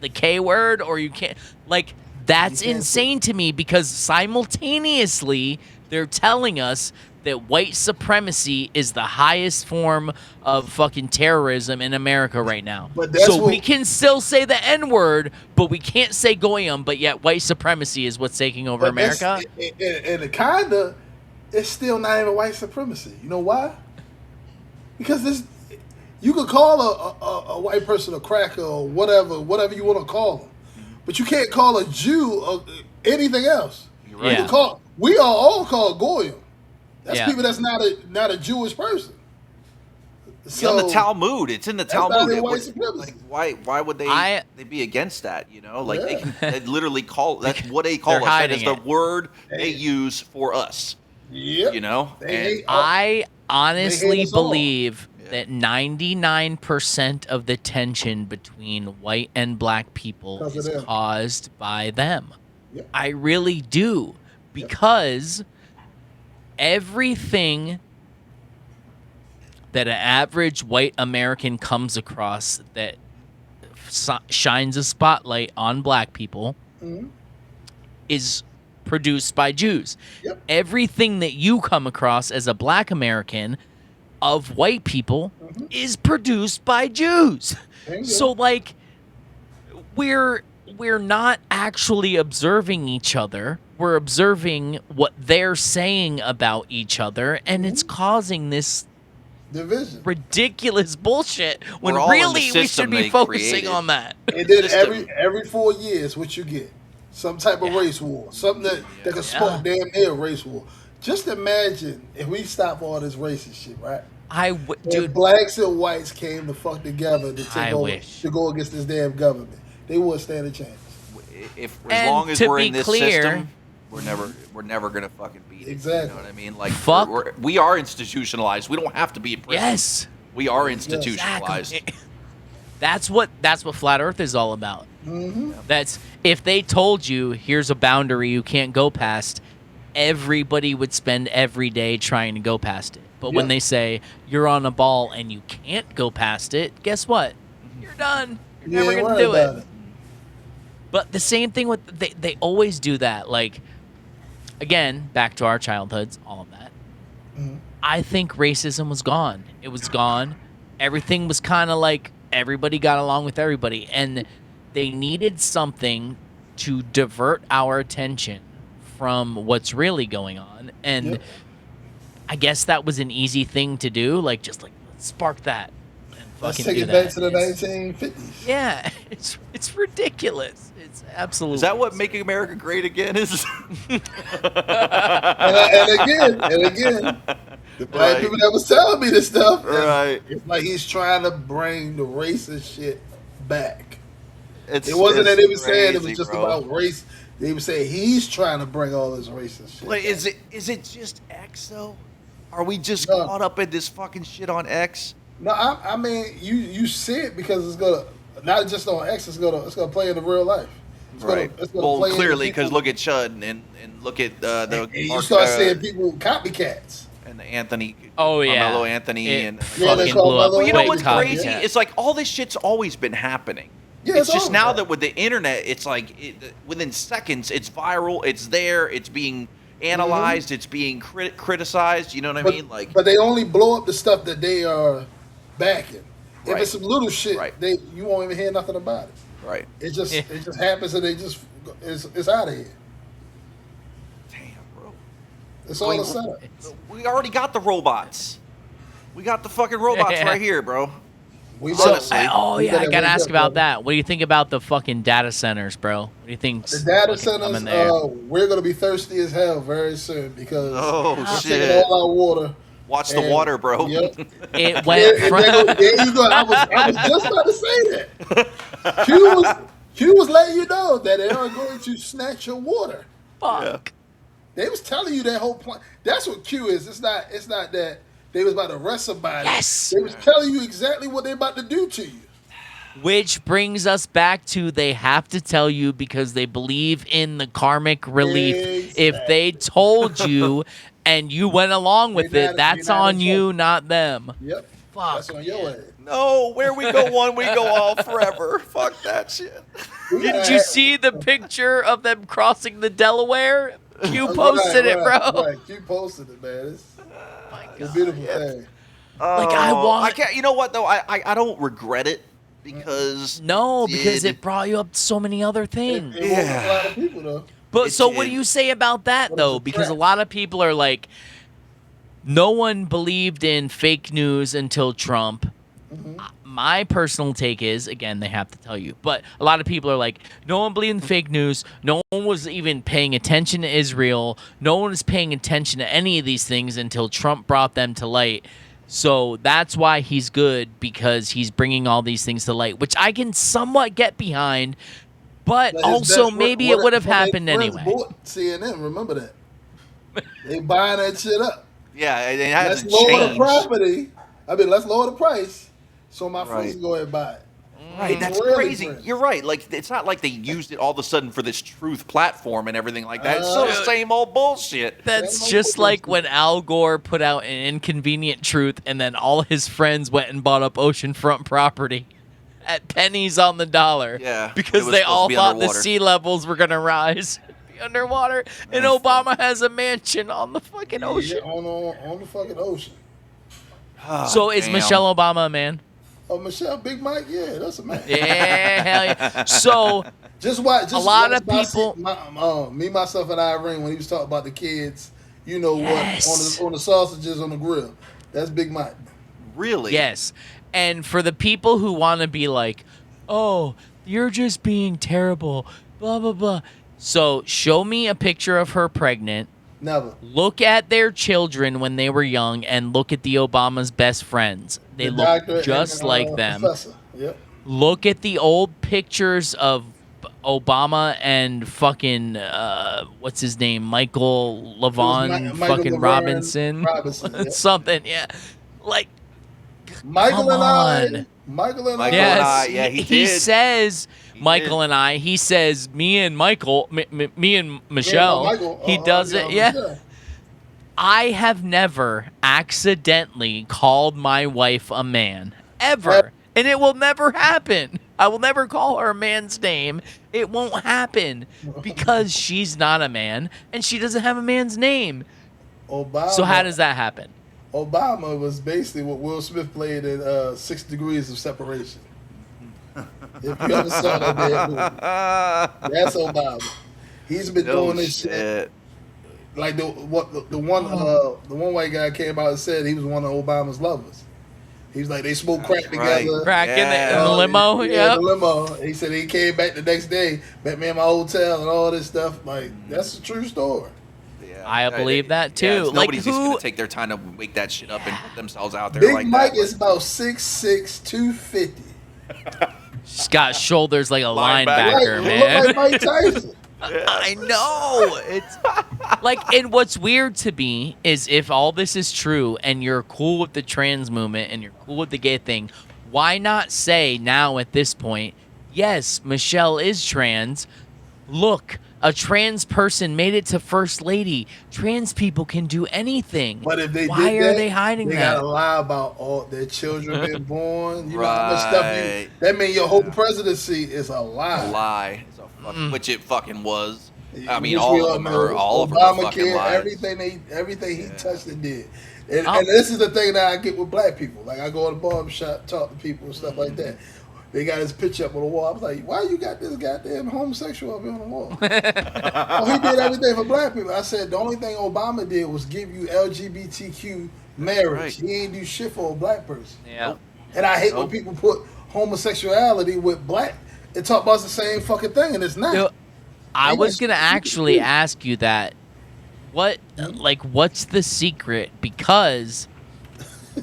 the K word, or you can't, like, that's insane to me, because simultaneously they're telling us that white supremacy is the highest form of fucking terrorism in America right now. So we can still say the N-word, but we can't say Goyim, but yet white supremacy is what's taking over America. And it kinda, it's still not even white supremacy. You know why? Because you could call a white person a cracker or whatever you want to call them, but you can't call a Jew anything else. You're right. We are all called Goyim. That's people that's not a Jewish person. So in the Talmud, it's in the Talmud. Why would they be against that? You know, like they literally call that's what they call us. That is the word they use for us. Yeah, you know. I honestly believe that 99% of the tension between white and black people is caused by them. Yep. I really do, because everything that an average white American comes across that shines a spotlight on black people is produced by Jews. Yep. Everything that you come across as a black American of white people is produced by Jews. So, like, we're not actually observing each other. We're observing what they're saying about each other, and it's causing this division, ridiculous bullshit, when really we should be focusing on that. And then every 4 years, what you get? Some type of race war. Something that can spark damn near a race war. Just imagine if we stop all this racist shit, right? Dude, blacks and whites came to fuck together to go against this damn government. They wouldn't stand a chance. As long as we're in this system, we're never gonna fucking beat it. Exactly. You know what I mean? Like, we are institutionalized. We don't have to be in prison. Yes. We are institutionalized. Exactly. That's what Flat Earth is all about. That's, if they told you here's a boundary you can't go past, everybody would spend every day trying to go past it. But when they say you're on a ball and you can't go past it, guess what? You're done. You're never going to do it. But the same thing with, they always do that. Like, again, back to our childhoods, all of that. I think racism was gone. It was gone. Everything was kind of like everybody got along with everybody. And they needed something to divert our attention from what's really going on. And I guess that was an easy thing to do. Like, just like, let's spark that. Let's take it back to the 1950s. Yeah, it's ridiculous. It's absolutely. Is that what making America great again is? and again, the black people that was telling me this stuff. It's like he's trying to bring the racist shit back. It wasn't that they were saying it was just about race. They were saying he's trying to bring all this racist shit. Like, is it just X though? Are we just caught up in this fucking shit on X? No, I mean you see it because it's gonna not just on X. It's gonna play in the real life. It's gonna play clearly, because look at Chud and look at the. And you start seeing people copycats. and the Anthony. Oh, yeah. Carmelo Anthony It and Yeah, they fucking call blew up. Melo well, you know quick what's copycat. crazy? It's like all this shit's always been happening. Yeah, it's just always now happened. that with the internet, it's like within seconds, it's viral. It's there. It's being analyzed. It's being criticized. You know what I mean? Like, but they only blow up the stuff that they are backing. If Right. it's some little shit, Right. you won't even hear nothing about it. right? It just happens and it's out of here. Damn, bro. It's all a setup. We already got the robots. We got the fucking robots right here, bro. We Honestly. we I better gotta wake ask up, about brother. that. What do you think about the fucking data centers, bro? What do you think? The data centers, we're gonna be thirsty as hell very soon because Oh, it's shit. taking all our water. Watch the And- water, bro. Yep. It went Yeah, from there you go. I was just about to say that. Q was letting you know that they are going to snatch your water. fuck. They was telling you that whole plan. That's what Q is. It's not that they was about to arrest somebody. Yes. They was telling you exactly what they about to do to you. Which brings us back to they have to tell you because they believe in the karmic relief. If they told you and you went along with You're it, not- that's you're not on in you, trouble. not them. Yep. Fuck. That's on your ass. No, where we go one, we go all forever. Fuck that shit. Didn't you see the picture of them crossing the Delaware? You posted it, bro. Right. You posted it, man. It's a beautiful thing. Like, I want- I can't. You know what though? I don't regret it because No, because did- it brought you up to so many other things. It woke up a lot of people though. But It so what did. do you say about that What is though? the Because a threat? lot of people are like, no one believed in fake news until Trump. My personal take is, again, they have to tell you, but a lot of people are like, no one believed in fake news. No one was even paying attention to Israel. No one was paying attention to any of these things until Trump brought them to light. So that's why he's good, because he's bringing all these things to light, which I can somewhat get behind. But His also, best maybe friend- it would have one of their happened friends anyway. bought CNN, remember that? They buying that shit up. Yeah, it Let's hasn't lower the changed. property. Let's lower the price so my friends Right. can go ahead and buy it. Right, that's Really crazy. friends. You're right. Like, it's not like they used it all of a sudden for this truth platform and everything like that. It's still the same old bullshit. That's Same old just like bullshit. when Al Gore put out an inconvenient truth and then all his friends went and bought up oceanfront property at pennies on the dollar. Yeah, it Because was they supposed to all be thought underwater. the sea levels were going to rise. Be underwater. And That's Obama has a mansion on the fucking ocean. Yeah, on the fucking ocean. So is Damn. Michelle Obama a man? Oh, Michelle, Big Mike, yeah, that's a man. Yeah, hell yeah. So Just watch. Just A lot watch of people- me, myself, and Irene when he was talking about the kids. You know Yes. what? On the sausages on the grill. That's Big Mike. Really? yes. And for the people who want to be like, oh, you're just being terrible, blah, blah, blah. So show me a picture of her pregnant. Never. Look at their children when they were young and look at the Obama's best friends. They The look doctor just and, like them. Professor. Yep. Look at the old pictures of Obama and fucking what's his name, Michael Levon, Michael fucking Laverne Robinson, Robinson, yeah. something, yeah. Like, Michael Come and I. on. Michael and Michael I. and yes, I, yeah, he he did. says He Michael did. and I. He says me and Michael, me and Michelle. Michael, he does it, yeah. Michelle. I have never accidentally called my wife a man, ever. And it will never happen. I will never call her a man's name. It won't happen because she's not a man and she doesn't have a man's name. Obama. So how does that happen? Obama was basically what Will Smith played in 6 Degrees of Separation. If you ever saw that damn movie, that's Obama. He's been No doing this shit. Like the one white guy came out and said he was one of Obama's lovers. He was like they smoked crack Right. together. Crack in Yeah. the limo? Yeah, Yep. the limo. He said he came back the next day, met me in my hotel and all this stuff. Like that's a true story. Yeah. I believe that, too. it's- Like, nobody's just who- gonna take their time to wake that shit up and put themselves out there Big like Mike that. is about 6'6", 250. She's got shoulders like a Linebacker. linebacker, He man. look like Mike Tyson. I know. It's like, and what's weird to me is if all this is true and you're cool with the trans movement and you're cool with the gay thing, why not say now at this point, yes, Michelle is trans, look, a trans person made it to first lady. Trans people can do anything. But if they Why did are that, they hiding they that? gotta lie about all their children being born. You know how much stuff Right. that means your whole presidency is a lie. A lie. It's a which it fucking was. I mean, Which all we of all them know. are fucking Obamacare, lies. everything he touched and did. And, Oh. and this is the thing that I get with black people. Like I go to the barber shop, talk to people and stuff like that. They got his picture up on the wall. I was like, why you got this goddamn homosexual up here on the wall? Oh, he did everything for black people. I said the only thing Obama did was give you LGBTQ marriage. right. He ain't do shit for a black person. Yeah. And I hate when Nope. people put homosexuality with black and talk about the same fucking thing, and it's not. No, I Ain't was no gonna secret. actually ask you that. What's the secret? Because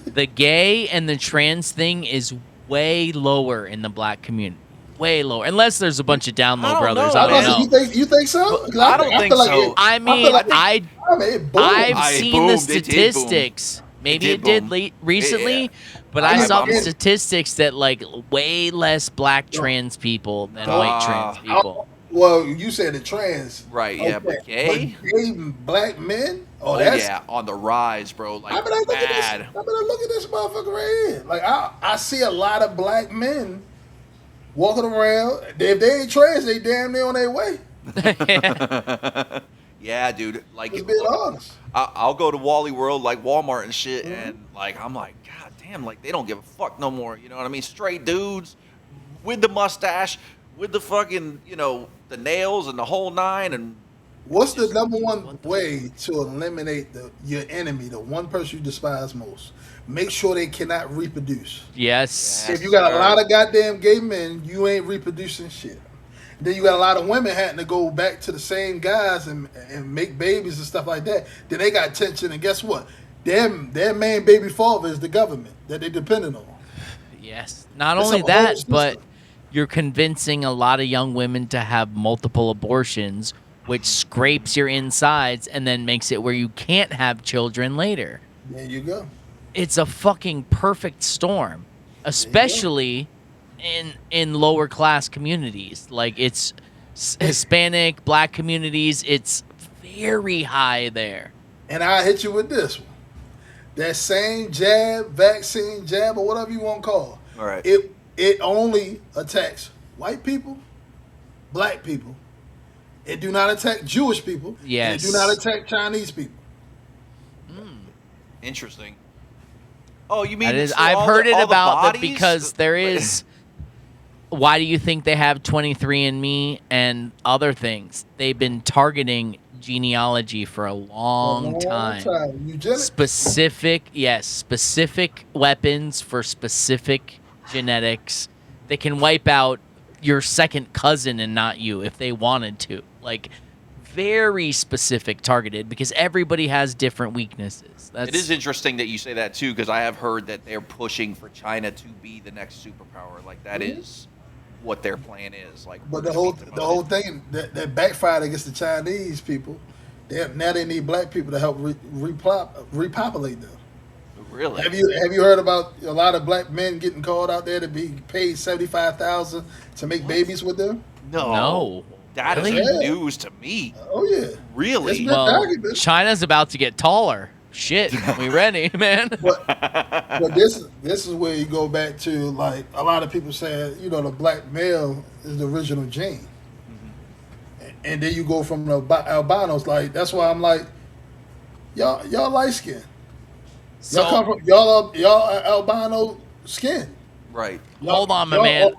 the gay and the trans thing is way lower in the black community. Way lower. Unless there's a bunch of down low I don't brothers. know, I don't man. know. You think so? 'Cause I don't think feel like so. it- I feel mean, like it boomed. I've I seen boomed. the It did boom. statistics. Maybe It it did did boom. recently, Yeah. but I I saw the did. statistics that like way less black trans people than white trans people. Well, you said the trans. Right, yeah, but gay? But gay black men? Oh, that's. yeah, on the rise, bro. Like, I mean, look at this. bad. I mean, look at this motherfucker right here. Like, I see a lot of black men walking around. If they ain't trans, they damn near on their way. Yeah, dude. Like, Just being honest. I'll go to Wally World, like Walmart and shit, and like I'm like, God damn, like they don't give a fuck no more. You know what I mean? Straight dudes with the mustache, with the fucking, the nails and the whole nine, and What's the number one way to eliminate your enemy, the one person you despise most? Make sure they cannot reproduce. Yes. If you got a sir. lot of goddamn gay men, you ain't reproducing shit. Then you got a lot of women having to go back to the same guys and make babies and stuff like that. Then they got tension, and guess what? Their main baby father is the government that they dependent on. Yes. Not It's only a whole that, system. but you're convincing a lot of young women to have multiple abortions, which scrapes your insides and then makes it where you can't have children later. There you go. It's a fucking perfect storm, especially in lower class communities. Like it's Hispanic, black communities, it's very high there. And I hit you with this one. That same vaccine jab, or whatever you want to call all right. it only attacks white people, black people. It do not attack Jewish people. and Yes. It do not attack Chinese people. Interesting. Oh, you mean That is, so I've all heard the, it all the about that bodies? because there is. Why do you think they have 23andMe and other things? They've been targeting genealogy for a long time. Eugenics. Specific weapons for specific genetics. They can wipe out your second cousin and not you if they wanted to. Like, very specific, targeted, because everybody has different weaknesses. It is interesting that you say that too, because I have heard that they're pushing for China to be the next superpower. Like that is what their plan is. Like, But we're the gonna whole beat them the up. whole thing that backfired against the Chinese people. Now they need black people to help repopulate them. Really? Have you heard about a lot of black men getting called out there to be paid $75,000 to make babies with them? No. That is Really? news to me. Oh yeah. Really? It's been Well, documented. China's about to get taller. Shit, we ready, man? But this is where you go back to, like, a lot of people say, the black male is the original gene. And then you go from the albinos, like, that's why I'm like, y'all light skin. So Y'all are albino skin. Right. hold on, my Y'all- man.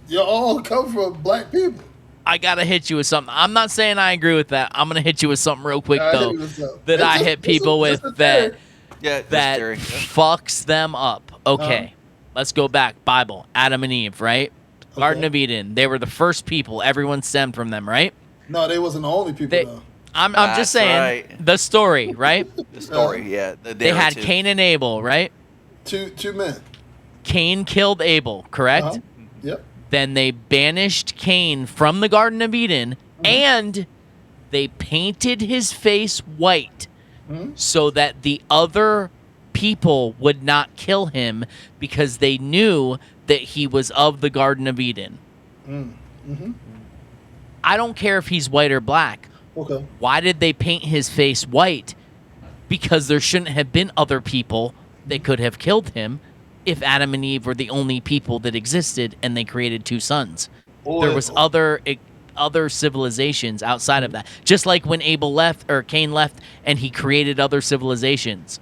Y'all all come from black people. I gotta hit you with something. I'm not saying I agree with that. I'm gonna hit you with something real quick I though hit you with something. that It's I just- hit people it's with a that theory. Yeah. That's that scary. Yeah. fucks them up. Okay, let's go back. Bible, Adam and Eve, right? Garden Okay. of Eden. They were the first people. Everyone stemmed from them, right? No, they wasn't the only people, They- though. I'm That's just saying right. the story, right? The story. Yeah. The They had narrative. Cain and Abel, right? Two men. Cain killed Abel, correct? Uh-huh. Yep. Then they banished Cain from the Garden of Eden and they painted his face white so that the other people would not kill him because they knew that he was of the Garden of Eden. I don't care if he's white or black. Okay. Why did they paint his face white? Because there shouldn't have been other people that could have killed him if Adam and Eve were the only people that existed and they created two sons. There was other civilizations outside of that. Just like when Cain left and he created other civilizations.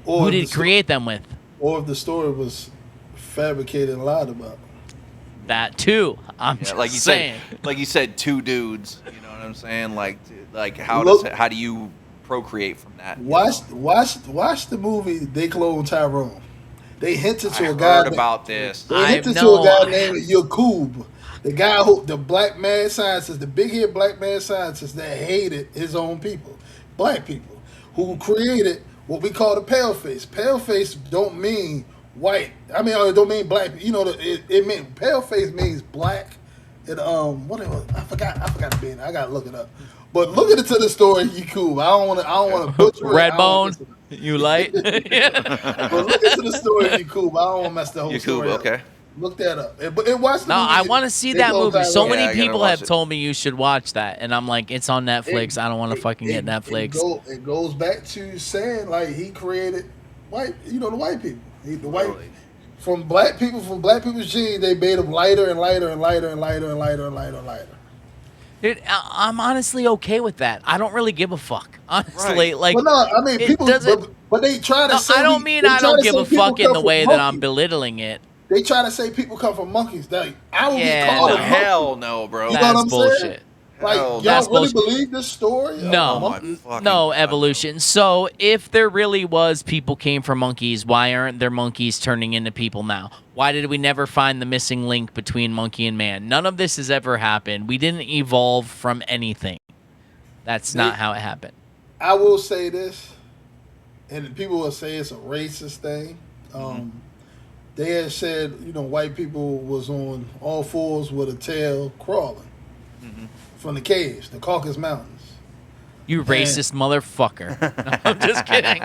Who did he create them with? Or if the story was fabricated and lied about. That too. I'm just like you saying. said, like you said, two dudes. You know what I'm saying? Like how do you procreate from that? Watch the movie. They cloned Tyrone. They hinted to I a guy. heard about this. They hinted to a guy named Yakub, the guy the black man scientist, the big-head black man scientist that hated his own people, black people, who created what we call the pale face. Pale face don't mean white. I mean, it don't mean black. You know, it means pale face means black. And what it was, I forgot the name. I gotta look it up. But look into the story, Yakub. I don't want to butcher it. Redbone, you light. But look into the story, Yakub. I don't want to mess the whole story up. Okay. Look that up. But watch the movie. I want to see that movie. So many people have it. told me you should watch that, and I'm like, it's on Netflix. I don't want to fucking get Netflix. It goes back to saying like he created white, the white people. From black people's genes, they made them lighter and lighter and lighter and lighter and lighter and lighter and lighter. Dude, I'm honestly okay with that. I don't really give a fuck. Honestly, Right. like, But no, I mean, people. But they try to say. I don't mean I don't give a fuck in the way that I'm belittling it. They try to say people come from monkeys. Like, I would be called a monkey. Hell no, bro. You know what That's I'm bullshit. saying? Like, y'all That's really bullshit. believe this story? No, evolution. So if there really was people came from monkeys, why aren't there monkeys turning into people now? Why did we never find the missing link between monkey and man? None of this has ever happened. We didn't evolve from anything. That's not how it happened. I will say this, and people will say it's a racist thing. They had said, white people was on all fours with a tail crawling from the caves, the Caucasus Mountains. You racist motherfucker. No, I'm just kidding.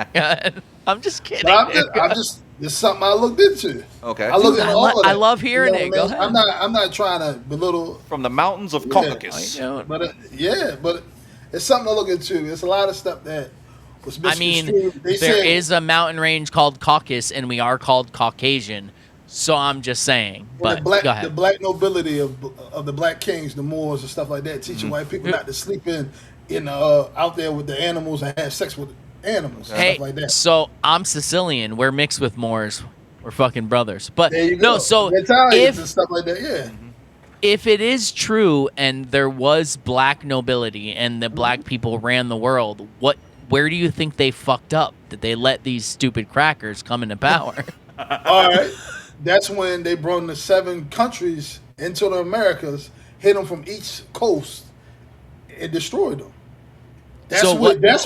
I'm just kidding. It's something I looked into. Okay. I looked into all of that. I love hearing it. Go ahead. I'm not trying to belittle. From the mountains of Caucasus. But it's something to look into. It's a lot of stuff that was misconstrued. There is a mountain range called Caucasus, and we are called Caucasian. So I'm just saying. But go ahead. The black nobility of the black kings, the Moors and stuff like that, teaching white people not to sleep out there with the animals and have sex with animals and stuff like that. So I'm Sicilian. We're mixed with Moors. We're fucking brothers. But there you go. No, so Italians and stuff like that, yeah. If it is true and there was black nobility and the black people ran the world, where do you think they fucked up? That they let these stupid crackers come into power? All right. That's when they brought the 7 countries into the Americas, hit them from each coast, and destroyed them.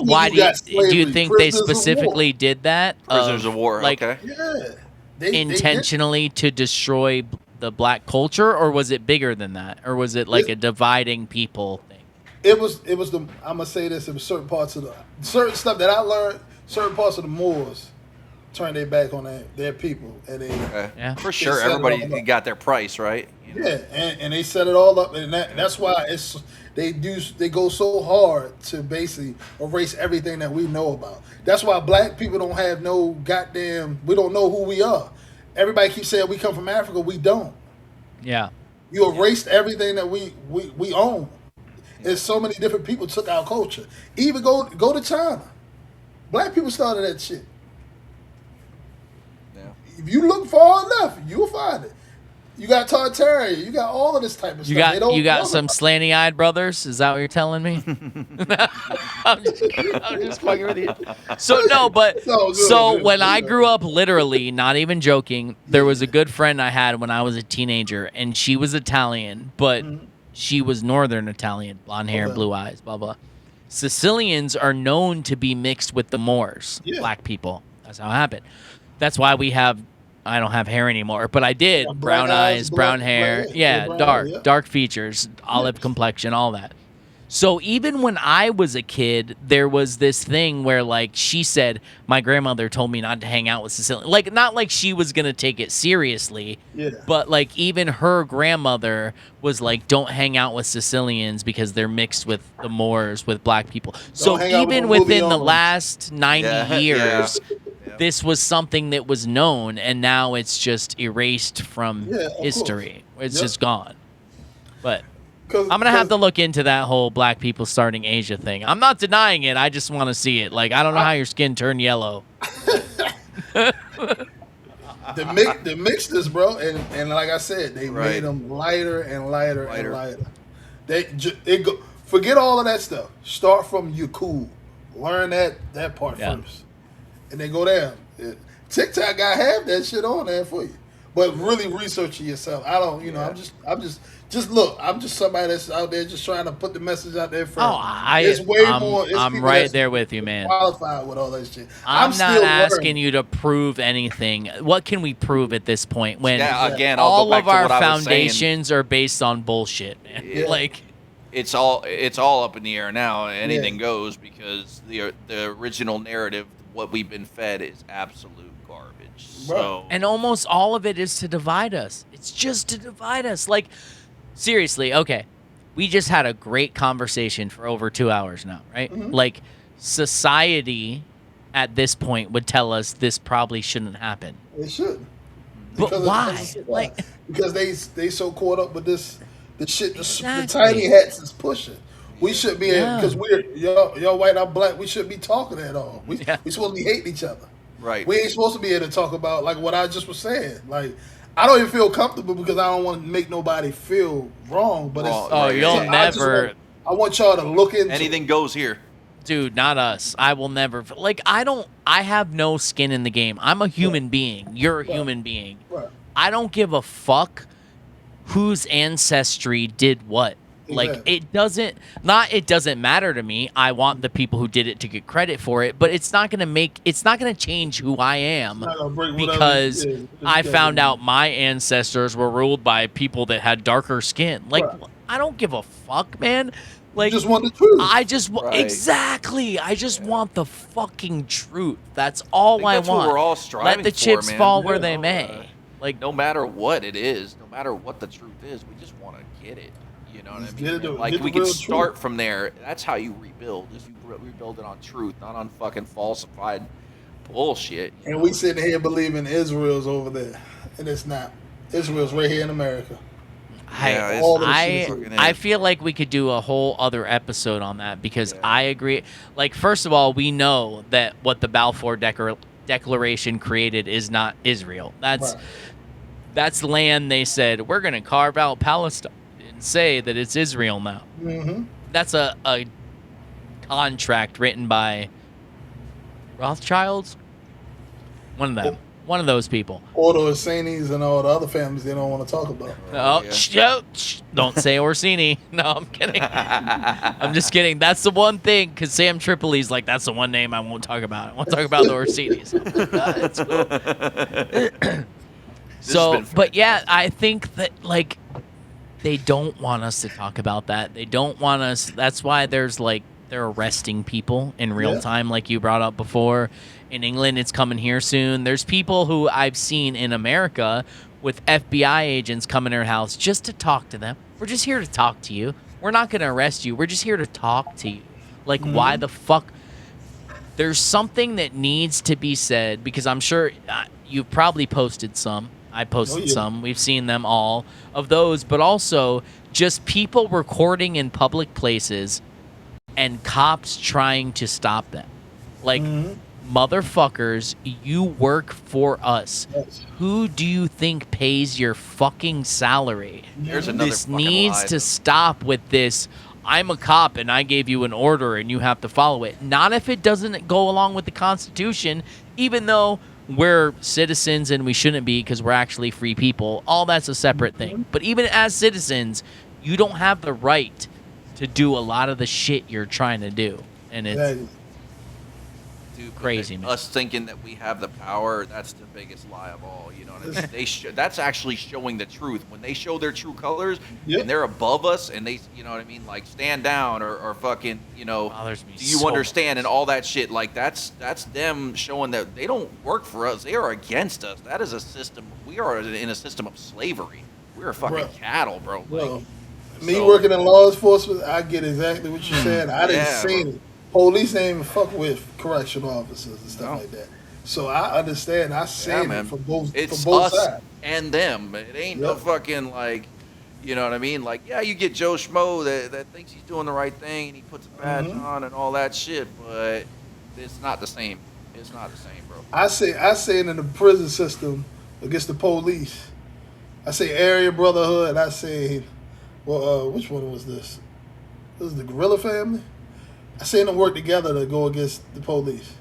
Why do you think they specifically did that? Prisoners of war, okay. Yeah. Intentionally to destroy the black culture, or was it bigger than that? Or was it like a dividing people thing? It was I'm gonna say this, it was certain stuff that I learned, certain parts of the Moors turned their back on their people, and for sure everybody got their price, right? And they set it all up, and that's why they go so hard to basically erase everything that we know about. That's why black people don't have no goddamn, we don't know who we are. Everybody keeps saying we come from Africa, we don't. Yeah. You erased everything that we own. And so many different people took our culture. Even go to China. Black people started that shit. If you look far enough, you'll find it. You got Tartaria. You got all of this type of stuff. You got some slanty-eyed brothers? Is that what you're telling me? I'm just fucking with you. So when I grew up, literally, not even joking, there was a good friend I had when I was a teenager, and she was Italian, but she was Northern Italian, blonde hair, blue eyes, blah, blah. Sicilians are known to be mixed with the Moors, black people. That's how it happened. That's why I don't have hair anymore, but I did. Brown eyes, brown hair. Dark features, olive complexion, all that. So even when I was a kid, there was this thing where, like, she said, my grandmother told me not to hang out with Sicilians. Like, not like she was going to take it seriously, Yeah. but, like, even her grandmother was like, don't hang out with Sicilians because they're mixed with the Moors, with black people. So hang out with even the within the Mulianos. last 90 Yeah, years, yeah. this was something that was known, and now it's just erased from Yeah, of course. history. It's Yep. just gone. But I'm going to have to look into that whole black people starting Asia thing. I'm not denying it. I just want to see it. Like, I don't know how your skin turned yellow. They mixed this, bro, and like I said, they Right. made them lighter and lighter, Lighter. and lighter. Forget all of that stuff. Start from you cool. Learn that part Yeah. first, and then go down. TikTok got half that shit on there for you, but really research it yourself. I don't, you know, I'm just look. I'm just somebody that's out there just trying to put the message out there for. It's way more. It's I'm people right that's there with you, man. qualified with all that shit. I'm still not asking learning. you to prove anything. What can we prove at this point when Yeah, again, I'll all go back of to our what I was saying. foundations are based on bullshit, man? Yeah. Like, It's all up in the air now. Anything goes because the original narrative, what we've been fed, is absolute garbage. So and almost all of it is to divide us. It's just to divide us. Like, seriously, okay. We just had a great conversation for over 2 hours now, right? Mm-hmm. Like, society at this point would tell us this probably shouldn't happen. It should. But why? Like, because they so caught up with this shit. The Exactly. tiny hats is pushing. We should be Yeah. because we're y'all white, I'm black. We shouldn't be talking at all. We supposed to be hating each other. right. We ain't supposed to be able to talk about like what I just was saying. Like I don't even feel comfortable because I don't want to make nobody feel wrong. But Wrong. it's Oh, Right. you'll Yeah. never, I want y'all to look into Anything goes here. dude, not us. I will never, like, I have no skin in the game. I'm a human being. You're a human being. Right. I don't give a fuck whose ancestry did what. Like, Exactly. it doesn't matter to me. I want the people who did it to get credit for it, but it's not going to change who I am not gonna break whatever- because yeah, I just found gotta- out my ancestors were ruled by people that had darker skin. Like, Right. I don't give a fuck, man. Like, You just want the truth. I just Right. exactly. I just want the fucking truth. That's all think I that's what want. we're all Let striving the for, chips man. fall where Yeah. they may. Like, No matter what it is, no matter what the truth is, we just want to get it. You know what Just I get mean? it to- Like get the we can real start truth. from there. That's how you rebuild. Is you rebuild it on truth, not on fucking falsified bullshit. you And know? we sitting here believing Israel's over there, and it's not. Israel's right here in America. Yeah, it's- all of the I shit fucking I is, feel bro. like we could do a whole other episode on that because Yeah. I agree. Like, first of all, we know that what the Balfour Declaration created is not Israel. Right. That's land they said we're going to carve out Palestine and say that it's Israel now. Mm-hmm. That's a contract written by Rothschilds. One of them. One of those people. All the Husseini's and all the other families they don't want to talk about. Oh, yeah. don't say Orsini. No, I'm kidding. I'm just kidding. That's the one thing, because Sam Tripoli's like, that's the one name I won't talk about. I won't talk about the Orsinis. It's cool. So, but yeah, I think that, like, they don't want us to talk about that. They don't want us. That's why they're arresting people in real Yeah. time, like you brought up before. In England, it's coming here soon. There's people who I've seen in America with FBI agents coming to their house just to talk to them. We're just here to talk to you. We're not going to arrest you. We're just here to talk to you. Like, why the fuck? There's something that needs to be said, because I'm sure you've probably posted some. I posted some. We've seen them all of those, but also just people recording in public places and cops trying to stop them. Like, motherfuckers, you work for us. Yes. Who do you think pays your fucking salary? There's another This fucking needs lie, to though. stop with this. I'm a cop and I gave you an order and you have to follow it. Not if it doesn't go along with the Constitution, even though we're citizens and we shouldn't be because we're actually free people. All that's a separate thing. But even as citizens, you don't have the right to do a lot of the shit you're trying to do. And it's Exactly. Dude, but Crazy, man. us thinking that we have the power, that's the biggest lie of all. You know what I mean? That's actually showing the truth. When they show their true colors Yep. and they're above us and they, you know what I mean, like stand down or fucking, you know, Bothers me do you so understand much. and all that shit. Like that's them showing that they don't work for us. They are against us. That is a system. We are in a system of slavery. We're fucking Bro. cattle, bro. Bro, Like, me so- working in law enforcement, I get exactly what you're saying. I didn't Yeah, see bro. it. Police ain't even fuck with correctional officers and stuff No. like that. So I understand. I seen Yeah, it man. from both It's from both us sides. and them. It ain't no Yep. fucking like, you know what I mean? Like, yeah, you get Joe Schmo that thinks he's doing the right thing and he puts a badge Mhm. on and all that shit, but it's not the same. It's not the same, bro. I say it in the prison system against the police. I say area brotherhood. I say, well, which one was this? This is the Gorilla Family. I seen them work together to go against the police.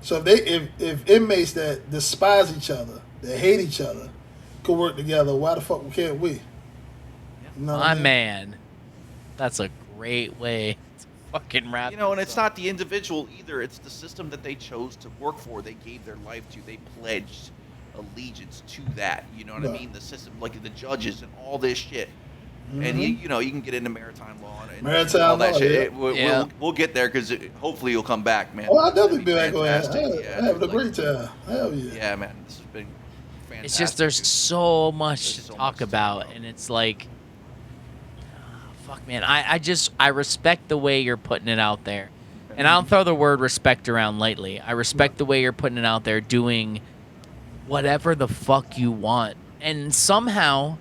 So if inmates that despise each other, that hate each other, could work together, why the fuck can't we? You know what I My mean? man, that's a great way to fucking wrap. You know, and this it's up. not the individual either. It's the system that they chose to work for. They gave their life to. They pledged allegiance to that. You know what I Right. mean? The system, like the judges and all this shit. And Mhm. you know, you can get into maritime law and Maritime all that law, shit. yeah. Yeah. We'll get there because hopefully you'll come back, man. Oh, I'll definitely That'd be back on that. fantastic. Yeah, I'm having a like- great time. Hell yeah. Yeah, man, this has been fantastic. It's just there's so much There's to so talk much to talk about, about. and it's like, fuck, man. I respect the way you're putting it out there, and I don't throw the word respect around lightly. I respect the way you're putting it out there, doing whatever the fuck you want, and somehow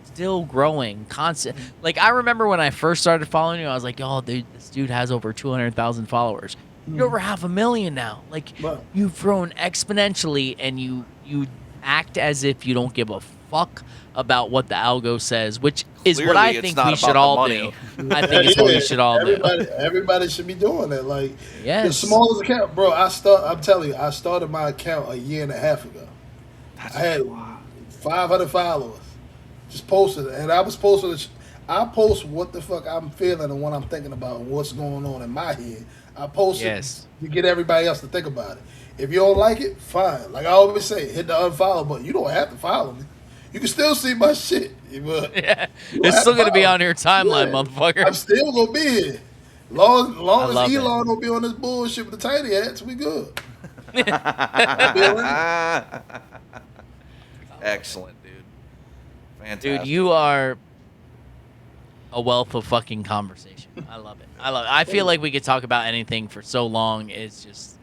still growing constant. Like, I remember when I first started following you, I was like, oh, dude, this dude has over 200,000 followers. You're over 500,000 now. Like, Right. you've grown exponentially, and you act as if you don't give a fuck about what the algo says, which is what Clearly, I it's think not we about should the all money. do. I think it's what we should all do. Everybody should be doing that. Like the Yes. smallest account, bro. I'm telling you, I started my account a year and a half ago. I had 500 followers. Just posted it, and I was posting. I post what the fuck I'm feeling and what I'm thinking about and what's going on in my head. I post Yes. it to get everybody else to think about it. If you don't like it, fine. Like I always say, hit the unfollow button. You don't have to follow me. You can still see my shit. But Yeah. you don't It's have still to going to be follow on me. your timeline, Yeah. motherfucker. I'm still gonna be here. Long I as love it. Elon don't be on this bullshit with the tiny hats, we good. Excellent, dude. Fantastic. Dude, you are a wealth of fucking conversation. I love it. I feel like we could talk about anything for so long. It's just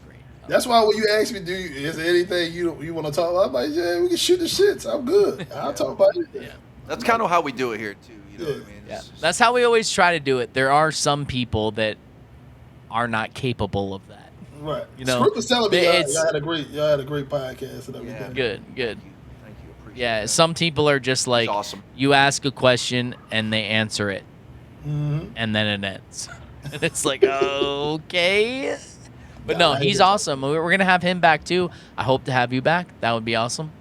great. That's why when you ask me, is there anything you want to talk about? I'm like, yeah, we can shoot the shits. I'm good. I'll talk about it. Yeah. That's kind of how we do it here too. You know what I mean? Yeah, It's just- that's how we always try to do it. There are some people that are not capable of that. Right. You know, Script was telling me it's- y'all had a great podcast and everything. Good. Thank you. Appreciate Yeah, that. some people are just like, He's awesome. you ask a question and they answer it, Mm-hmm. and then it ends. And it's like, okay. But no, Nah, he's yeah. awesome. We're going to have him back too. I hope to have you back. That would be awesome.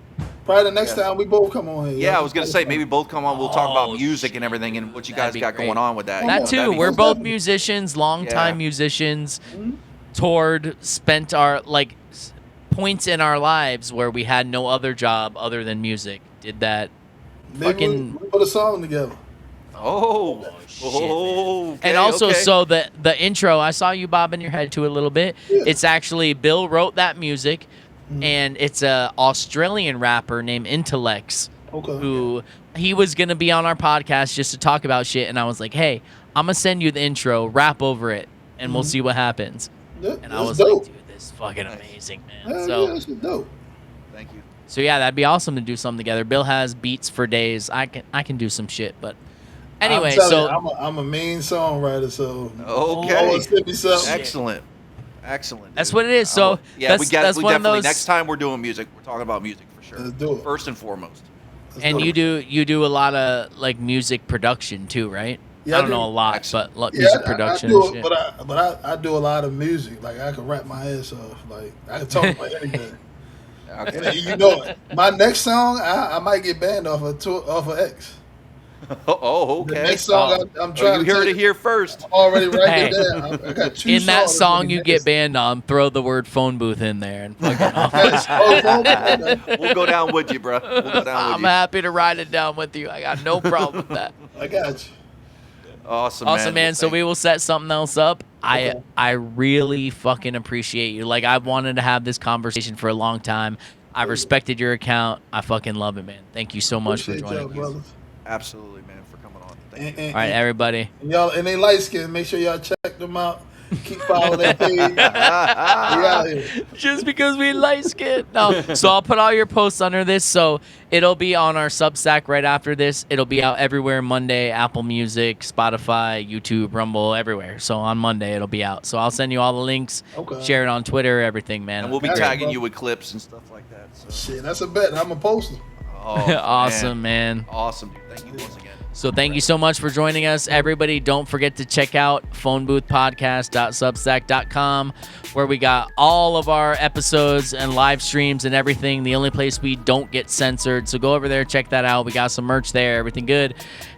Probably the next Yeah. time we both come on here. Yeah, y'all I was gonna just say have maybe both come on. We'll talk Oh, about music shit, and everything and what you that'd guys be got great. going on with that. Oh, That yeah, too. That'd be We're cool. both musicians, longtime Yeah. musicians, Mhm. toured, spent our points in our lives where we had no other job other than music. Did that. Maybe fucking- we put a song together. Oh, shit, okay, And also, okay. so the intro, I saw you bobbing your head to it a little bit. Yeah. It's actually Bill wrote that music, Mhm. and it's a Australian rapper named Intellects Okay. who he was gonna be on our podcast just to talk about shit, and I was like, hey, I'm gonna send you the intro, rap over it, and we'll Mhm. see what happens. That- And I that's was dope. like, dude, this is fucking amazing, man. Hell So yeah, that's dope. Thank you. so yeah, that'd be awesome to do something together. Bill has beats for days. I can do some shit, but anyway, I'm telling so you, I'm a mean songwriter, so Okay. always send me something. Excellent. Excellent. That's dude. what it is. So yeah, that's, we got. that's We one of definitely those. next time we're doing music. We're talking about music for sure. Let's do it. First and foremost. Let's And do it. you do a lot of like music production too, right? Yeah, I I don't do. know a lot, Excellent. but Yeah, music production I do and it, shit. but I do a lot of music. Like I can rap my ass off. Like I can talk about anything. Okay. And you know it. My next song, I might get banned off of X. Oh, The okay. next song I'm trying You to heard take it here first. I'm already writing Hey. it down. I got 2 In that songs song you next. get banned on, throw the word phone booth in there and fucking Yes. Oh, okay. We'll go down with you, bro. We'll go down with I'm you. happy to ride it down with you. I got no problem with that. I got you. Awesome, Awesome, man. Well, So thank we will set something else up. Okay. I really fucking appreciate you. Like, I wanted to have this conversation for a long time. I respected your account. I fucking love it, man. Thank you so much for Appreciate y'all, joining. brothers. Absolutely, man, for coming on. Thank you. All right, everybody. And y'all, and they light skin. Make sure y'all check them out. Keep following that page. We out here. Just because we light skin. No. So I'll put all your posts under this. So it'll be on our Substack right after this. It'll be out everywhere Monday, Apple Music, Spotify, YouTube, Rumble, everywhere. So on Monday it'll be out. So I'll send you all the links. Okay. Share it on Twitter, everything, man. And we'll be Okay, tagging bro. you with clips and stuff like that. So. Shit, that's a bet. I'm a poster. Oh, Awesome, man. Awesome, dude. Thank you once again. So thank you so much for joining us. Everybody, don't forget to check out phoneboothpodcast.substack.com, where we got all of our episodes and live streams and everything. The only place we don't get censored. So go over there, check that out. We got some merch there, everything good.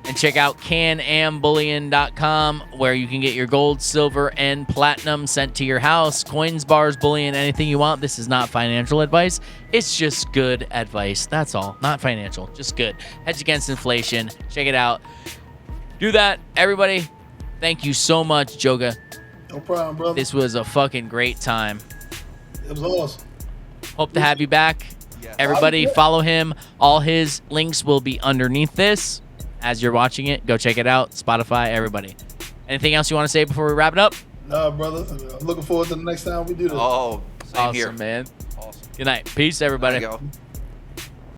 And check out canambullion.com, where you can get your gold, silver, and platinum sent to your house. Coins, bars, bullion, anything you want. This is not financial advice. It's just good advice. That's all. Not financial, just good. Hedge against inflation. Check it out. Do that, everybody. Thank you so much, Joka. No problem, brother. This was a fucking great time. It was awesome. Hope to have you back. Yeah. Everybody, follow him. All his links will be underneath this. As you're watching it, go check it out. Spotify, everybody. Anything else you want to say before we wrap it up? Nah, brother. I'm looking forward to the next time we do this. Oh, same Awesome, here. man. Awesome. Good night. Peace, everybody. There you go.